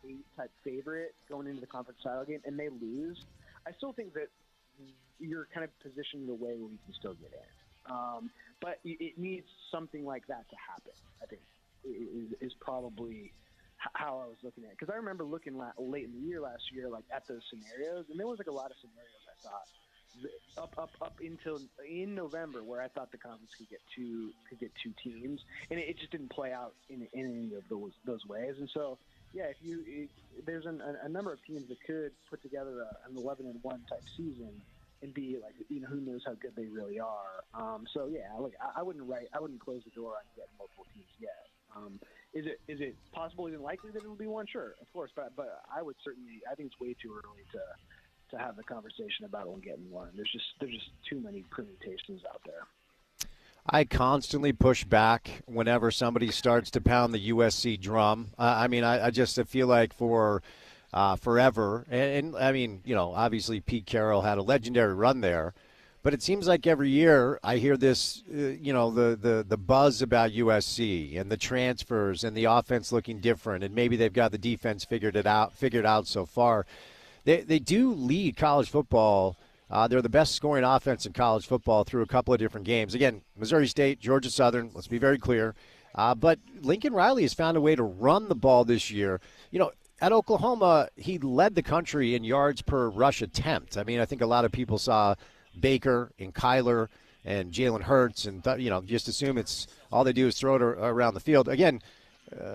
8 type favorite going into the conference title game and they lose, I still think that you're kind of positioned in a way where you can still get in. But it needs something like that to happen, I think, is probably how I was looking at it. Because I remember looking late in the year last year, like at those scenarios, and there was like a lot of scenarios I thought up until in November where I thought the conference could get two teams, and it just didn't play out in any of those ways. And so, yeah, there's a number of teams that could put together an 11-1 type season and be like, who knows how good they really are. So yeah, look, I wouldn't close the door on getting multiple teams yet. Is it possible, even likely that it'll be one? Sure, of course, but I think it's way too early to have the conversation about only getting one. There's just too many permutations out there. I constantly push back whenever somebody starts to pound the USC drum. I just feel like for forever, and I mean, obviously Pete Carroll had a legendary run there, but it seems like every year I hear this, the buzz about USC and the transfers and the offense looking different, and maybe they've got the defense figured out so far. They do lead college football. They're the best scoring offense in college football through a couple of different games. Again, Missouri State, Georgia Southern, let's be very clear. But Lincoln Riley has found a way to run the ball this year. At Oklahoma, he led the country in yards per rush attempt. I mean, I think a lot of people saw Baker and Kyler and Jalen Hurts and, just assume it's all they do is throw it around the field. Again,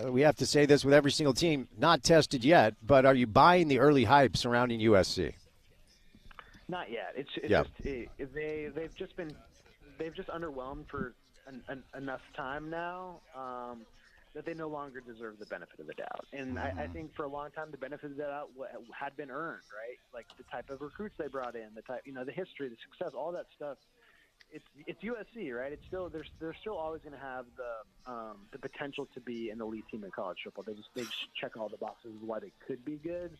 we have to say this with every single team, not tested yet, but are you buying the early hype surrounding USC? Not yet. They've just underwhelmed for enough time now that they no longer deserve the benefit of the doubt. And I think for a long time the benefit of the doubt had been earned, right? Like the type of recruits they brought in, the type, the history, the success, all that stuff. It's USC, right? It's still they're still always going to have the potential to be an elite team in college football. They just check all the boxes of why they could be good.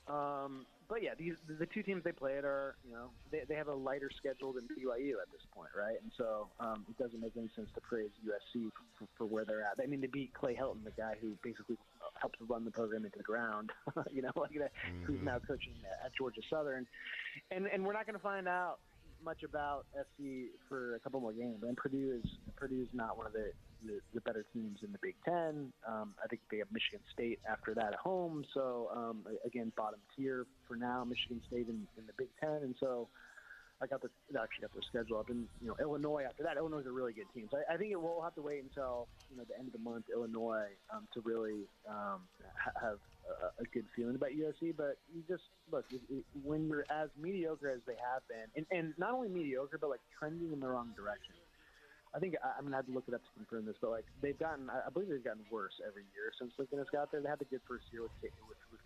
But yeah, the two teams they played are, they have a lighter schedule than BYU at this point, right? And so it doesn't make any sense to praise USC for where they're at. I mean, they beat Clay Helton, the guy who basically helped run the program into the ground, who's now coaching at Georgia Southern, and we're not going to find out much about SC for a couple more games. And Purdue is not one of the better teams in the Big Ten. I think they have Michigan State after that at home. So again, bottom tier for now. Michigan State in the Big Ten, and so I actually got their schedule up. And Illinois after that. Illinois is a really good team. So I think we'll have to wait until the end of the month, Illinois, to really have a good feeling about USC. But you just look, when you're as mediocre as they have been, and not only mediocre, but like trending in the wrong direction. I think I'm gonna have to look it up to confirm this, but like I believe they've gotten worse every year since Lincoln has got there. They had the good first year with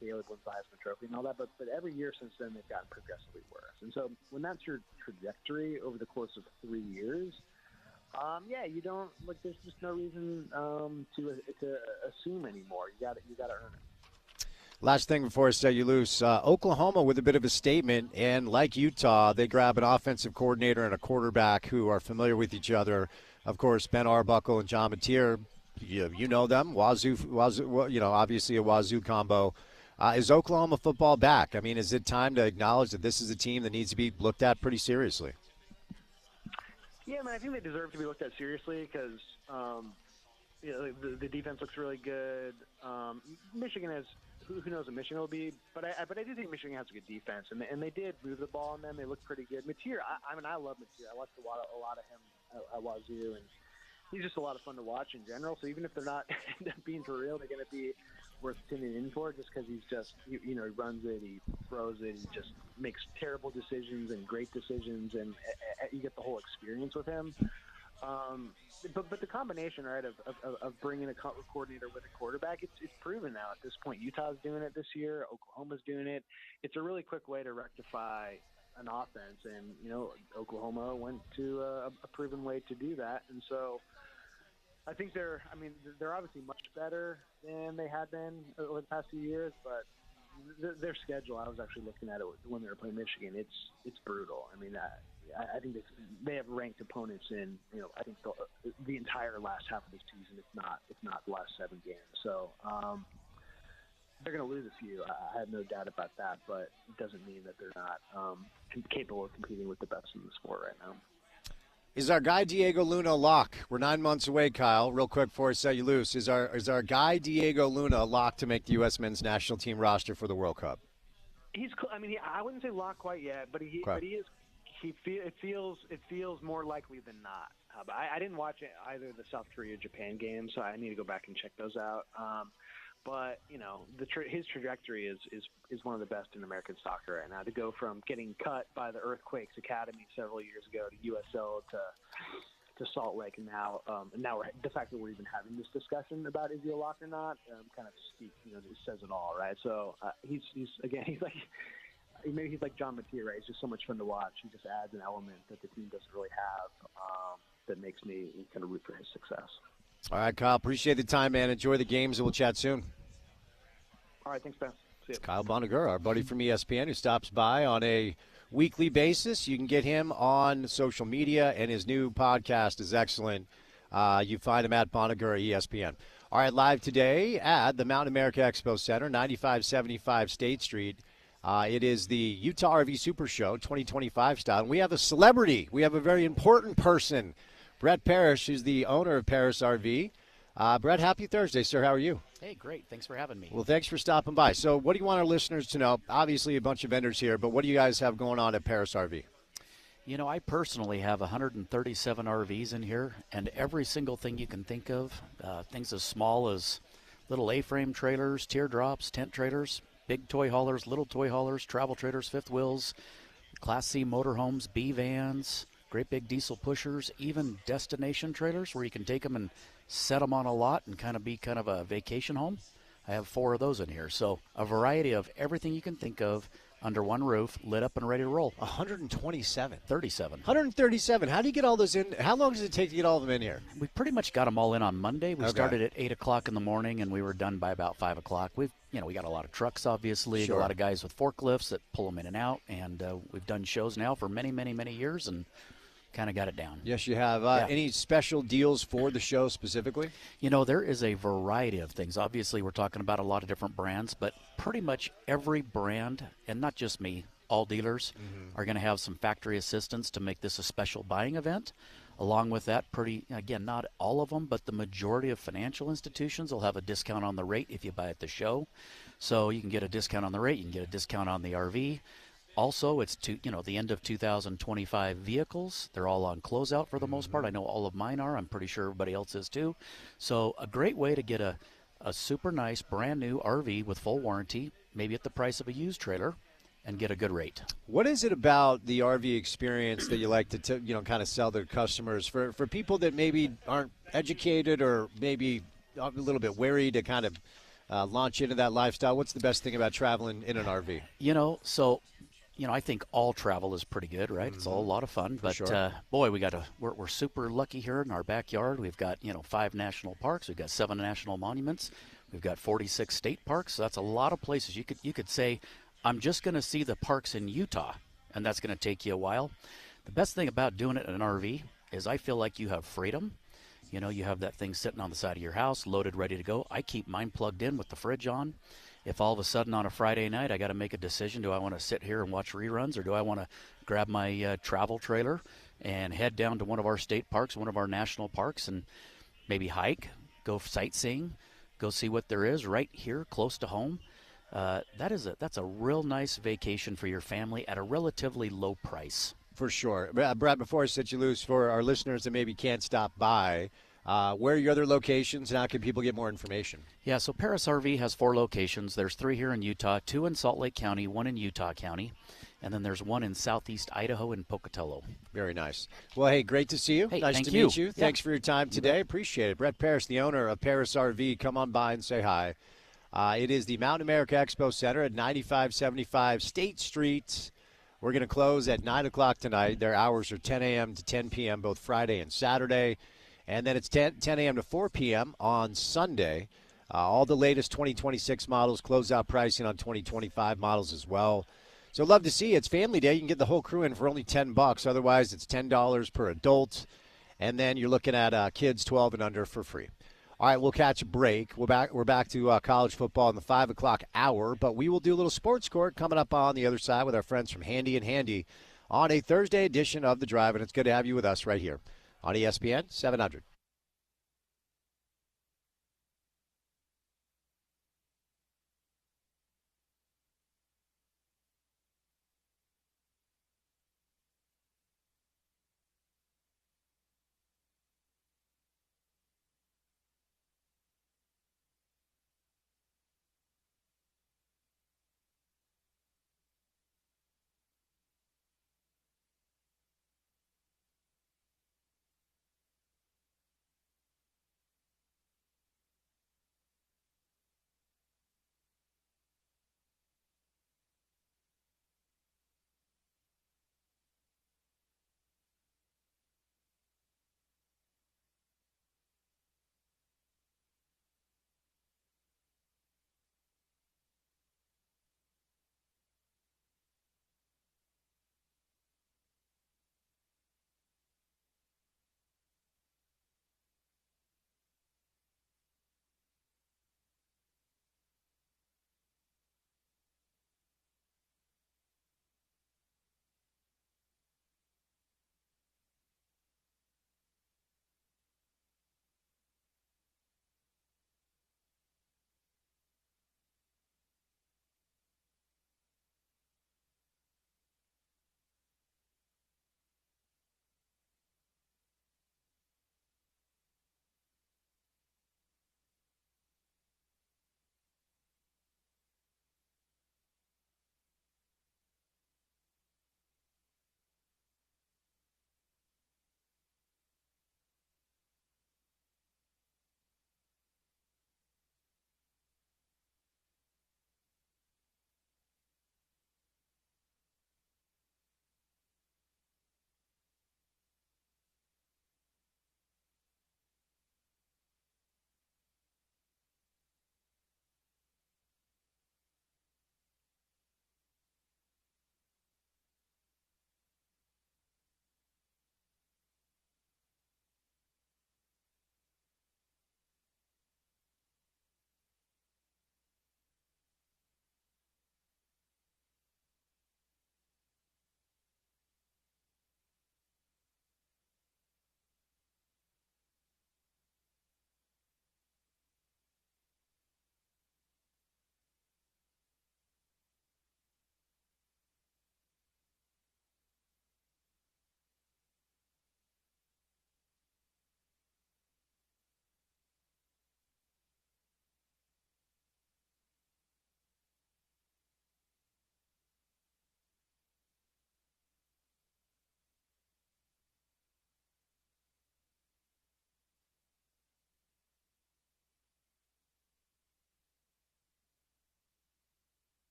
Caleb wins the Heisman Trophy and all that, but every year since then they've gotten progressively worse. And so when that's your trajectory over the course of 3 years, you don't like. There's just no reason to assume anymore. You got to earn it. Last thing before I set you loose, Oklahoma with a bit of a statement, and like Utah, they grab an offensive coordinator and a quarterback who are familiar with each other. Of course, Ben Arbuckle and John Mateer, you know them. Wazoo, obviously a Wazoo combo. Is Oklahoma football back? I mean, is it time to acknowledge that this is a team that needs to be looked at pretty seriously? Yeah, man, I think they deserve to be looked at seriously because the defense looks really good. Michigan has. Who knows what Michigan will be, but I do think Michigan has a good defense, and they did move the ball on them. They look pretty good. Mateer, I love Mateer. I watched a lot of him at Wazoo, and he's just a lot of fun to watch in general. So even if they're not being for real, they're going to be worth tuning in for, just because he's just he runs it, he throws it, he just makes terrible decisions and great decisions, and you get the whole experience with him. But the combination, right, of bringing a coordinator with a quarterback, it's proven now at this point. Utah's doing it this year. Oklahoma's doing it. It's a really quick way to rectify an offense, and Oklahoma went to a proven way to do that, and so I think they're obviously much better than they had been over the past few years, but their schedule, I was actually looking at it when they were playing Michigan. It's brutal. I mean, I think they have ranked opponents in I think the entire last half of the season, if not the last 7 games. So they're going to lose a few. I have no doubt about that, but it doesn't mean that they're not capable of competing with the best in the sport right now. Is our guy Diego Luna a lock? We're 9 months away, Kyle. Real quick before I set you loose, is our guy Diego Luna a lock to make the U.S. men's national team roster for the World Cup? He's. I mean, I wouldn't say lock quite yet, but he is. It feels more likely than not. But I didn't watch either the South Korea-Japan game, so I need to go back and check those out. But his trajectory is one of the best in American soccer right now. To go from getting cut by the Earthquakes Academy several years ago to USL to Salt Lake, and now the fact that we're even having this discussion about is he a lock or not kind of it says it all, right? So he's like. Maybe he's like John Mattia, right? He's just so much fun to watch. He just adds an element that the team doesn't really have that makes me kind of root for his success. All right, Kyle, appreciate the time, man. Enjoy the games, and we'll chat soon. All right, thanks, Ben. See you. Kyle Bonagura, our buddy from ESPN, who stops by on a weekly basis. You can get him on social media, and his new podcast is excellent. You find him at Bonagura ESPN. All right, live today at the Mountain America Expo Center, 9575 State Street. It is the Utah RV Super Show 2025 style. And we have a celebrity. We have a very important person, Brett Parrish, who's the owner of Parrish RV. Brett, happy Thursday, sir. How are you? Hey, great. Thanks for having me. Well, thanks for stopping by. So what do you want our listeners to know? Obviously, a bunch of vendors here, but what do you guys have going on at Parrish RV? I personally have 137 RVs in here, and every single thing you can think of, things as small as little A-frame trailers, teardrops, tent trailers, big toy haulers, little toy haulers, travel trailers, fifth wheels, Class C motorhomes, B vans, great big diesel pushers, even destination trailers where you can take them and set them on a lot and kind of be kind of a vacation home. I have 4 of those in here. So a variety of everything you can think of under one roof, lit up and ready to roll. 127. 37. 137. How do you get all those in? How long does it take to get all of them in here? We pretty much got them all in on Monday. We started at 8 o'clock in the morning, and we were done by about 5 o'clock. We got a lot of trucks, obviously, Sure. a lot of guys with forklifts that pull them in and out, and we've done shows now for many, many, many years and kind of got it down. Yes, you have. Any special deals for the show specifically? There is a variety of things. Obviously, we're talking about a lot of different brands, but pretty much every brand, and not just me, all dealers are going to have some factory assistance to make this a special buying event. Along with that, not all of them, but the majority of financial institutions will have a discount on the rate if you buy at the show. So you can get a discount on the rate, you can get a discount on the RV. Also, it's the end of 2025 vehicles. They're all on closeout for the most part. I know all of mine are. I'm pretty sure everybody else is too. So a great way to get a super nice brand new RV with full warranty, maybe at the price of a used trailer, and get a good rate. What is it about the RV experience that you like to kind of sell to customers for people that maybe aren't educated or maybe a little bit wary to kind of launch into that lifestyle? What's the best thing about traveling in an RV? I think all travel is pretty good, right? It's all a lot of fun. But, sure. Boy, we're super lucky here in our backyard. We've got, 5 national parks. We've got 7 national monuments. We've got 46 state parks. So that's a lot of places. You could say, I'm just going to see the parks in Utah, and that's going to take you a while. The best thing about doing it in an RV is I feel like you have freedom. You have that thing sitting on the side of your house, loaded, ready to go. I keep mine plugged in with the fridge on. If all of a sudden on a Friday night I got to make a decision, do I want to sit here and watch reruns, or do I want to grab my travel trailer and head down to one of our state parks, one of our national parks, and maybe hike, go sightseeing, go see what there is right here close to home? That's a real nice vacation for your family at a relatively low price. For sure. Brad, before I set you loose, for our listeners that maybe can't stop by, where are your other locations, and how can people get more information? Yeah, so Parrish RV has 4 locations. There's 3 here in Utah, 2 in Salt Lake County, 1 in Utah County. and then there's one in southeast Idaho in Pocatello. Very nice. Well, hey, great to see you. Hey, nice thank to you. meet you. Yeah. Thanks for your time today. Appreciate it. Brett Parrish, the owner of Paris RV. Come on by and say hi. It is the Mountain America Expo Center at 9575 State Street. We're going to close at 9 o'clock tonight. Their hours are 10 a.m. to 10 p.m. both Friday and Saturday. And then it's 10 a.m. to 4 p.m. on Sunday. All the latest 2026 models, closeout pricing on 2025 models as well. So love to see you. It's family day. You can get the whole crew in for only $10. Otherwise, it's $10 per adult. And then you're looking at kids 12 and under for free. All right, we'll catch a break. We're back to college football in the 5 o'clock hour, but we will do a little sports court coming up on the other side with our friends from Handy and Handy on a Thursday edition of The Drive, and it's good to have you with us right here on ESPN 700.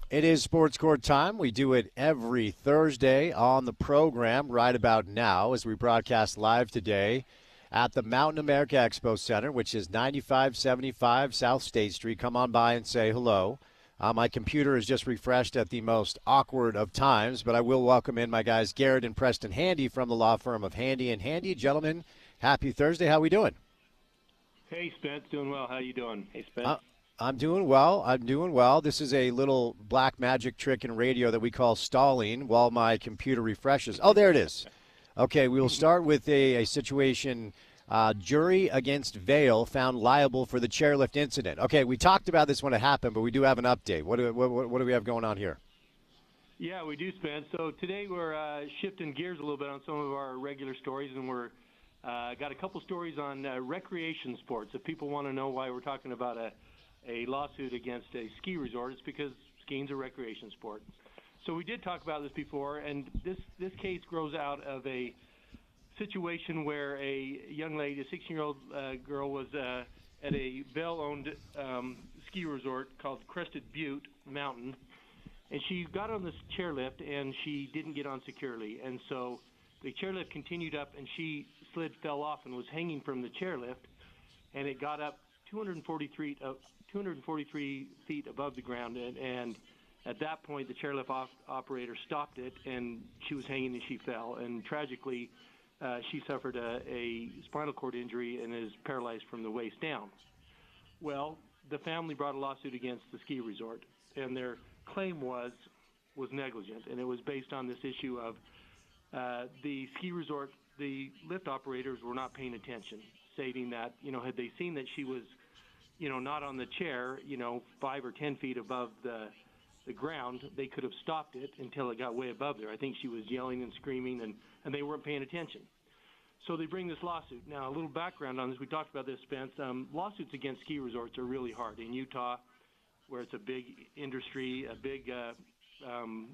It is Sports Court time. We do it every Thursday on the program right about now as we broadcast live today at the Mountain America Expo Center, which is 9575 South State Street. Come on by and say hello. My computer is just refreshed at the most awkward of times, but I will welcome in my guys Garrett and Preston Handy from the law firm of Handy and Handy. Gentlemen, happy Thursday. How we doing? Hey, Spence. Doing well. How you doing? Hey, Spence. I'm doing well. This is a little black magic trick in radio that we call stalling while my computer refreshes. Oh, there it is. Okay, we will start with a situation. Jury against Vail found liable for the chairlift incident. Okay, we talked about this when it happened, but we do have an update. What do we have going on here? Yeah, we do, Spence. So today we're shifting gears a little bit on some of our regular stories, and we're got a couple stories on recreation sports. If people want to know why we're talking about a lawsuit against a ski resort, it's because skiing's a recreation sport. So we did talk about this before, and this case grows out of a situation where a young lady, a 16-year-old girl, was at a Vail-owned ski resort called Crested Butte Mountain, and she got on this chairlift, and she didn't get on securely, and so the chairlift continued up, and she fell off, and was hanging from the chairlift, and it got up 243 feet above the ground, and at that point, the chairlift operator stopped it, and she was hanging and she fell. And tragically, she suffered a spinal cord injury and is paralyzed from the waist down. Well, the family brought a lawsuit against the ski resort, and their claim was negligent, and it was based on this issue of the ski resort, the lift operators were not paying attention, stating that, had they seen that she was, not on the chair, 5 or 10 feet above the ground, they could have stopped it until it got way above there. I think she was yelling and screaming, and they weren't paying attention. So they bring this lawsuit. Now, a little background on this. We talked about this, Spence. Lawsuits against ski resorts are really hard. In Utah, where it's a big industry, a big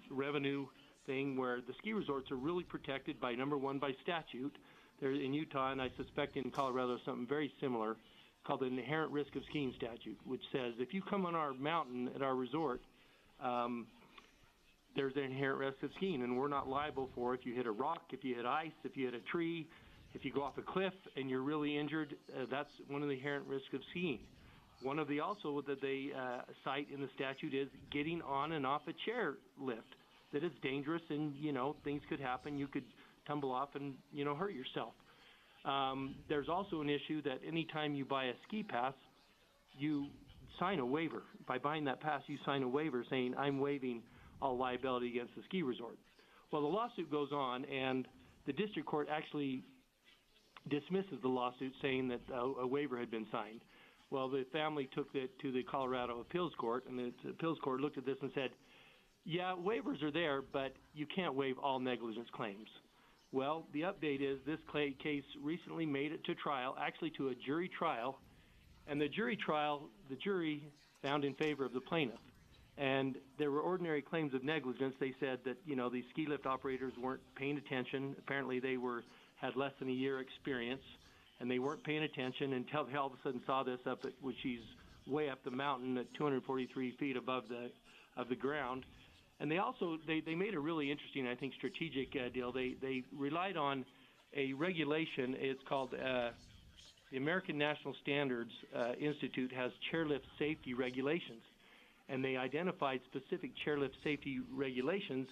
revenue thing, where the ski resorts are really protected by, number one, by statute. They're in Utah, and I suspect in Colorado something very similar called the Inherent Risk of Skiing Statute, which says if you come on our mountain at our resort, there's an inherent risk of skiing, and we're not liable for if you hit a rock, if you hit ice, if you hit a tree, if you go off a cliff and you're really injured. That's one of the inherent risks of skiing. One of the also that they cite in the statute is getting on and off a chair lift, that it's dangerous and, things could happen. You could tumble off and, hurt yourself. There's also an issue that anytime you buy a ski pass, you sign a waiver. By buying that pass, you sign a waiver saying, I'm waiving all liability against the ski resort. Well, the lawsuit goes on, and the district court actually dismisses the lawsuit, saying that a waiver had been signed. Well, the family took it to the Colorado Appeals Court, and the Appeals Court looked at this and said, yeah, waivers are there, but you can't waive all negligence claims. Well, the update is this case recently made it to trial, actually to a jury trial, and the jury found in favor of the plaintiff. And there were ordinary claims of negligence. They said that, these ski lift operators weren't paying attention. Apparently they had less than a year experience, and they weren't paying attention until they all of a sudden saw this which she's way up the mountain at 243 feet above the ground. And they also, they made a really interesting, I think, strategic deal. They relied on a regulation. It's called the American National Standards Institute has chairlift safety regulations, and they identified specific chairlift safety regulations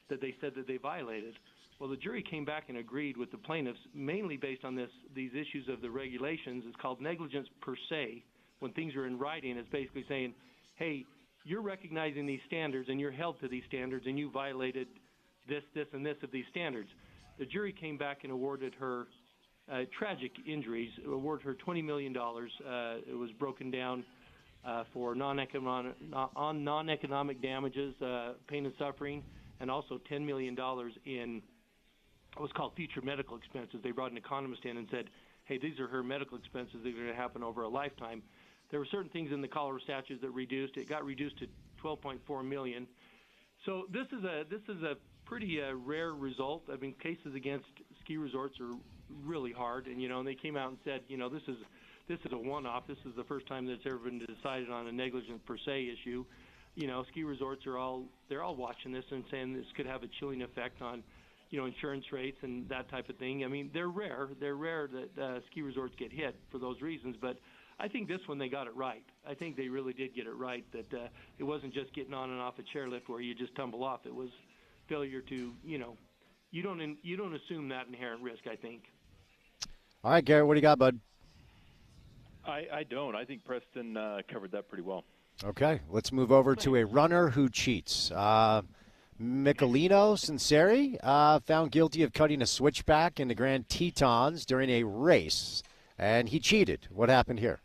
that they said that they violated. Well, the jury came back and agreed with the plaintiffs, mainly based on these issues of the regulations. It's called negligence per se. When things are in writing, it's basically saying, hey, you're recognizing these standards, and you're held to these standards, and you violated this, and this of these standards. The jury came back and awarded her tragic injuries, awarded her $20 million. It was broken down for non-economic damages, pain and suffering, and also $10 million in what's called future medical expenses. They brought an economist in and said, hey, these are her medical expenses that are going to happen over a lifetime. There were certain things in the Colorado statutes that reduced. It got reduced to $12.4 million. So this is a pretty rare result. I mean, cases against ski resorts are really hard, and and they came out and said, this is a one-off. This is the first time that it's ever been decided on a negligence per se issue. ski resorts they're all watching this and saying this could have a chilling effect on, insurance rates and that type of thing. I mean, they're rare that ski resorts get hit for those reasons, but I think this one they got it right. I think they really did get it right, that it wasn't just getting on and off a chairlift where you just tumble off. It was failure to, you don't assume that inherent risk, I think. All right, Garrett, what do you got, bud? I don't. I think Preston covered that pretty well. Okay, let's move over to a runner who cheats. Michelino Sinceri found guilty of cutting a switchback in the Grand Tetons during a race, and he cheated. What happened here?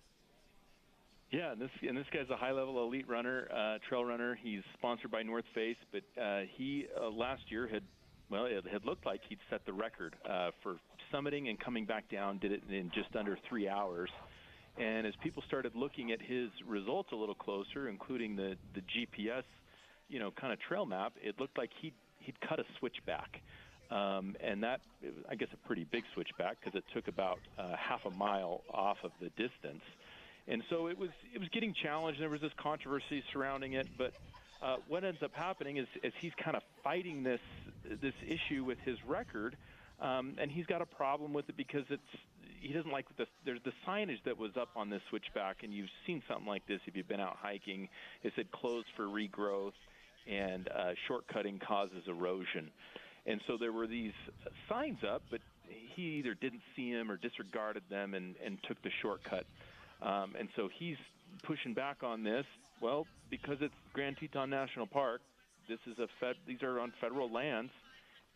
Yeah, and this guy's a high-level elite runner, trail runner. He's sponsored by North Face, but he last year it had looked like he'd set the record for summiting and coming back down. Did it in just under 3 hours. And as people started looking at his results a little closer, including the GPS, kind of trail map, it looked like he'd cut a switchback. And that, I guess, a pretty big switchback because it took about half a mile off of the distance. And so it was getting challenged. There was this controversy surrounding it. But what ends up happening is he's kind of fighting this issue with his record, and he's got a problem with it because he doesn't like the signage that was up on this switchback. And you've seen something like this if you've been out hiking. It said closed for regrowth, and shortcutting causes erosion. And so there were these signs up, but he either didn't see them or disregarded them and took the shortcut. And so he's pushing back on this. Well, because it's Grand Teton National Park, these are on federal lands,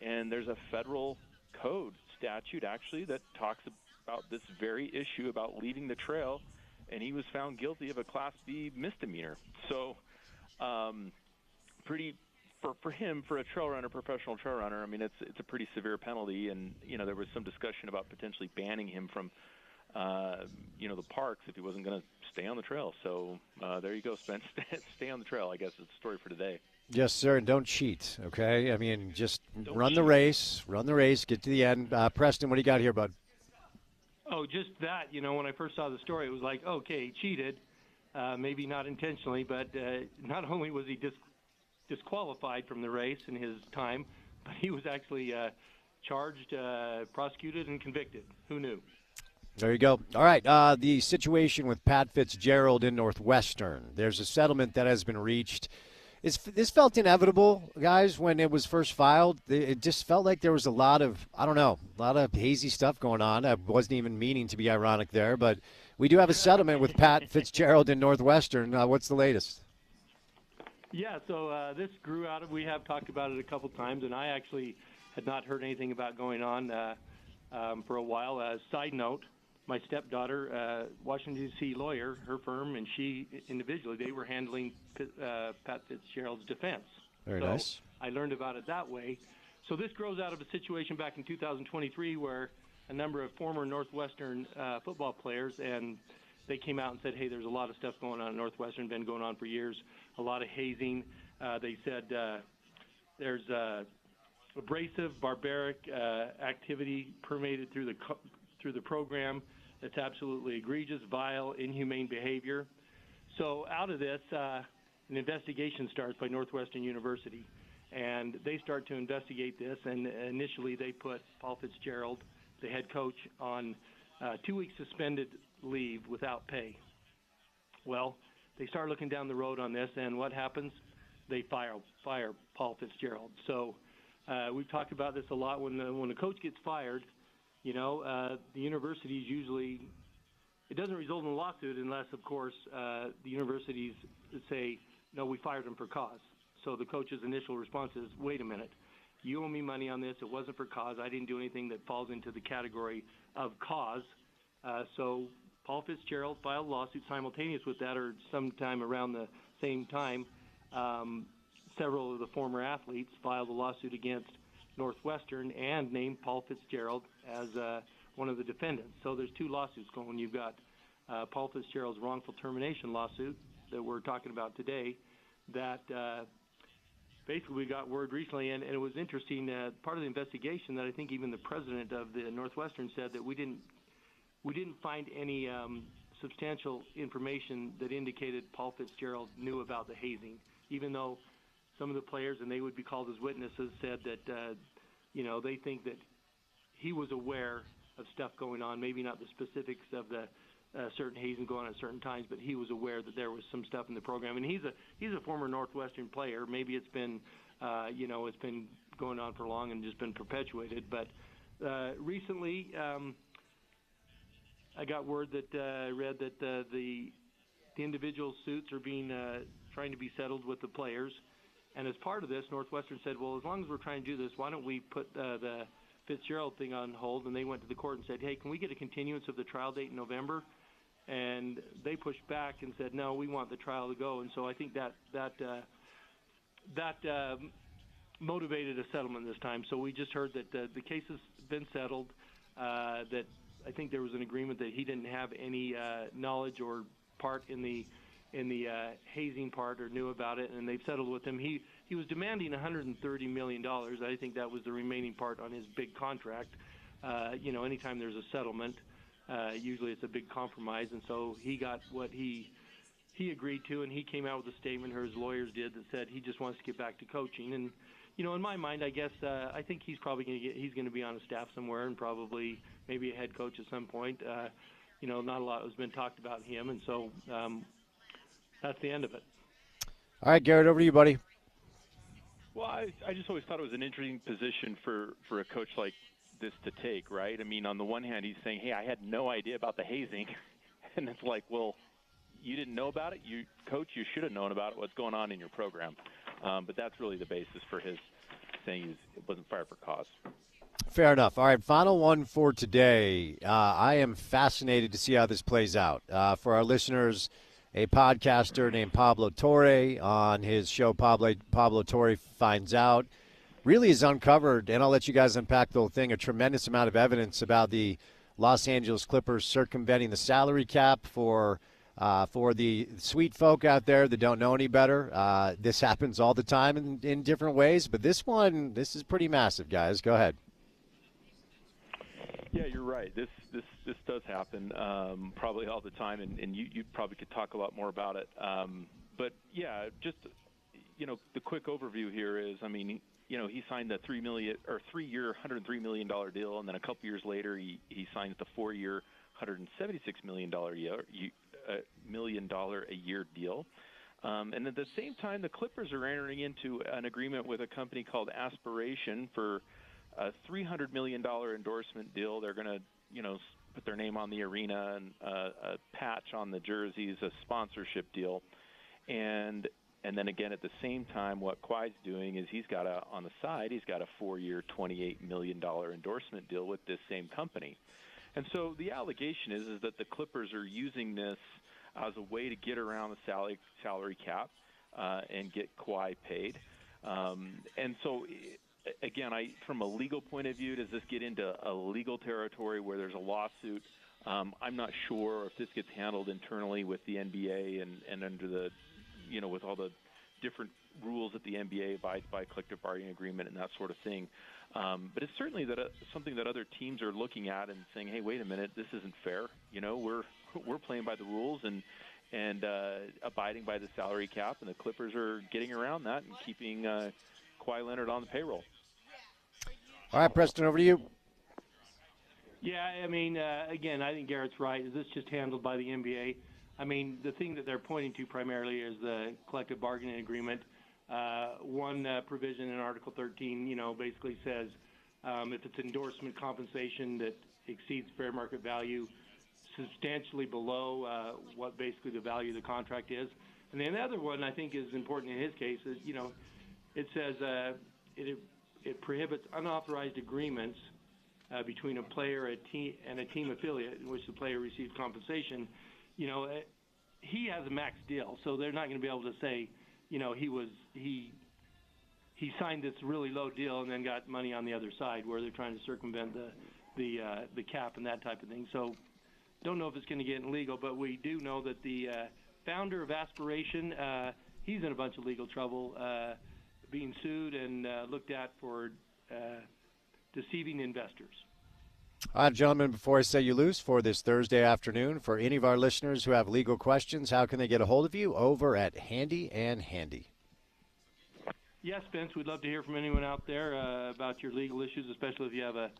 and there's a federal code statute actually that talks about this very issue about leaving the trail, and he was found guilty of a Class B misdemeanor. So pretty for him, for a trail runner, professional trail runner, I mean, it's a pretty severe penalty, and there was some discussion about potentially banning him from the parks if he wasn't going to stay on the trail. So there you go, Spence. Stay on the trail, I guess, is the story for today. Yes, sir, and don't cheat, okay? I mean, just run the race, get to the end. Preston, what do you got here, bud? Oh, just that, when I first saw the story, it was like, okay, he cheated, maybe not intentionally, but not only was he disqualified from the race in his time, but he was actually charged, prosecuted, and convicted. Who knew? There you go. All right, the situation with Pat Fitzgerald in Northwestern. There's a settlement that has been reached. This felt inevitable, guys, when it was first filed. It just felt like there was a lot of hazy stuff going on. I wasn't even meaning to be ironic there, but we do have a settlement with Pat Fitzgerald in Northwestern. What's the latest? Yeah, so this grew out of, we have talked about it a couple times, and I actually had not heard anything about going on for a while. Side note, my stepdaughter, Washington, D.C. lawyer, her firm, and she individually, they were handling Pat Fitzgerald's defense. Very nice. I learned about it that way. So this grows out of a situation back in 2023 where a number of former Northwestern football players, and they came out and said, hey, there's a lot of stuff going on at Northwestern, been going on for years, a lot of hazing. They said there's abrasive, barbaric activity permeated through the program. That's absolutely egregious, vile, inhumane behavior. So out of this, an investigation starts by Northwestern University, and they start to investigate this, and initially they put Paul Fitzgerald, the head coach, on 2-week suspended leave without pay. Well, they start looking down the road on this, and what happens? They fire Paul Fitzgerald. So we've talked about this a lot. When the coach gets fired, the universities usually, it doesn't result in a lawsuit unless, of course, the universities say, no, we fired him for cause. So the coach's initial response is, wait a minute, you owe me money on this. It wasn't for cause. I didn't do anything that falls into the category of cause. So Paul Fitzgerald filed a lawsuit simultaneous with that, or sometime around the same time. Several of the former athletes filed a lawsuit against Northwestern and named Paul Fitzgerald as one of the defendants. So there's 2 lawsuits going. You've got Paul Fitzgerald's wrongful termination lawsuit that we're talking about today that basically we got word recently, and it was interesting, part of the investigation that I think even the president of the Northwestern said that we didn't find any substantial information that indicated Paul Fitzgerald knew about the hazing. even though some of the players, and they would be called as witnesses, said that, they think that he was aware of stuff going on, maybe not the specifics of the certain hazing going on at certain times, but he was aware that there was some stuff in the program. And he's a former Northwestern player. Maybe it's been, it's been going on for long and just been perpetuated. But recently, I got word that read that the individual suits are being trying to be settled with the players. And as part of this, Northwestern said, well, as long as we're trying to do this, why don't we put the Fitzgerald thing on hold? And they went to the court and said, hey, can we get a continuance of the trial date in November? And they pushed back and said, no, we want the trial to go. And so I think that motivated a settlement this time. So we just heard that the case has been settled, that I think there was an agreement that he didn't have any knowledge or part in the hazing part or knew about it, and they've settled with him. He was demanding $130 million. I think that was the remaining part on his big contract. Anytime there's a settlement, usually it's a big compromise, and so he got what he agreed to, and he came out with a statement, or his lawyers did, that said he just wants to get back to coaching. And in my mind, I guess I think he's probably going to be on a staff somewhere, and probably maybe a head coach at some point. Not a lot has been talked about him, and so that's the end of it. All right, Garrett, over to you, buddy. Well, I just always thought it was an interesting position for a coach like this to take, right? I mean, on the one hand, he's saying, hey, I had no idea about the hazing. And it's like, well, you didn't know about it? Coach, you should have known about it, what's going on in your program. But that's really the basis for his saying it wasn't fired for cause. Fair enough. All right, final one for today. I am fascinated to see how this plays out. For our listeners, a podcaster named Pablo Torre on his show Pablo Torre Finds Out really has uncovered, and I'll let you guys unpack the whole thing, a tremendous amount of evidence about the Los Angeles Clippers circumventing the salary cap. For the sweet folk out there that don't know any better, this happens all the time in different ways, but this is pretty massive, guys. Go ahead. Yeah, you're right. This does happen probably all the time, and you probably could talk a lot more about it. But yeah, just the quick overview here is, I mean, he signed a 3-year, $103 million deal, and then a couple years later, he signed the 4-year, $176 million a year deal. And at the same time, the Clippers are entering into an agreement with a company called Aspiration for a $300 million endorsement deal. They're going to, put their name on the arena and a patch on the jerseys, a sponsorship deal. And then again, at the same time, what Kawhi's doing is on the side, he's got a 4-year, $28 million endorsement deal with this same company. And so the allegation is that the Clippers are using this as a way to get around the salary cap and get Kawhi paid. And so, again, from a legal point of view, does this get into a legal territory where there's a lawsuit? I'm not sure if this gets handled internally with the NBA and under the, with all the different rules that the NBA abides by, collective bargaining agreement and that sort of thing. But it's certainly something that other teams are looking at and saying, hey, wait a minute, this isn't fair. We're playing by the rules and abiding by the salary cap, and the Clippers are getting around that and keeping Kawhi Leonard on the payroll. All right, Preston, over to you. Yeah, I mean, again, I think Garrett's right. Is this just handled by the NBA? I mean, the thing that they're pointing to primarily is the collective bargaining agreement. One provision in Article 13, basically says if it's endorsement compensation that exceeds fair market value, substantially below what basically the value of the contract is. And then the other one I think is important in his case is, it says it prohibits unauthorized agreements between a player and a team affiliate in which the player receives compensation. He has a max deal, so they're not going to be able to say, he signed this really low deal and then got money on the other side where they're trying to circumvent the cap and that type of thing. So don't know if it's going to get illegal, but we do know that the founder of Aspiration, he's in a bunch of legal trouble, being sued and looked at for deceiving investors. All right, gentlemen, before I set you loose for this Thursday afternoon, for any of our listeners who have legal questions, how can they get a hold of you? Over at Handy and Handy. Yes, Spence, we'd love to hear from anyone out there about your legal issues, especially if you have a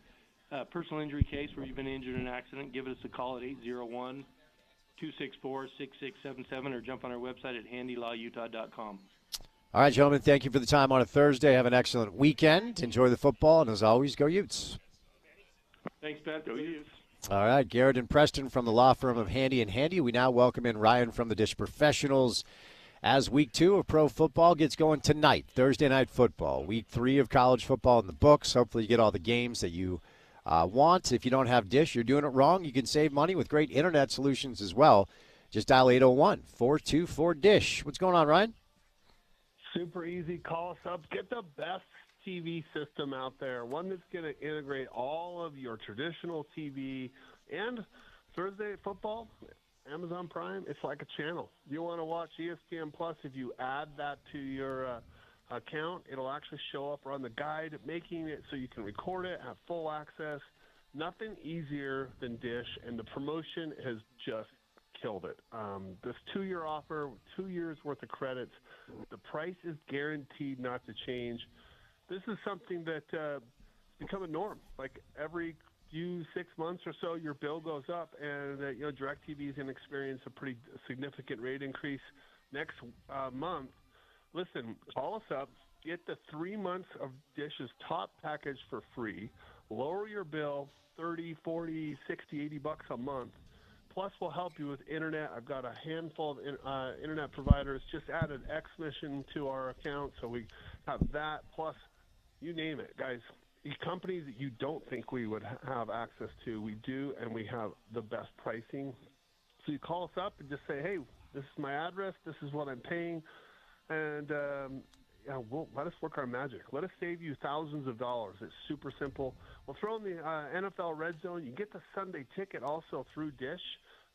personal injury case where you've been injured in an accident. Give us a call at 801-264-6677 or jump on our website at handylawutah.com. All right, gentlemen, thank you for the time on a Thursday. Have an excellent weekend. Enjoy the football, and as always, go Utes. Thanks, Spence. Go Utes. All right, Garrett and Preston from the law firm of Handy & Handy. We now welcome in Ryan from the Dish Professionals as Week 2 of pro football gets going tonight, Thursday Night Football. Week 3 of college football in the books. Hopefully you get all the games that you want. If you don't have Dish, you're doing it wrong. You can save money with great internet solutions as well. Just dial 801-424-DISH. What's going on, Ryan? Super easy. Call us up. Get the best TV system out there, one that's going to integrate all of your traditional TV and Thursday football. Amazon Prime, it's like a channel. You want to watch ESPN Plus, if you add that to your account, it'll actually show up on the guide, making it so you can record it, have full access. Nothing easier than Dish, and the promotion has just killed it. This 2-year offer, 2 years worth of credits, the price is guaranteed not to change. This is something that has become a norm. Like every 6 months or so, your bill goes up, and DirecTV is going to experience a pretty significant rate increase next month. Listen, call us up, get the 3 months of Dish's top package for free, lower your bill $30, $40, $60, $80 a month. Plus, we'll help you with internet. I've got a handful of internet providers. Just added Xmission to our account, so we have that. Plus, you name it, guys. Companies that you don't think we would have access to, we do, and we have the best pricing. So you call us up and just say, hey, this is my address, this is what I'm paying, and let us work our magic. Let us save you thousands of dollars. It's super simple. We'll throw in the NFL Red Zone. You get the Sunday ticket also through Dish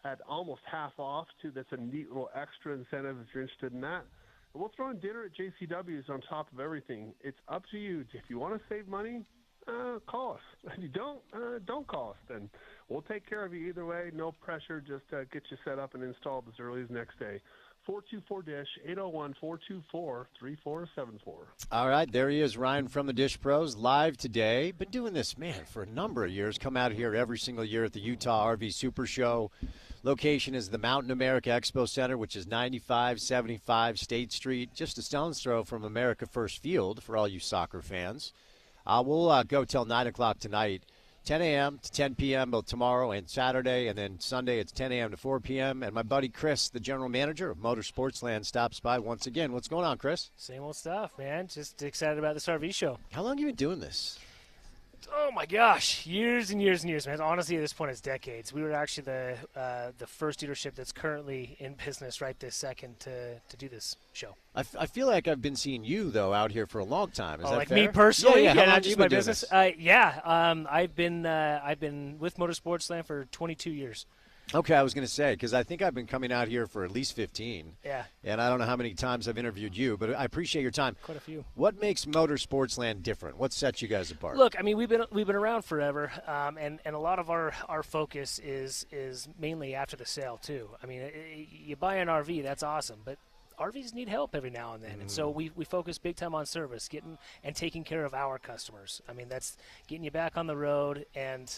at almost half off, too. That's a neat little extra incentive if you're interested in that. And we'll throw in dinner at JCW's on top of everything. It's up to you. If you want to save money, call us. If you don't call us. Then we'll take care of you either way. No pressure. Just get you set up and installed as early as next day. 424-DISH, 801-424-3474. All right, there he is, Ryan from the Dish Pros, live today. Been doing this, man, for a number of years. Come out here every single year at the Utah RV Super Show. Location is the Mountain America Expo Center, which is 9575 State Street, just a stone's throw from America First Field for all you soccer fans. We'll go till 9 o'clock tonight, 10 a.m. to 10 p.m. both tomorrow and Saturday, and then Sunday it's 10 a.m. to 4 p.m. And my buddy Chris, the general manager of Motorsportsland, stops by once again. What's going on, Chris? Same old stuff, man. Just excited about this RV show. How long have you been doing this? Oh my gosh, years and years and years, man. Honestly, at this point, it's decades. We were actually the first dealership that's currently in business right this second to do this show. I feel like I've been seeing you though out here for a long time. Is that like fair? Me personally? Yeah. How long not have just you been my doing business. this? I've been with Motorsportsland for 22 years. Okay, I was going to say, because I think I've been coming out here for at least 15. Yeah. And I don't know how many times I've interviewed you, but I appreciate your time. Quite a few. What makes Motorsportsland different? What sets you guys apart? Look, I mean, we've been around forever, and a lot of our focus is mainly after the sale, too. I mean, you buy an RV, that's awesome, but RVs need help every now and then, and so we focus big time on service, getting and taking care of our customers. I mean, that's getting you back on the road, and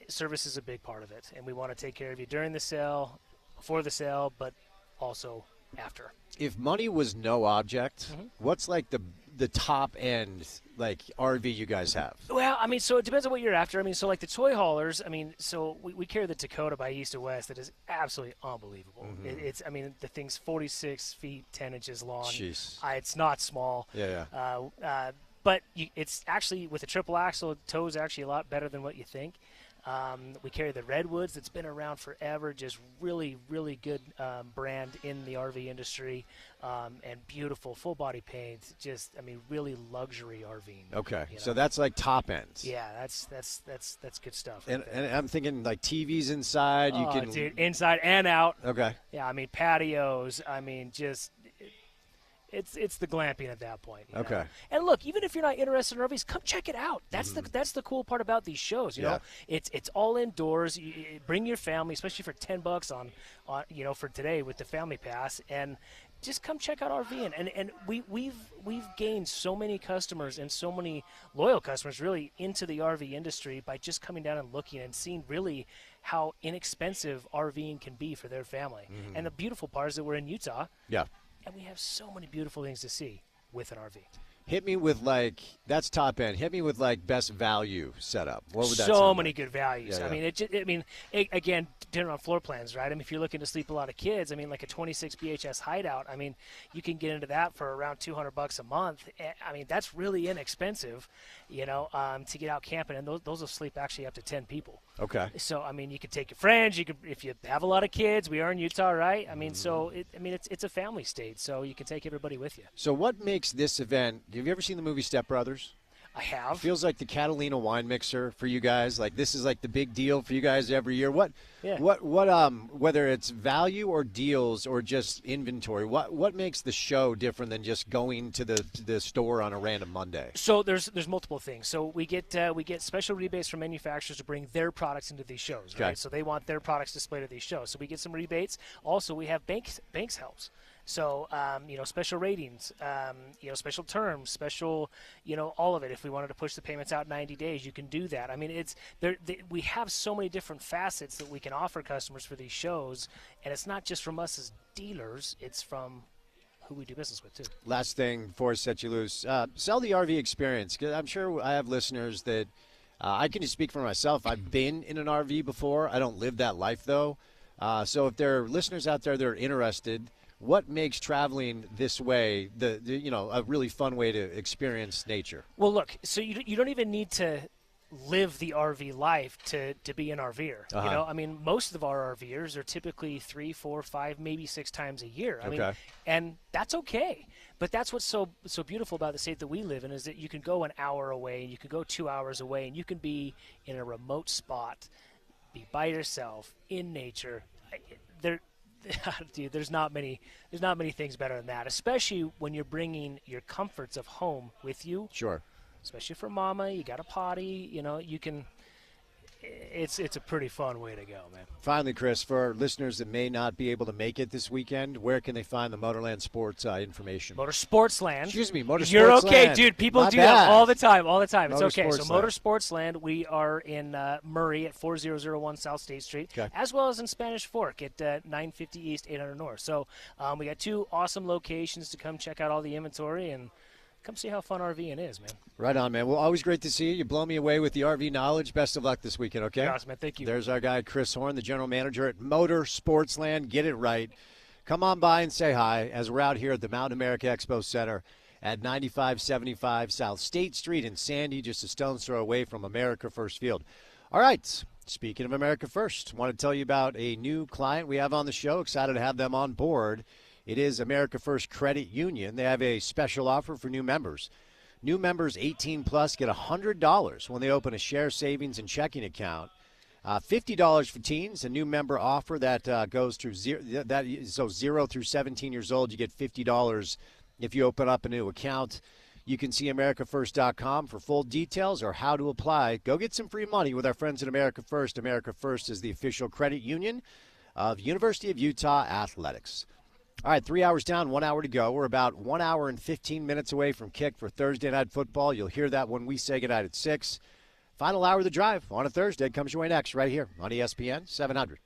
service is a big part of it, and we want to take care of you during the sale, before the sale, but also after. If money was no object, what's like the top end like RV you guys have? Well, I mean, so it depends on what you're after. I mean, so like the toy haulers, I mean, so we carry the Dakota by East to West that is absolutely unbelievable. It's, I mean, the thing's 46 feet 10 inches long. Jeez. It's not small. Yeah. But it's actually, with a triple axle, tow's actually a lot better than what you think. We carry the Redwoods that's been around forever, just really, really good brand in the RV industry, and beautiful full body paint. Just, I mean, really luxury RVing. Okay, you know? so that's like top end. Yeah, that's good stuff. And I'm thinking like TVs inside. You can, dude, inside and out. Okay. Yeah, I mean patios. I mean just. It's the glamping at that point. You know? And look, even if you're not interested in RVs, come check it out. That's the cool part about these shows. You know, it's all indoors. You bring your family, especially for $10 on for today with the family pass, and just come check out RVing. And we've gained so many customers and so many loyal customers really into the RV industry by just coming down and looking and seeing really how inexpensive RVing can be for their family. Mm-hmm. And the beautiful part is that we're in Utah. Yeah. And we have so many beautiful things to see with an RV. Hit me with that's top end. Hit me with best value setup. What would that so sound many like? good values. Yeah, I mean, again, dinner on floor plans, right? I mean, if you're looking to sleep a lot of kids, I mean, like a 26 BHS hideout, I mean, you can get into that for around $200 a month. I mean, that's really inexpensive, to get out camping, and those will sleep actually up to 10 people. Okay. So, I mean, you could take your friends. You could, if you have a lot of kids. We are in Utah, right? I mean, it's a family state, so you can take everybody with you. So, what makes this event? Have you ever seen the movie Step Brothers? I have. It feels like the Catalina wine mixer for you guys. This is the big deal for you guys every year. Whether it's value or deals or just inventory, what makes the show different than just going to the store on a random Monday? So there's multiple things. So we get special rebates from manufacturers to bring their products into these shows, right? Okay. So they want their products displayed at these shows. So we get some rebates. Also, we have banks helps. So, special ratings, special terms, special, all of it. If we wanted to push the payments out 90 days, you can do that. I mean, we have so many different facets that we can offer customers for these shows, and it's not just from us as dealers, it's from who we do business with, too. Last thing before I set you loose, sell the RV experience, because I'm sure I have listeners that I can just speak for myself. I've been in an RV before. I don't live that life, though. So if there are listeners out there that are interested, what makes traveling this way a really fun way to experience nature? Well, look, so you don't even need to live the RV life to be an RVer. Uh-huh. I mean, most of our RVers are typically 3, 4, 5, maybe 6 times a year. I mean, Okay. and that's okay. But that's what's so beautiful about the state that we live in is that you can go an hour away, and you can go 2 hours away, and you can be in a remote spot, be by yourself in nature. Dude, there's not many things better than that, especially when you're bringing your comforts of home with you. Sure. Especially for mama, you got a potty, you can. It's a pretty fun way to go, man. Finally, Chris, for listeners that may not be able to make it this weekend, where can they find the Motorland Sports information? Motorsportsland. Excuse me, Motorsportsland. You're okay, dude. People do that all the time. It's okay. So Motorsportsland. Motorsportsland, we are in Murray at 4001 South State Street, Okay. as well as in Spanish Fork at 950 East, 800 North. So we got 2 awesome locations to come check out all the inventory and come see how fun RVing is, man. Right on, man. Well, always great to see you. You blow me away with the RV knowledge. Best of luck this weekend, okay? Awesome, man. Thank you. There's our guy, Chris Horn, the general manager at Motorsportsland. Get it right. Come on by and say hi as we're out here at the Mountain America Expo Center at 9575 South State Street in Sandy, just a stone's throw away from America First Field. All right. Speaking of America First, I want to tell you about a new client we have on the show. Excited to have them on board. It is America First Credit Union. They have a special offer for new members. New members 18 plus get $100 when they open a share savings and checking account. $50 for teens, a new member offer that goes through 0 through 17 years old. You get $50 if you open up a new account. You can see AmericaFirst.com for full details or how to apply. Go get some free money with our friends at America First. America First is the official credit union of University of Utah Athletics. All right, 3 hours down, 1 hour to go. We're about 1 hour and 15 minutes away from kick for Thursday Night Football. You'll hear that when we say goodnight at 6. Final hour of the drive on a Thursday comes your way next right here on ESPN 700.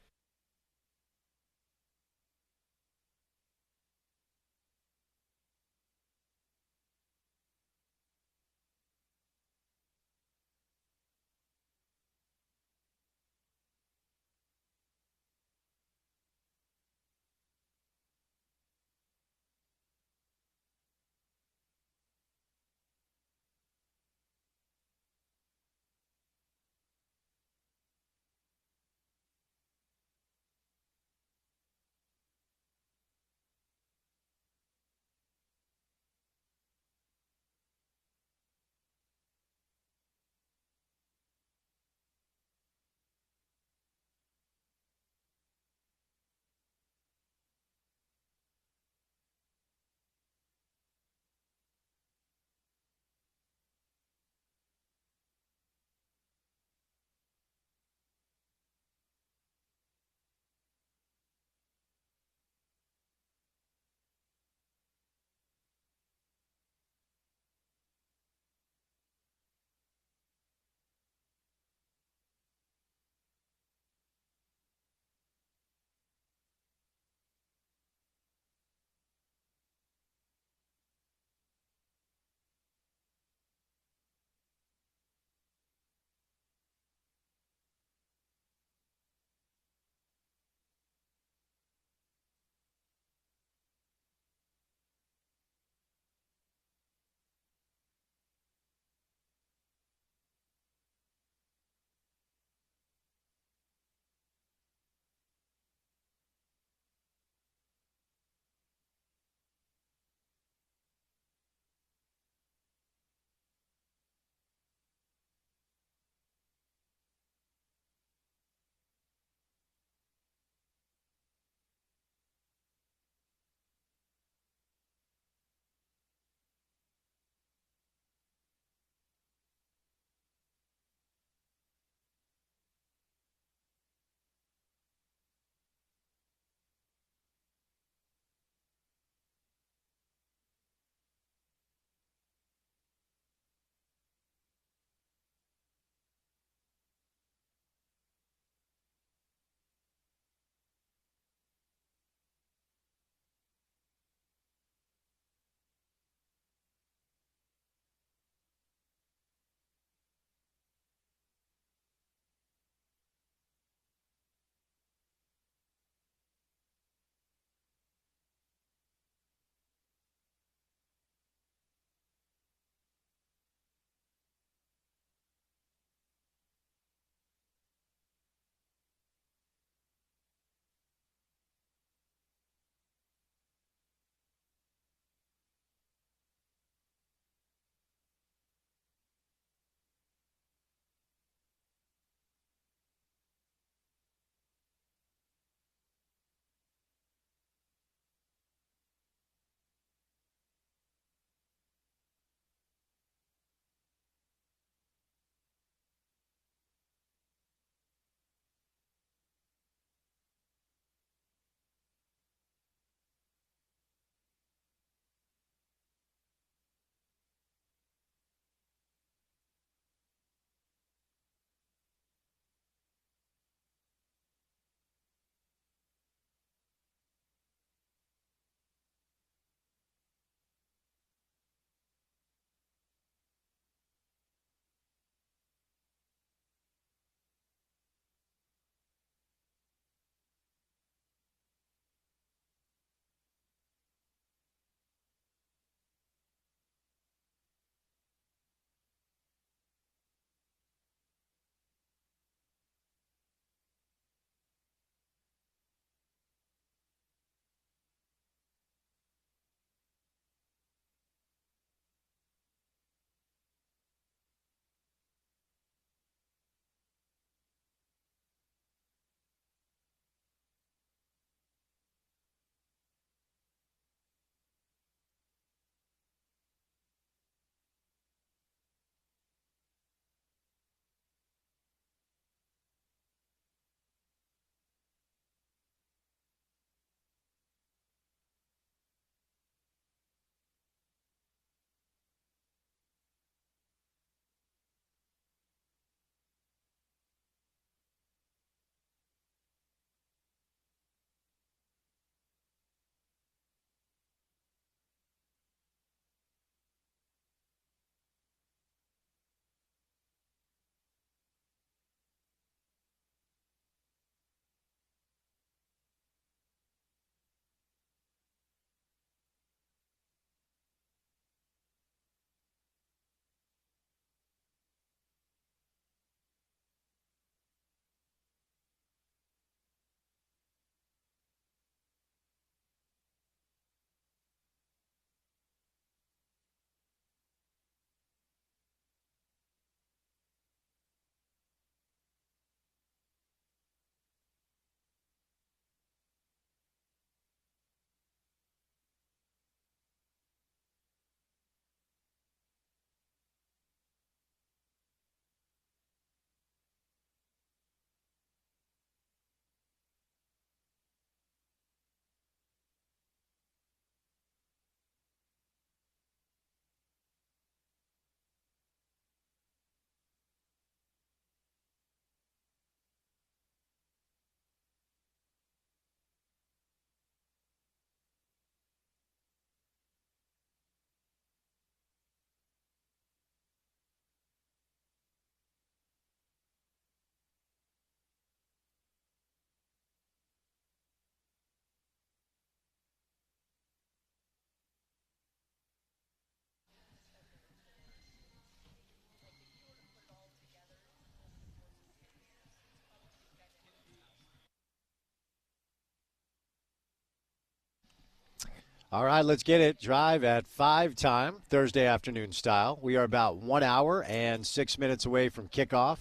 All right, let's get it. Drive at 5 time, Thursday afternoon style. We are about 1 hour and 6 minutes away from kickoff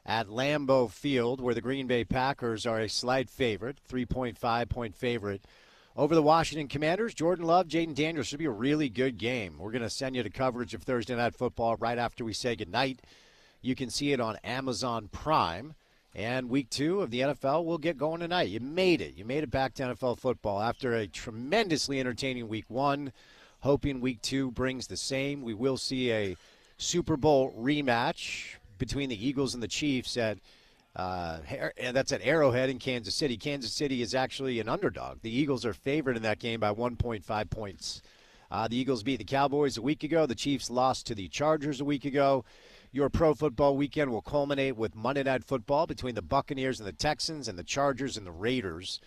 at Lambeau Field, where the Green Bay Packers are a slight favorite, 3.5-point favorite over the Washington Commanders. Jordan Love, Jaden Daniels, should be a really good game. We're going to send you to coverage of Thursday Night Football right after we say goodnight. You can see it on Amazon Prime. And week 2 of the NFL will get going tonight. You made it. You made it back to NFL football after a tremendously entertaining week 1. Hoping week 2 brings the same. We will see a Super Bowl rematch between the Eagles and the Chiefs and that's at Arrowhead in Kansas City. Kansas City is actually an underdog. The Eagles are favored in that game by 1.5 points. The Eagles beat the Cowboys a week ago. The Chiefs lost to the Chargers a week ago. Your pro football weekend will culminate with Monday Night Football between the Buccaneers and the Texans and the Chargers and the Raiders.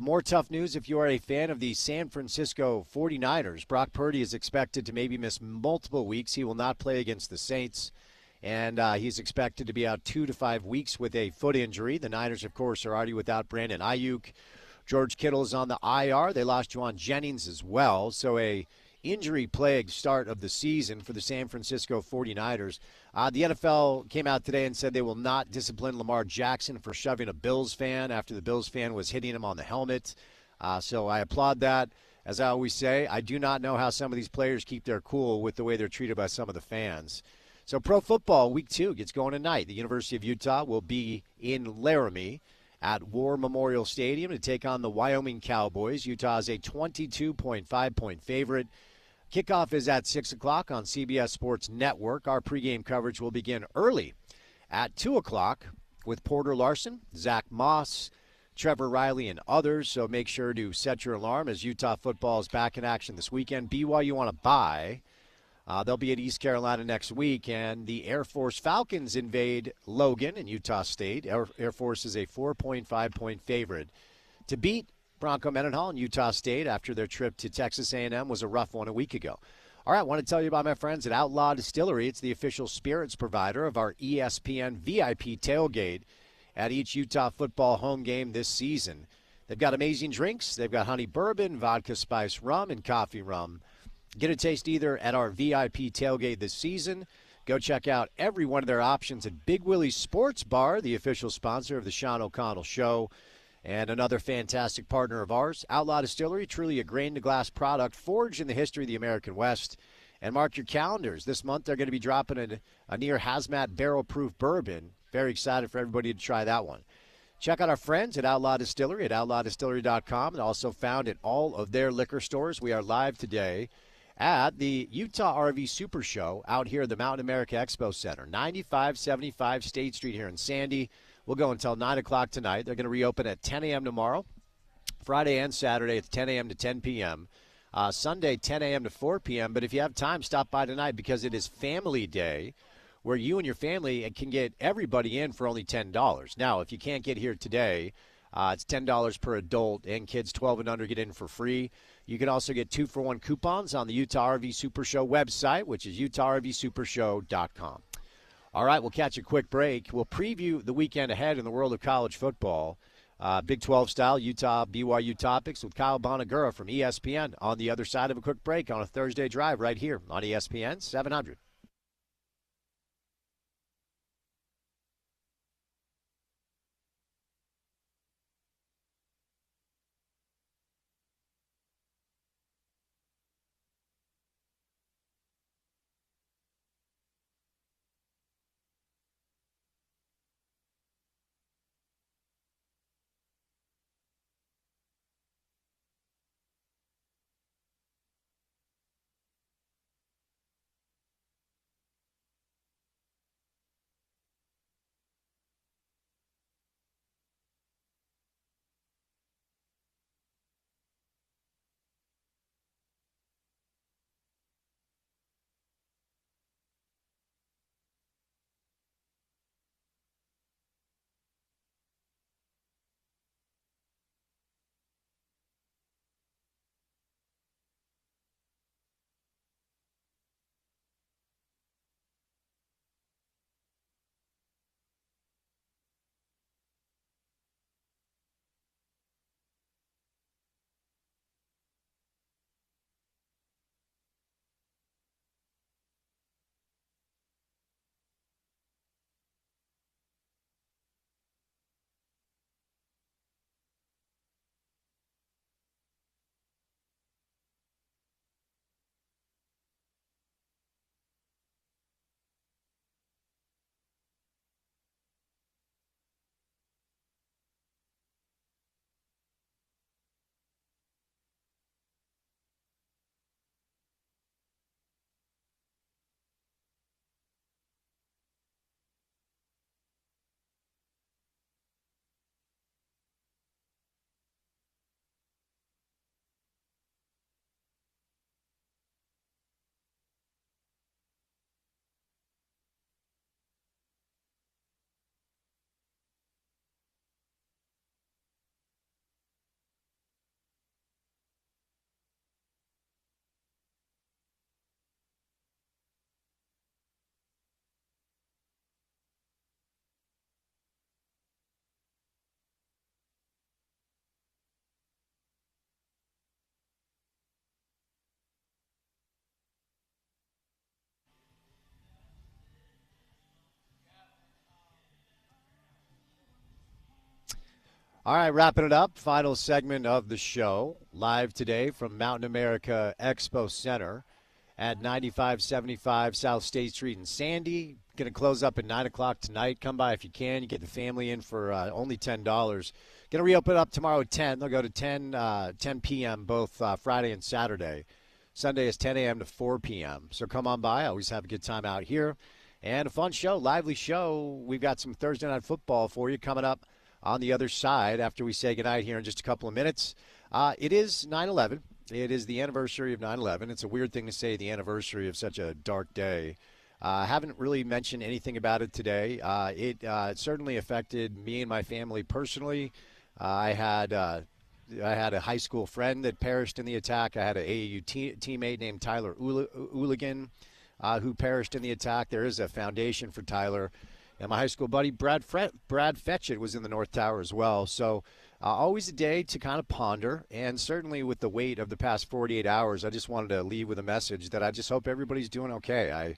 More tough news if you are a fan of the San Francisco 49ers. Brock Purdy is expected to maybe miss multiple weeks. He will not play against the Saints, and he's expected to be out 2 to 5 weeks with a foot injury. The Niners, of course, are already without Brandon Ayuk. George Kittle is on the IR. They lost Juwan Jennings as well, so a injury-plagued start of the season for the San Francisco 49ers. The NFL came out today and said they will not discipline Lamar Jackson for shoving a Bills fan after the Bills fan was hitting him on the helmet. So I applaud that. As I always say, I do not know how some of these players keep their cool with the way they're treated by some of the fans. So pro football week 2 gets going tonight. The University of Utah will be in Laramie at War Memorial Stadium to take on the Wyoming Cowboys. Utah is a 22.5-point favorite. Kickoff is at 6 o'clock on CBS Sports Network. Our pregame coverage will begin early at 2 o'clock with Porter Larson, Zach Moss, Trevor Riley, and others. So make sure to set your alarm as Utah football is back in action this weekend. BYU on a bye. They'll be at East Carolina next week, and the Air Force Falcons invade Logan in Utah State. Air Force is a 4.5-point favorite. To beat Bronco Mendenhall and Utah State after their trip to Texas A&M was a rough one a week ago. All right, I want to tell you about my friends at Outlaw Distillery. It's the official spirits provider of our ESPN VIP tailgate at each Utah football home game this season. They've got amazing drinks. They've got honey bourbon, vodka spice rum, and coffee rum. Get a taste either at our VIP tailgate this season. Go check out every one of their options at Big Willie's Sports Bar, the official sponsor of the Sean O'Connell Show, and another fantastic partner of ours. Outlaw Distillery, truly a grain-to-glass product forged in the history of the American West. And mark your calendars. This month they're going to be dropping a near hazmat barrel-proof bourbon. Very excited for everybody to try that one. Check out our friends at Outlaw Distillery at outlawdistillery.com and also found at all of their liquor stores. We are live today at the Utah RV Super Show out here at the Mountain America Expo Center, 9575 State Street here in Sandy. We'll go until 9 o'clock tonight. They're going to reopen at 10 a.m. tomorrow. Friday and Saturday, it's 10 a.m. to 10 p.m. Sunday, 10 a.m. to 4 p.m. But if you have time, stop by tonight because it is Family Day, where you and your family can get everybody in for only $10. Now, if you can't get here today, it's $10 per adult, and kids 12 and under get in for free. You can also get 2-for-1 coupons on the Utah RV Super Show website, which is utahrvsupershow.com. All right, we'll catch a quick break. We'll preview the weekend ahead in the world of college football. Big 12 style, Utah, BYU topics with Kyle Bonagura from ESPN on the other side of a quick break on a Thursday drive right here on ESPN 700. All right, wrapping it up. Final segment of the show. Live today from Mountain America Expo Center at 9575 South State Street in Sandy. Going to close up at 9 o'clock tonight. Come by if you can. You get the family in for only $10. Going to reopen up tomorrow at 10. They'll go to 10 p.m. both Friday and Saturday. Sunday is 10 a.m. to 4 p.m. So come on by. I always have a good time out here. And a fun show, lively show. We've got some Thursday Night Football for you coming up on the other side after we say goodnight here in just a couple of minutes. It is 9/11. It is the anniversary of 9/11. It's a weird thing to say, the anniversary of such a dark day. I haven't really mentioned anything about it today. It certainly affected me and my family personally. I had a high school friend that perished in the attack. I had an AAU teammate named Tyler Ooligan who perished in the attack. There is a foundation for Tyler. And my high school buddy, Brad Fetchett, was in the North Tower as well. So always a day to kind of ponder. And certainly with the weight of the past 48 hours, I just wanted to leave with a message that I just hope everybody's doing okay.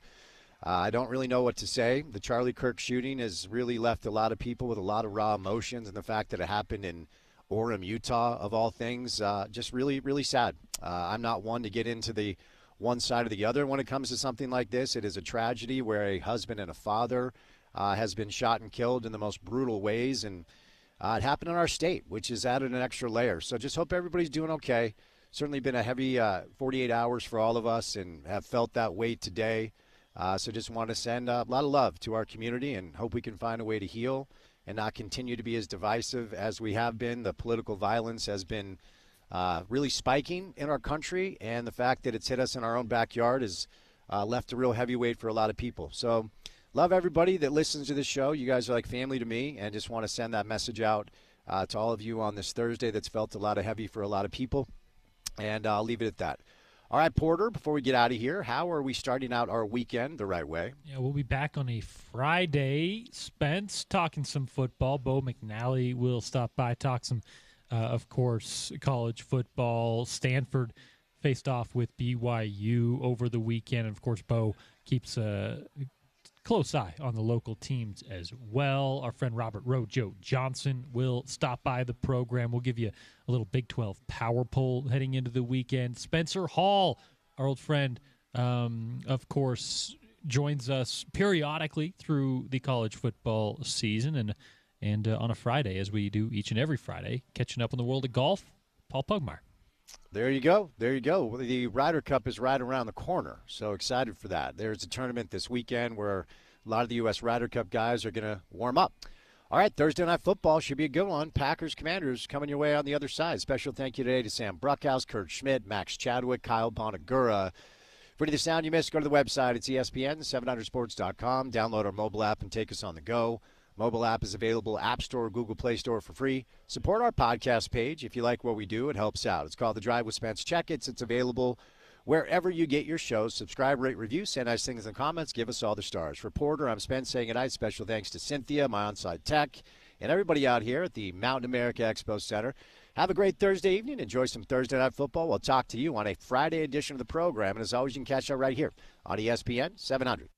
I don't really know what to say. The Charlie Kirk shooting has really left a lot of people with a lot of raw emotions. And the fact that it happened in Orem, Utah, of all things, just really, really sad. I'm not one to get into the one side or the other when it comes to something like this. It is a tragedy where a husband and a father has been shot and killed in the most brutal ways, and it happened in our state, which has added an extra layer. So just hope everybody's doing okay. Certainly been a heavy 48 hours for all of us and have felt that weight today. So just want to send a lot of love to our community and hope we can find a way to heal and not continue to be as divisive as we have been. The political violence has been really spiking in our country, and the fact that it's hit us in our own backyard has left a real heavy weight for a lot of people. So love everybody that listens to this show. You guys are like family to me, and just want to send that message out to all of you on this Thursday that's felt a lot of heavy for a lot of people. And I'll leave it at that. All right, Porter, before we get out of here, how are we starting out our weekend the right way? Yeah, we'll be back on a Friday. Spence talking some football. Bo McNally will stop by, talk some, of course, college football. Stanford faced off with BYU over the weekend. And, of course, Bo keeps close eye on the local teams as well. Our friend Robert Rojo Johnson will stop by the program. We'll give you a little Big 12 power poll heading into the weekend. Spencer Hall, our old friend, of course, joins us periodically through the college football season and on a Friday, as we do each and every Friday, catching up on the world of golf. Paul Pugmire. There you go. There you go. The Ryder Cup is right around the corner, so excited for that. There's a tournament this weekend where a lot of the U.S. Ryder Cup guys are going to warm up. All right, Thursday Night Football should be a good one. Packers, Commanders coming your way on the other side. Special thank you today to Sam Bruckhouse, Kurt Schmidt, Max Chadwick, Kyle Bonagura. For any of the sound you missed, go to the website. It's ESPN700sports.com. Download our mobile app and take us on the go. Mobile app is available App Store, Google Play Store for free. Support our podcast page. If you like what we do, it helps out. It's called The Drive with Spence Checketts. It's available wherever you get your shows. Subscribe, rate, review, send nice things in the comments. Give us all the stars. For Porter, I'm Spence saying goodnight. Special thanks to Cynthia, my on-site tech, and everybody out here at the Mountain America Expo Center. Have a great Thursday evening. Enjoy some Thursday Night Football. We'll talk to you on a Friday edition of the program. And as always, you can catch us right here on ESPN 700.